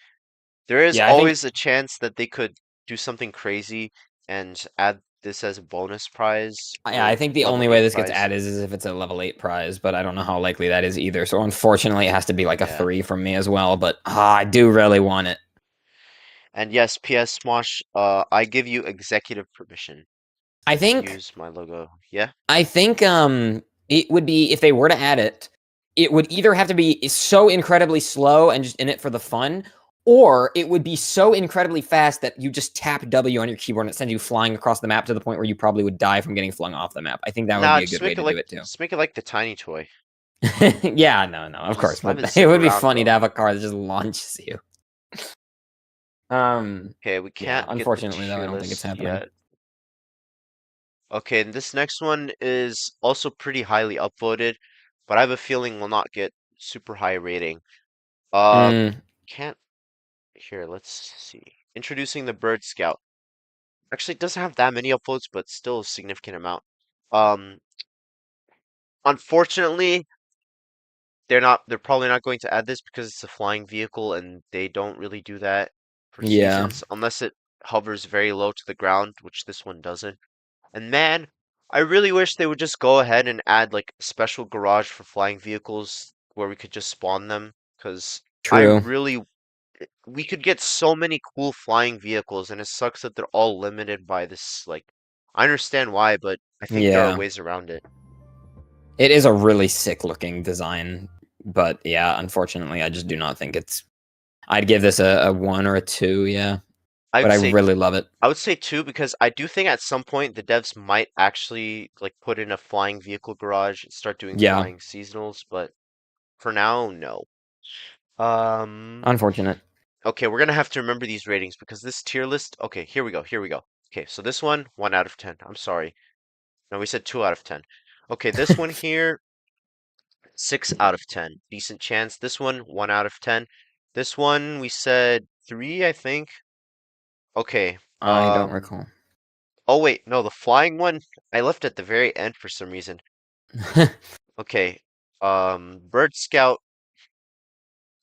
There is Yeah, I think always a chance that they could do something crazy and add this as a bonus prize I or think the level only way 8 this gets prize. added is if it's a level 8 prize, but I don't know how likely that is either. So unfortunately, it has to be like a Yeah. 3 from me as well. But I do really want it. And yes, PS Smosh, I give you executive permission I to think use my logo. Yeah? I think it would be if they were to add it, it would either have to be so incredibly slow and just in it for the fun, or it would be so incredibly fast that you just tap W on your keyboard and it sends you flying across the map to the point where you probably would die from getting flung off the map. I think that would Nah, be a good way to do it too. just make it like the tiny toy. Yeah, no, of course, Just have but it it zip would be around, funny to bro. have a car that just launches you. Okay, we Yeah, can't get the unfortunately though, I tier don't think it's list happening. yet. Okay, and this next one is also pretty highly upvoted, but I have a feeling will not get super high rating. Mm, Can't here, let's see. Introducing the Bird Scout. Actually, it doesn't have that many upvotes, but still a significant amount. Um, Unfortunately, they're probably not going to add this because it's a flying vehicle and they don't really do that for yeah, seasons unless it hovers very low to the ground, which this one doesn't. And man, I really wish they would just go ahead and add like a special garage for flying vehicles where we could just spawn them because I true. really we could get so many cool flying vehicles and it sucks that they're all limited by this like I understand why, but I think there are Yeah. ways around it. It is a really sick looking design, but yeah, unfortunately, I just do not think it's. I'd give this a 1 or a 2, yeah, but I'd I say really love it. I would say two because I do think at some point the devs might actually like put in a flying vehicle garage and start doing Yeah, flying seasonals, but for now, no. Um, unfortunate. okay, we're gonna have to remember these ratings because this tier list. Okay, here we go. Here we go. Okay, so this one, 1 out of 10. I'm sorry. No, we said 2 out of 10. Okay, this one here, 6 out of 10. Decent chance. This one, 1 out of 10. This one, we said 3, I think. Okay. I don't recall. Oh wait, no, the flying one I left at the very end for some reason. Okay. Bird Scout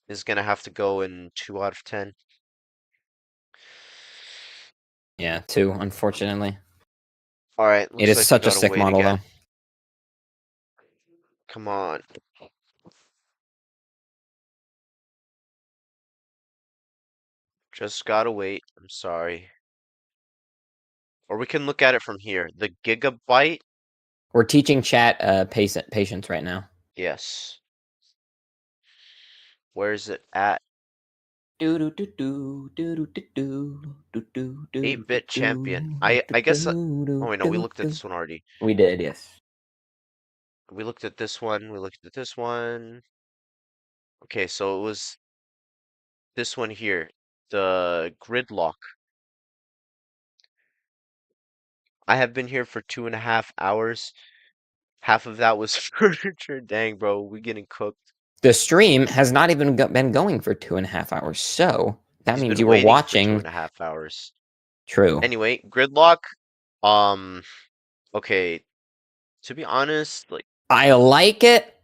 is gonna have to go in 2 out of 10. Yeah, 2, unfortunately. All right, It looks is like we such a gotta sick wait model, again. though. Come on. Just gotta wait. I'm sorry. Or we can look at it from here. The gigabyte? We're teaching chat patience right now. Yes. Where is it at? Do do do do do do do do do do 8-bit champion. do I guess. Oh do wait, no, we do looked at do. this one already. We did, yes. We looked at this one. We looked at this one. Okay, so it was this one here. The gridlock. I have been here for 2.5 hours. Half of that was furniture. Dang, bro, we getting cooked. The stream has not even been going for 2.5 hours, so that He's means been you were waiting for two watching. and a half hours. True. Anyway, gridlock. Um, okay. To be honest, like, I like it.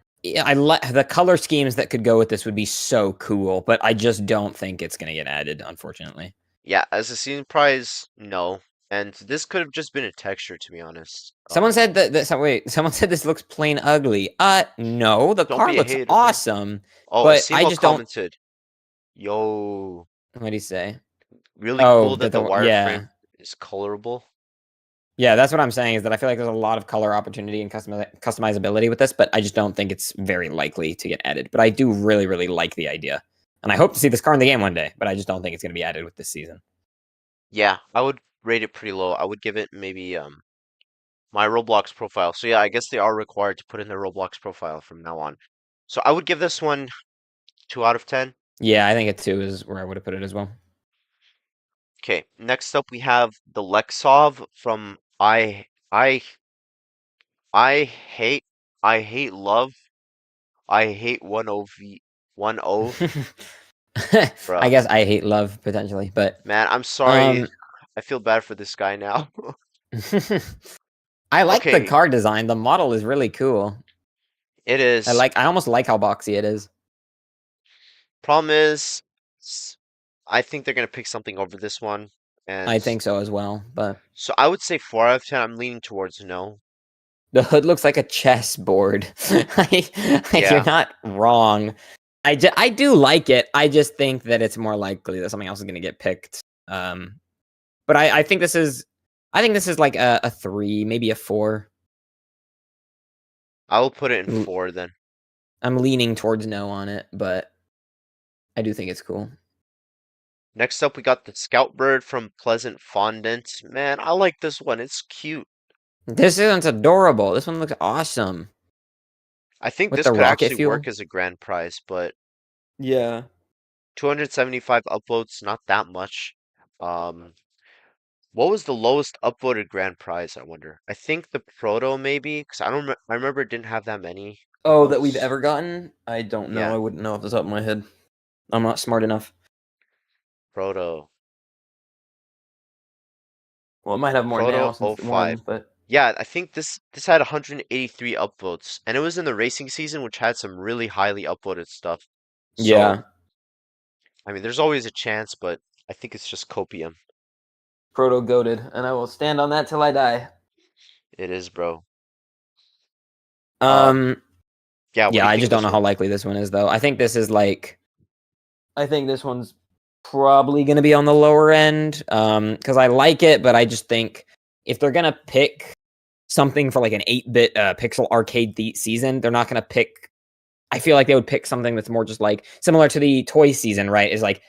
I like the color schemes that could go with this would be so cool, but I just don't think it's gonna get added, unfortunately. yeah, as a season prize, no. And this could have just been a texture, to be honest. Someone said wait, someone said this looks plain ugly. No, the Don't car be a looks hater, bro. awesome, Oh, but I Asimo just don't. commented, "Yo, What do you say? really Oh, cool that that the yeah. wireframe is colorable." Yeah, that's what I'm saying is that I feel like there's a lot of color opportunity and customizability with this, but I just don't think it's very likely to get added. But I do really, really like the idea. And I hope to see this car in the game one day, but I just don't think it's going to be added with this season. Yeah, I would rate it pretty low. I would give it maybe my Roblox profile. So yeah, I guess they are required to put in their Roblox profile from now on. So I would give this one 2 out of 10. Yeah, I think a 2 is where I would have put it as well. Okay, next up we have the Lexov from I hate I hate love. I hate 10V 10. I Bro. guess I hate love potentially, but Man, I'm sorry. um, I feel bad for this guy now. I like the Okay, car design. The model is really cool. it is. I almost like how boxy it is. Problem is, I think they're gonna pick something over this one, I and think so as well, but so I would say 4 out of 10. I'm leaning towards no. the hood looks like a chessboard. You're Yeah, not wrong. I do like it. I just think that it's more likely that something else is going to get picked. But I think this is like a 3, maybe a 4. I will put it in L- 4 then. I'm leaning towards no on it, but I do think it's cool. Next up, we got the Scout Bird from Pleasant Fondant. Man, I like this one. It's cute. This one's adorable. This one looks awesome I think with this the could rocket actually fuel. work as a grand prize, but Yeah. 275 upvotes, not that much. Um, what was the lowest upvoted grand prize, I wonder? I think the Proto maybe, because I remember it didn't have that many Oh, that we've upvotes. ever gotten? I don't know. Yeah, I wouldn't know off the top of my head. I'm not smart enough. Proto. Well, it might have more now Proto since oh it 05. won, but Yeah, I think this had 183 upvotes, and it was in the racing season, which had some really highly upvoted stuff. So, yeah, I mean, there's always a chance, but I think it's just copium. proto goaded, and I will stand on that till I die. It is, bro. Um, Um, yeah, what do yeah, you I think just of don't this know how one? likely this one is, though. I think this one's probably going to be on the lower end, because I like it, but I just think if they're gonna pick something for like an 8-bit pixel arcade season, they're not gonna pick. I feel like they would pick something that's more just like similar to the toy season, right? Is like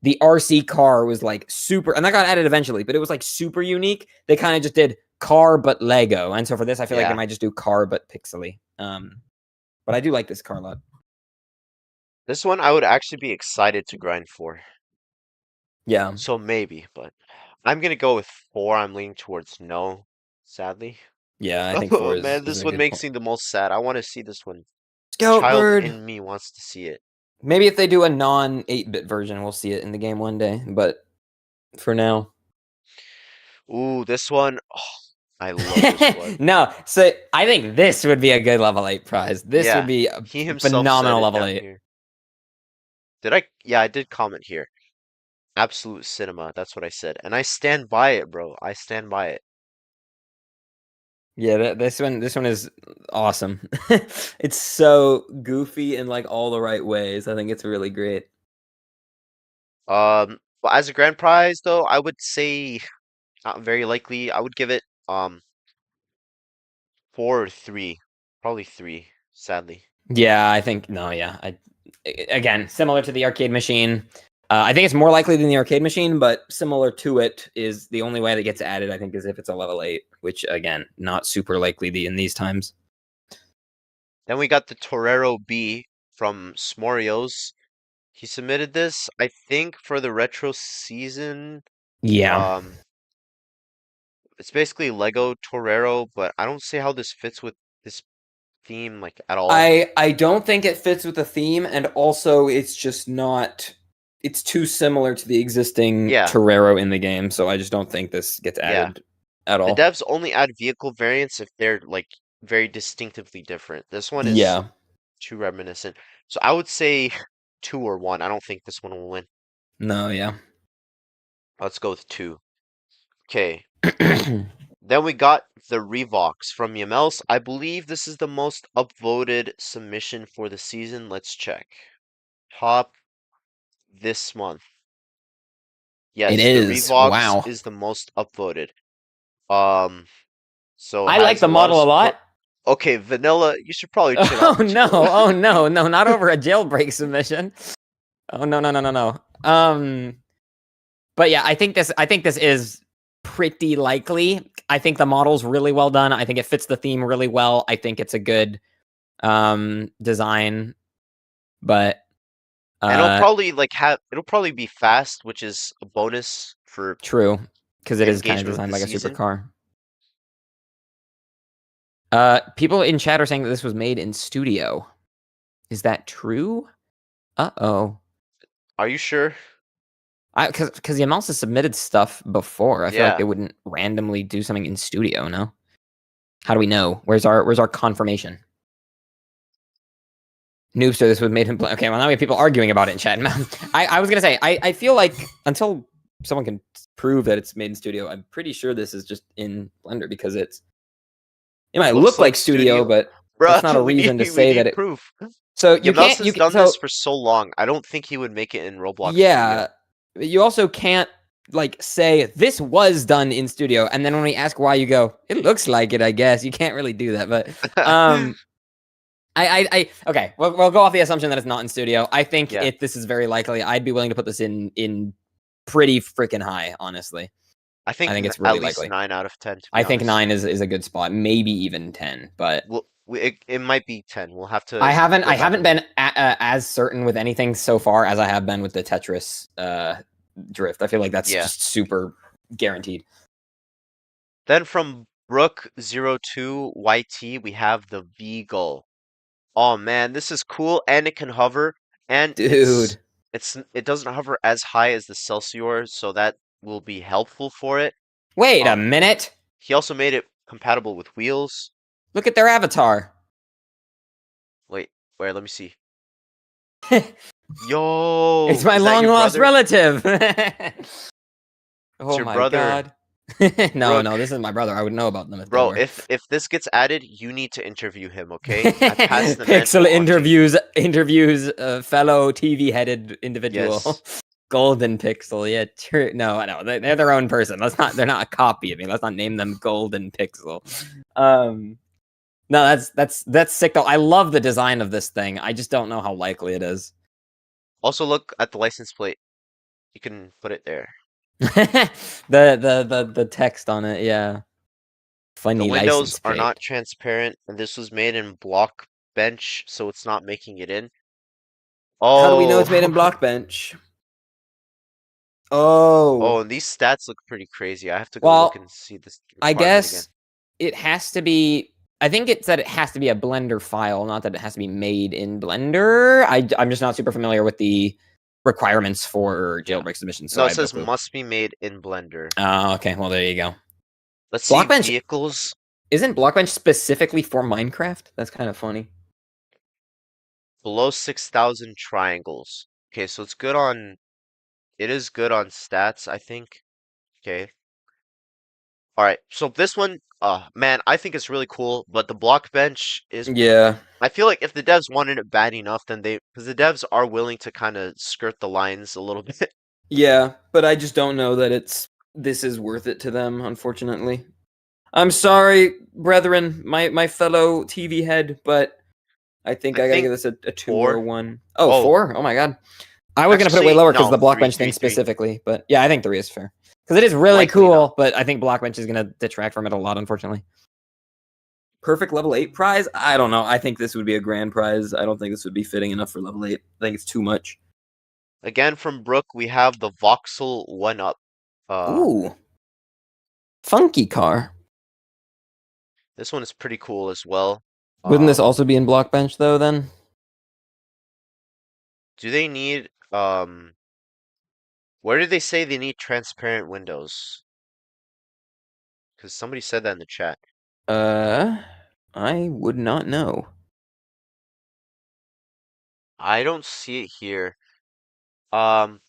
the RC car was like super, and that got added eventually, but it was like super unique. They kind of just did car but Lego, and so for this, I feel like they Yeah, might just do car but pixely. But I do like this car a lot. this one I would actually be excited to grind for. Yeah, So maybe, but I'm gonna go with 4. I'm leaning towards no, sadly. yeah, I think four Oh man, is this a one good makes point. me the most sad. I want to see this one. The Scout child Bird. in me wants to see it. Maybe if they do a non 8-bit version, we'll see it in the game one day. But for now, Ooh, this one. Oh, I love this one. no. So I think this would be a good level 8 prize. This would Yeah, be a he himself said phenomenal it level down 8. here. Did I? Yeah, I did comment here. Absolute cinema. That's what I said. And I stand by it, bro. I stand by it. Yeah, this one is awesome. It's so goofy in like all the right ways. I think it's really great. But as a grand prize, though, I would say not very likely. I would give it 4 or 3. Probably 3, sadly. Yeah, I think no, yeah. Again, similar to the arcade machine. I think it's more likely than the arcade machine, but similar to it is the only way that gets added. I think is if it's a level 8, which again, not super likely in these times. Then we got the Torero B from Smorios. He submitted this, I think, for the retro season. Yeah, Um, it's basically Lego Torero, but I don't see how this fits with this theme like at all. I don't think it fits with the theme, and also it's just not. It's too similar to the existing Yeah, Torero in the game, so I just don't think this gets yeah. added at The all. devs only add vehicle variants if they're like very distinctively different. This one is Yeah, too reminiscent. So I would say 2 or 1. I don't think this one will win. no, yeah. Let's go with 2. Okay. Then we got the Revox from Yamels. I believe this is the most upvoted submission for the season. Let's check. Top this month. It Yes, the is. Revox Wow. is the most upvoted. Um, so I like has the a lot of model a support. lot. Okay, Vanilla, you should probably chill Oh out, no! bro. Oh no! No! Not over a jailbreak submission. Oh no! No! No! No! No! But yeah, I think this is pretty likely. I think the model's really well done. I think it fits the theme really well. I think it's a good design, but And it'll uh, probably it'll probably be fast, which is a bonus for true, because it is kind of engagement with designed the like a season. supercar. People in chat are saying that this was made in studio. Is that true? Uh-oh. Are you sure? Because the Yamalsa submitted stuff before. I feel like Yeah. they wouldn't randomly do something in studio. No. How do we know? Where's our confirmation? Noobster, this would made him play. Okay, well now we have people arguing about it in chat. I was gonna say I feel like until someone can prove that it's made in studio, I'm pretty sure this is just in Blender because it might Looks look like studio, but that's not a Bruh, we reason to need we say that need it. proof. So you can't. Yamelsa's done this for so long. I don't think he would make it in Roblox Yeah, Studio. you also can't like say this was done in studio, and then when we ask why, you go, it looks like it. I guess you can't really do that, but okay. We'll go off the assumption that it's not in studio. I think Yeah. if this is very likely, I'd be willing to put this in pretty freaking high, honestly. I think it's really at least likely. 9 out of 10. I think 9 is a good spot, maybe even 10, but it might be 10. We'll have to. I haven't been as certain with anything so far as I have been with the Tetris drift. I feel like that's just super guaranteed. Then from Brook02YT, we have the Beagle. Oh man, this is cool, and it can hover, and Dude, it doesn't hover as high as the Celsior, so that will be helpful for it. Wait a minute. He also made it compatible with wheels. Look at their avatar. Wait, where? Let me see. Yo, it's my long lost relative. Oh my god. no, this is my brother. I would know about them. Bro, if this gets added, you need to interview him, okay? Pixel interviews a fellow TV-headed individual. Yes. Golden Pixel, yeah, true. No, they're their own person. They're not a copy of me. Let's not name them Golden Pixel. No, that's sick though. I love the design of this thing. I just don't know how likely it is. Also, look at the license plate. You can put it there. the text on it, yeah. Funny. The windows are not transparent, and this was made in Blockbench, so it's not making it in. Oh, how do we know it's made in Blockbench? Oh, and these stats look pretty crazy. I have to go look and see this. I guess it has to be. I think it said it has to be a Blender file, not that it has to be made in Blender. I'm just not super familiar with the requirements for jailbreak submissions. So no, it says must be made in Blender. Oh, okay. Well, there you go. Let's see vehicles. Isn't Blockbench specifically for Minecraft? That's kind of funny. Below 6,000 triangles. Okay, so it's good on. It is good on stats, I think. Okay. All right. So this one, man, I think it's really cool. But the Blockbench is. Yeah. I feel like if the devs wanted it bad enough, then because the devs are willing to kind of skirt the lines a little bit. Yeah, but I just don't know that this is worth it to them, unfortunately. I'm sorry, brethren, my fellow TV head, but I think I gotta give this a 2 or a 1. Oh, 4? Oh my god. I was gonna put it way lower because the Blockbench thing specifically, but yeah, I think 3 is fair. Because it is really cool, but I think Blockbench is gonna detract from it a lot, unfortunately. Perfect level 8 prize? I don't know. I think this would be a grand prize. I don't think this would be fitting enough for level 8. I think it's too much. Again, from Brook, we have the Voxel 1-Up. Ooh. Funky car. This one is pretty cool as well. Wouldn't this also be in Blockbench, though, then? Do they need, where did they say they need transparent windows? Because somebody said that in the chat. I would not know. I don't see it here. Okay,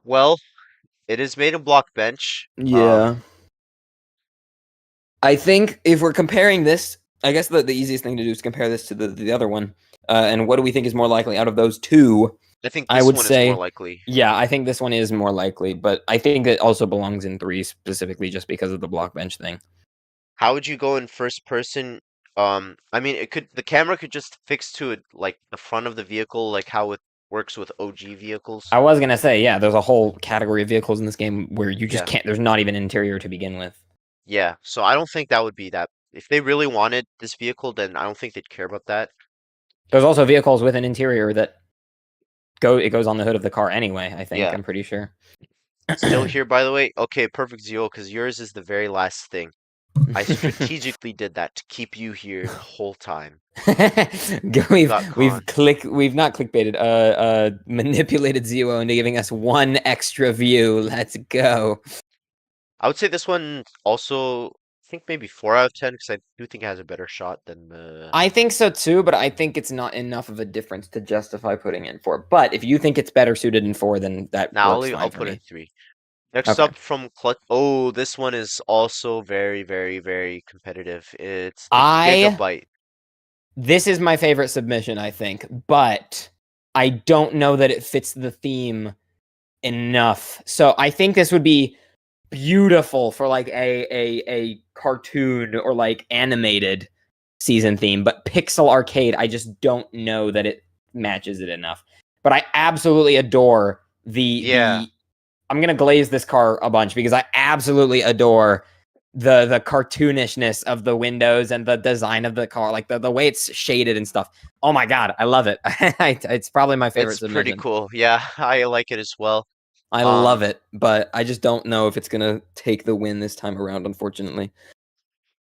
well, it is made in Blockbench. Yeah. I think if we're comparing this, I guess the easiest thing to do is compare this to the other one. And what do we think is more likely out of those two? I think this one is more likely. Yeah, I think this one is more likely, but I think it also belongs in 3 specifically just because of the Blockbench thing. How would you go in first person? I mean, the camera could just fix to it, like the front of the vehicle, like how it works with OG vehicles. I was gonna say, yeah, there's a whole category of vehicles in this game where you just can't. There's not even an interior to begin with. Yeah, so I don't think that would be that. If they really wanted this vehicle, then I don't think they'd care about that. There's also vehicles with an interior that it goes on the hood of the car anyway. I think I'm pretty sure. Still here, by the way. Okay, perfect, Zio, because yours is the very last thing. I strategically did that to keep you here the whole time. we've Got we've not clickbaited, manipulated Zero into giving us one extra view. Let's go. I would say this one also, I think maybe 4 out of 10 because I do think it has a better shot than the. I think so too, but I think it's not enough of a difference to justify putting in 4. But if you think it's better suited in 4, then that Now works I'll fine for put in me. 3. Next Okay. up from Clutch. Oh, this one is also very, very, very competitive. It's the I Gigabyte. This is my favorite submission, I think, but I don't know that it fits the theme enough. So I think this would be beautiful for like a cartoon or like animated season theme, but pixel arcade, I just don't know that it matches it enough. But I absolutely adore Yeah, the I'm gonna glaze this car a bunch because I absolutely adore the cartoonishness of the windows and the design of the car, like the way it's shaded and stuff. Oh my god, I love it. It's probably my favorite it's pretty submission. cool. Yeah, I like it as well. I love it, but I just don't know if it's gonna take the win this time around, unfortunately.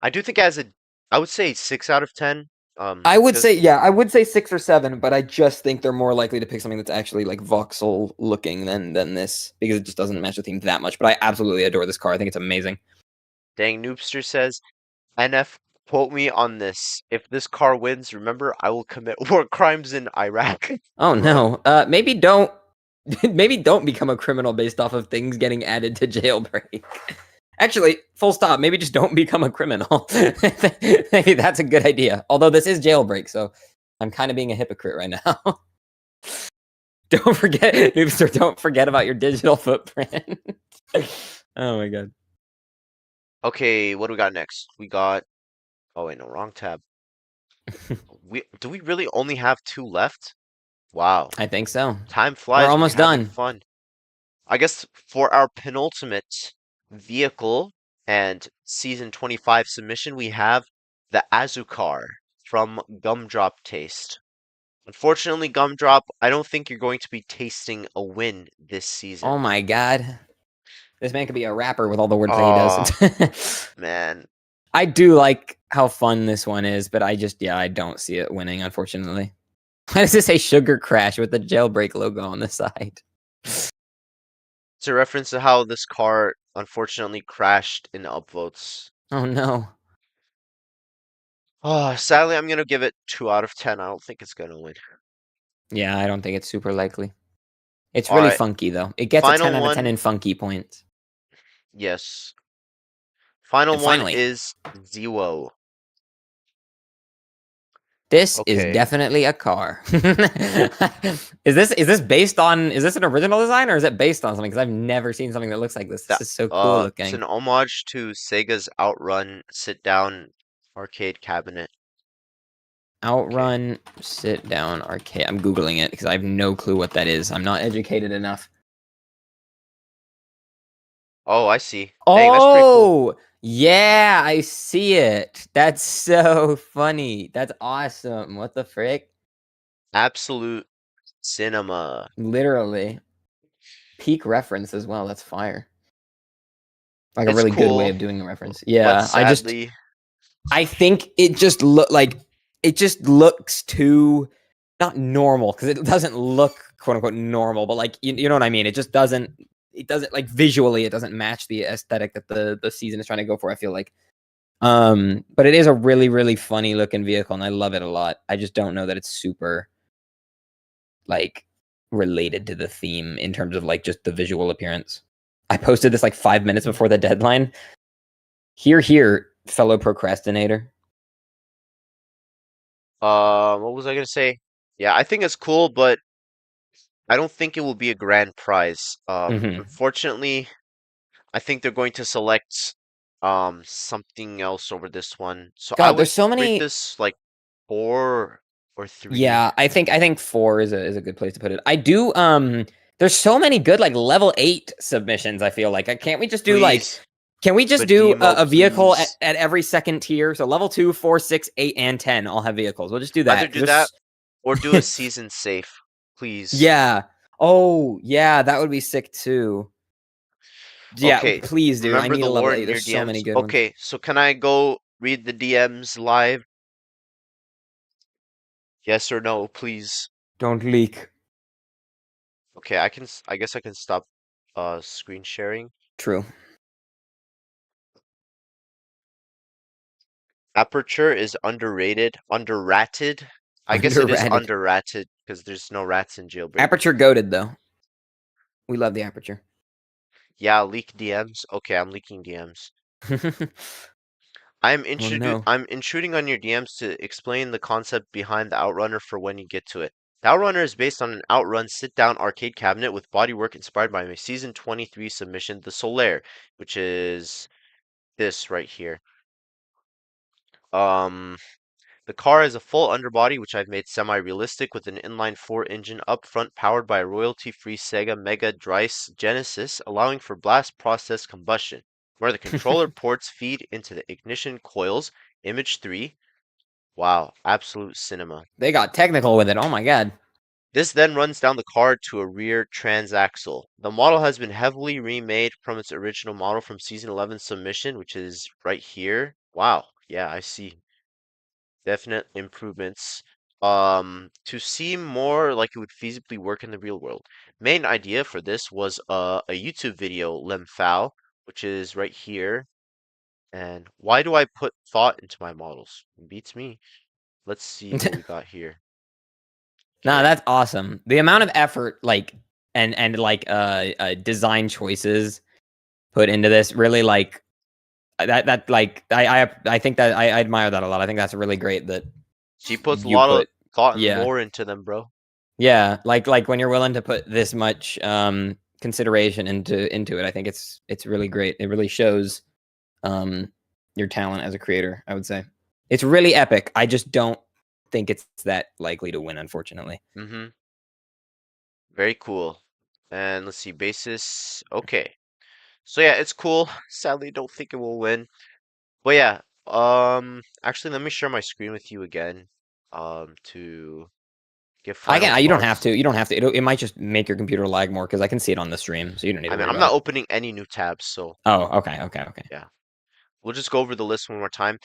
I do think as a, I would say 6 out of 10. I would say, Because yeah, I would say 6 or 7, but I just think they're more likely to pick something that's actually like voxel looking than this because it just doesn't match the theme that much. But I absolutely adore this car. I think it's amazing. dang Noobster says, NF, quote me on this. If this car wins, remember I will commit war crimes in Iraq. Oh Bruh. no, maybe don't, maybe don't become a criminal based off of things getting added to Jailbreak. Actually, full stop. Maybe just don't become a criminal. Maybe that's a good idea. Although this is Jailbreak, so I'm kind of being a hypocrite right now. Don't forget, Noobster, don't forget about your digital footprint. Oh my god. Okay, what do we got next? We got, oh wait, no, wrong tab. Do we really only have 2 left? Wow. I think so. Time We're flies when you're almost having done. fun. I guess for our penultimate vehicle and season 25 submission, we have the Azucar from Gumdrop Taste. Unfortunately, Gumdrop, I don't think you're going to be tasting a win this Oh season. my god. This man could be a rapper with all the words that he Oh, does. man. I do like how fun this one is, but I just, yeah, I don't see it winning, unfortunately. Why does it say Sugar Crash with the Jailbreak logo on the side? It's a reference to how this car unfortunately crashed in upvotes. Oh no. Oh, sadly, I'm gonna give it 2 out of 10. I don't think it's gonna win. Yeah, I don't think it's super likely. It's All really right, funky, though. It gets a 10 final out of 10 one. in funky points. Yes, final And one finally, is Zero. this is Okay, definitely a car. Is this based on, is this an original design or is it based on something? Because I've never seen something that looks like this. This that is so cool it's looking. an homage to Sega's Outrun sit-down arcade cabinet. Okay. Outrun sit down arcade. I'm Googling it because I have no clue what that is. I'm not educated enough. Oh, I see. Dang, that's pretty cool. Oh, yeah, I see it. That's so funny. That's awesome. What the frick? Absolute cinema. Literally. Peak reference as well. That's fire. Like a It's really good way cool, of doing a reference. but Yeah, sadly, I think it just it just looks too not normal because it doesn't look quote unquote normal, but like you know what I mean. It doesn't like visually it doesn't match the aesthetic that the season is trying to go for. I feel like, but it is a really funny looking vehicle and I love it a lot. I just don't know that it's super like related to the theme in terms of like just the visual appearance. I posted this like 5 minutes before the deadline. Here, fellow procrastinator. what was I gonna say? Yeah, I think it's cool, but I don't think it will be a grand prize. Hmm. Unfortunately, I think they're going to select something else over this one. So I God, would there's so rate many. this like 4 or 3. Yeah, I think 4 is a good place to put it. I do. There's so many good like level 8 submissions. I feel like can't we just do like Please, can we just do Badimo, a vehicle please. at every second tier? So level 2, 4, 6, 8, and 10 all have vehicles. We'll just do Either that. do that or do a There's season safe, please. yeah. Oh yeah, that would be sick too. Yeah, Okay, please, dude. I remember need the a level lore 8. in your There's so DMs? many good ones. Okay, so can I go read the DMs live? Yes or no, please. Don't leak. Okay, I guess I can stop screen sharing. True. Aperture is underrated, underrated. I guess it is Underrated. underrated because there's no rats in Jailbreak. Aperture goaded though. We love the aperture. Yeah, leak DMs. Okay, I'm leaking DMs. Oh no. I'm intruding on your DMs to explain the concept behind the Outrunner for when you get to it. The Outrunner is based on an Outrun sit-down arcade cabinet with bodywork inspired by my season 23 submission, The Solaire, which is this right here. Um, the car has a full underbody, which I've made semi-realistic with an inline-4 engine up front powered by a royalty-free Sega Mega Drive Genesis, allowing for blast process combustion, where the controller ports feed into the ignition coils. Image 3. Wow, absolute cinema. They got technical with it. Oh my god. This then runs down the car to a rear transaxle. The model has been heavily remade from its original model from Season 11 submission, which is right here. Wow, yeah, I see. Definite improvements. To seem more like it would feasibly work in the real world. Main idea for this was a YouTube video, Lemfao, which is right here. And why do I put thought into my models? Beats me. Let's see what we got here. Nah, Okay. that's awesome. The amount of effort, like, and like design choices put into this really like that like I think that I admire that a lot. I think that's really great that She puts a you lot of put thought and yeah. lore into them, bro. Yeah, like when you're willing to put this much consideration into it, I think it's really great. It really shows um your talent as a creator, I would say. It's really epic. I just don't think it's that likely to win, unfortunately. Mm-hmm. Very cool. And let's see, basis. Okay. So yeah, it's cool. Sadly, don't think it will win. But yeah, actually, let me share my screen with you again, to give I final can. You don't have thoughts. to. You don't have to. It might just make your computer lag more because I can see it on the stream, so you don't need I to mean, worry I'm about not it. opening any new tabs, so Oh, okay, okay, okay. yeah. We'll just go over the list one more time.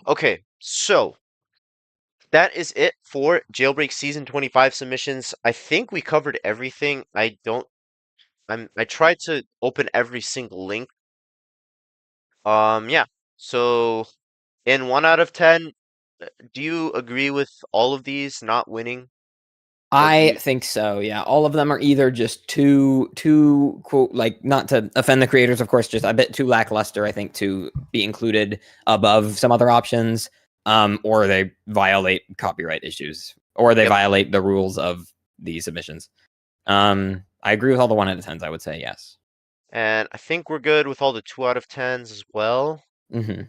Okay, so that is it for Jailbreak Season 25 submissions. I think we covered everything. I tried to open every single link. Yeah. So in 1 out of 10, do you agree with all of these not winning? Or do I you think so. Yeah, all of them are either just too quote like not to offend the creators, of course, just a bit too lackluster. I think to be included above some other options, or they violate copyright issues, or they Yep. violate the rules of the submissions. I agree with all the 1 out of 10s. I would say yes. And I think we're good with all the 2 out of 10s as well. Hmm.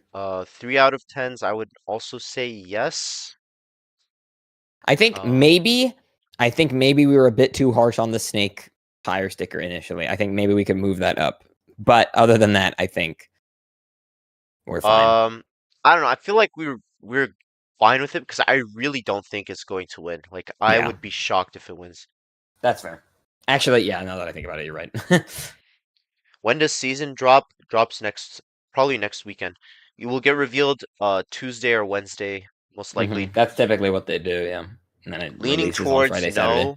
3 out of 10s, I would also say yes. I think Uh, maybe I think maybe we were a bit too harsh on the snake tire sticker initially. I think maybe we could move that up. But other than that, I think we're fine. um, I don't know. I feel like we're fine with it because I really don't think it's going to win. Like, I Yeah, would be shocked if it wins. that's fair. Actually, yeah, now that I think about it, you're right. When does season drop? Drops probably next weekend. You will get revealed Tuesday or Wednesday, most likely. That's typically what they do, yeah. And then it Leaning releases on towards Friday, Saturday. no.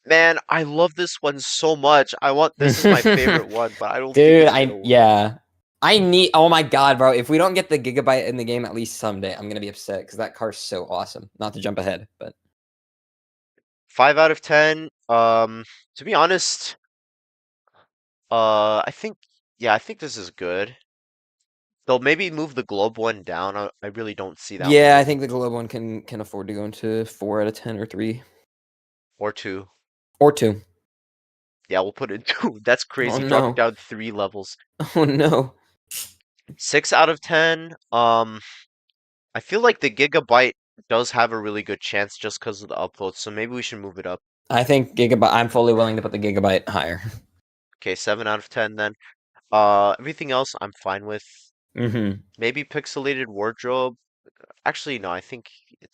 Man, I love this one so much. I want this is my favorite one, but I don't think Dude, it's gonna win. yeah. I need, oh my God, bro. If we don't get the gigabyte in the game at least someday, I'm going to be upset because that car's so awesome. Not to jump ahead, but 5 out of 10. To be honest, I think yeah, I think this is good. They'll maybe move the globe one down. I really don't see that one yeah, I think winning. the Globe one can afford to go into 4 out of 10 or 3 Or 2. or 2. Yeah, we'll put it 2. That's Oh crazy. Dropping no. down 3 levels. Oh no. 6 out of 10. I feel like the gigabyte does have a really good chance just because of the upvotes, so maybe we should move it up. I think gigabyte, I'm fully willing to put the gigabyte higher. Okay, 7 out of 10 then. Everything else I'm fine with. Hmm. Maybe pixelated wardrobe. Actually, no, I think it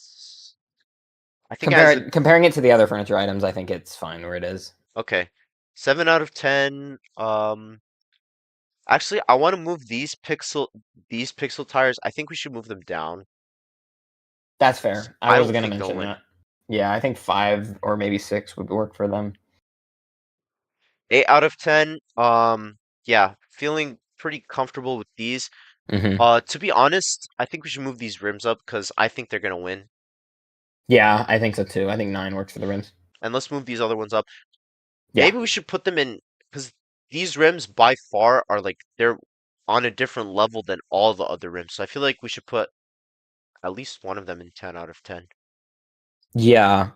has a Comparing it to the other furniture items, I think it's fine where it is. okay. 7 out of 10. Actually, I want to move these pixel tires. I think we should move them down. That's fair. I I was don't going to think they'll mention win. that. Yeah, I think 5 or maybe 6 would work for them. 8 out of 10. Yeah, feeling pretty comfortable with these. Hmm. To be honest, I think we should move these rims up because I think they're gonna win. Yeah, I think so too. I think 9 works for the rims. And let's move these other ones up. Yeah. Maybe we should put them in because these rims by far are like they're on a different level than all the other rims. So I feel like we should put at least one of them in 10 out of 10. Yeah.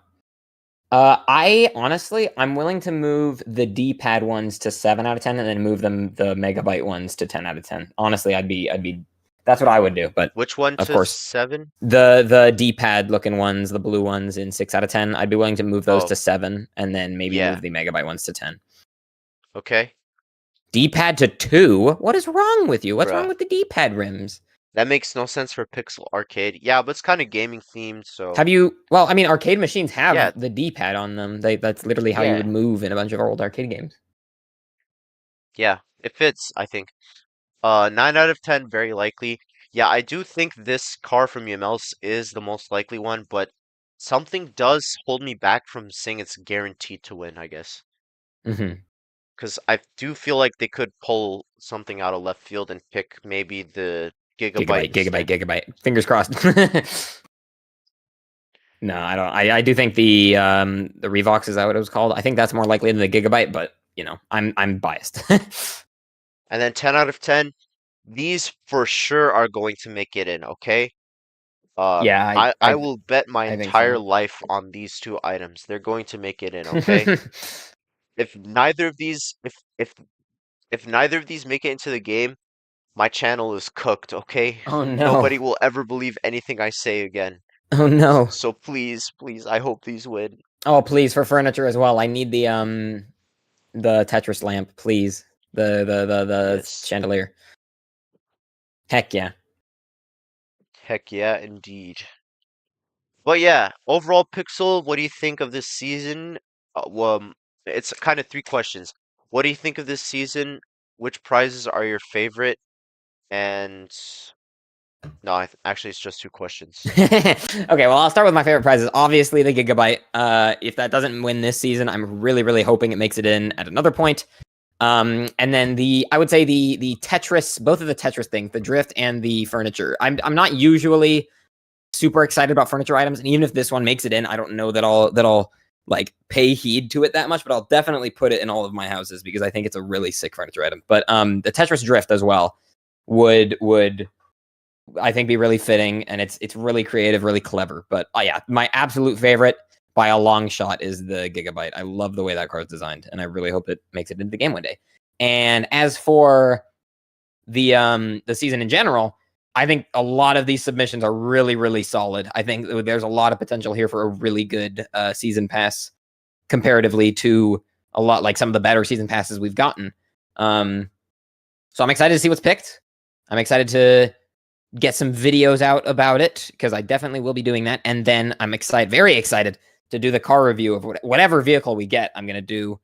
I'm willing to move the D-pad ones to 7 out of 10 and then move the megabyte ones to 10 out of 10. Honestly, that's what I would do. But Which one of to course, 7? the D-pad looking ones, the blue ones in 6 out of 10, I'd be willing to move those Oh, to 7 and then maybe yeah. move the megabyte ones to 10. Okay. D-pad to 2? What is wrong with you? What's wrong Bruh. with the D-pad rims? That makes no sense for Pixel Arcade. Yeah, but it's kind of gaming themed, so Have you? Well, I mean, arcade machines yeah, have the D-pad on them. That's literally how you would yeah, move in a bunch of old arcade games. yeah. It fits, I think. 9 out of 10, very likely. Yeah, I do think this car from EMLs is the most likely one, but something does hold me back from saying it's guaranteed to win, I guess. Hmm. Because I do feel like they could pull something out of left field and pick maybe the Gigabyte instead. Gigabyte. Fingers crossed. No, I don't. I do think the Revox, is that what it was called? I think that's more likely than the Gigabyte, but I'm biased. And then 10 out of 10, these for sure are going to make it in, okay? Yeah, I will bet my I think entire so. life on these two items. They're going to make it in, okay? If neither of these, if neither of these make it into the game, my channel is cooked, okay? Oh no. Nobody will ever believe anything I say again. Oh no. So please, please, I hope these win. Oh please, for furniture as well. I need the Tetris lamp, please. The Yes. chandelier. Heck yeah. Heck yeah, indeed. But yeah, overall, Pixel, what do you think of this season? It's kind of three questions. What do you think of this season? Which prizes are your favorite? And no, actually, it's just two questions. Okay, well, I'll start with my favorite prizes. Obviously, the Gigabyte. If that doesn't win this season, I'm really, really hoping it makes it in at another point. And then I would say the Tetris, both of the Tetris things, the drift and the furniture. I'm not usually super excited about furniture items, and even if this one makes it in, I don't know that I'll like pay heed to it that much, but I'll definitely put it in all of my houses because I think it's a really sick furniture item. But the Tetris drift as well would I think be really fitting, and it's really creative, really clever. But yeah, my absolute favorite by a long shot is the Gigabyte. I love the way that card's designed, and I really hope it makes it into the game one day. And as for the season in general, I think a lot of these submissions are really, really solid. I think there's a lot of potential here for a really good season pass comparatively to a lot like some of the better season passes we've gotten. So I'm excited to see what's picked. I'm excited to get some videos out about it because I definitely will be doing that. And then I'm excited, very excited to do the car review of whatever vehicle we get. I'm going to do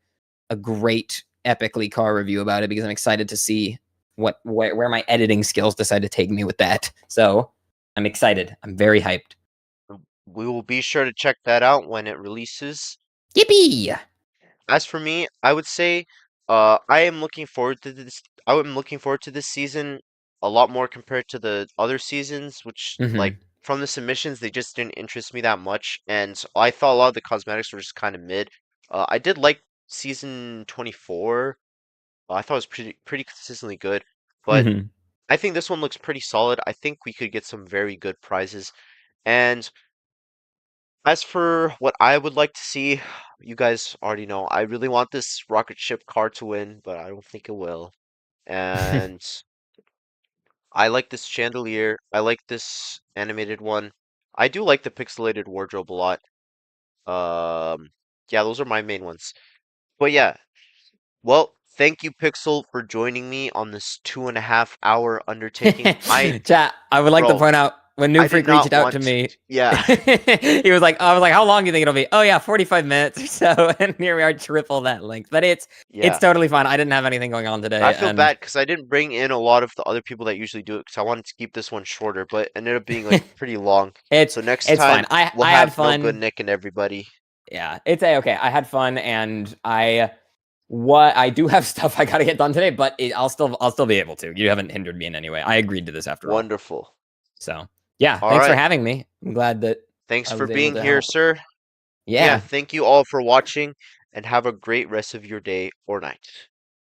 a great epically car review about it because I'm excited to see where my editing skills decide to take me with that. So I'm excited. I'm very hyped. We will be sure to check that out when it releases. Yippee! As for me, I would say, I am looking forward to this. I am looking forward to this season a lot more compared to the other seasons, which like Mm-hmm. from the submissions, they just didn't interest me that much, and I thought a lot of the cosmetics were just kind of mid. I did like season 24. I thought it was pretty consistently good, but Mm-hmm. I think this one looks pretty solid. I think we could get some very good prizes. And as for what I would like to see, you guys already know. I really want this rocket ship car to win, but I don't think it will. And I like this chandelier. I like this animated one. I do like the pixelated wardrobe a lot. Um, yeah, those are my main ones. But yeah, well, thank you, Pixel, for joining me on this 2.5 hour undertaking. Chat, I would like to Bro, point out when I did NoobFreak not reached out want to me, Yeah. he was like, I was like, how long do you think it'll be? Oh yeah, 45 minutes or so. And here we are, triple that length. But it's Yeah. totally fine. I didn't have anything going on today. I feel and bad because I didn't bring in a lot of the other people that usually do it because I wanted to keep this one shorter, but it ended up being like pretty long. it's So next it's fine. time we'll I had have no good fun. Nick and everybody. Yeah, it's okay. I had fun, and I do have stuff I gotta get done today, but I'll still be able to. You haven't hindered me in any way. I agreed to this after all. Wonderful. So yeah, All thanks for right. having me. I'm glad that Thanks I for was able being to here, help. sir. Yeah. Thank you all for watching and have a great rest of your day or night.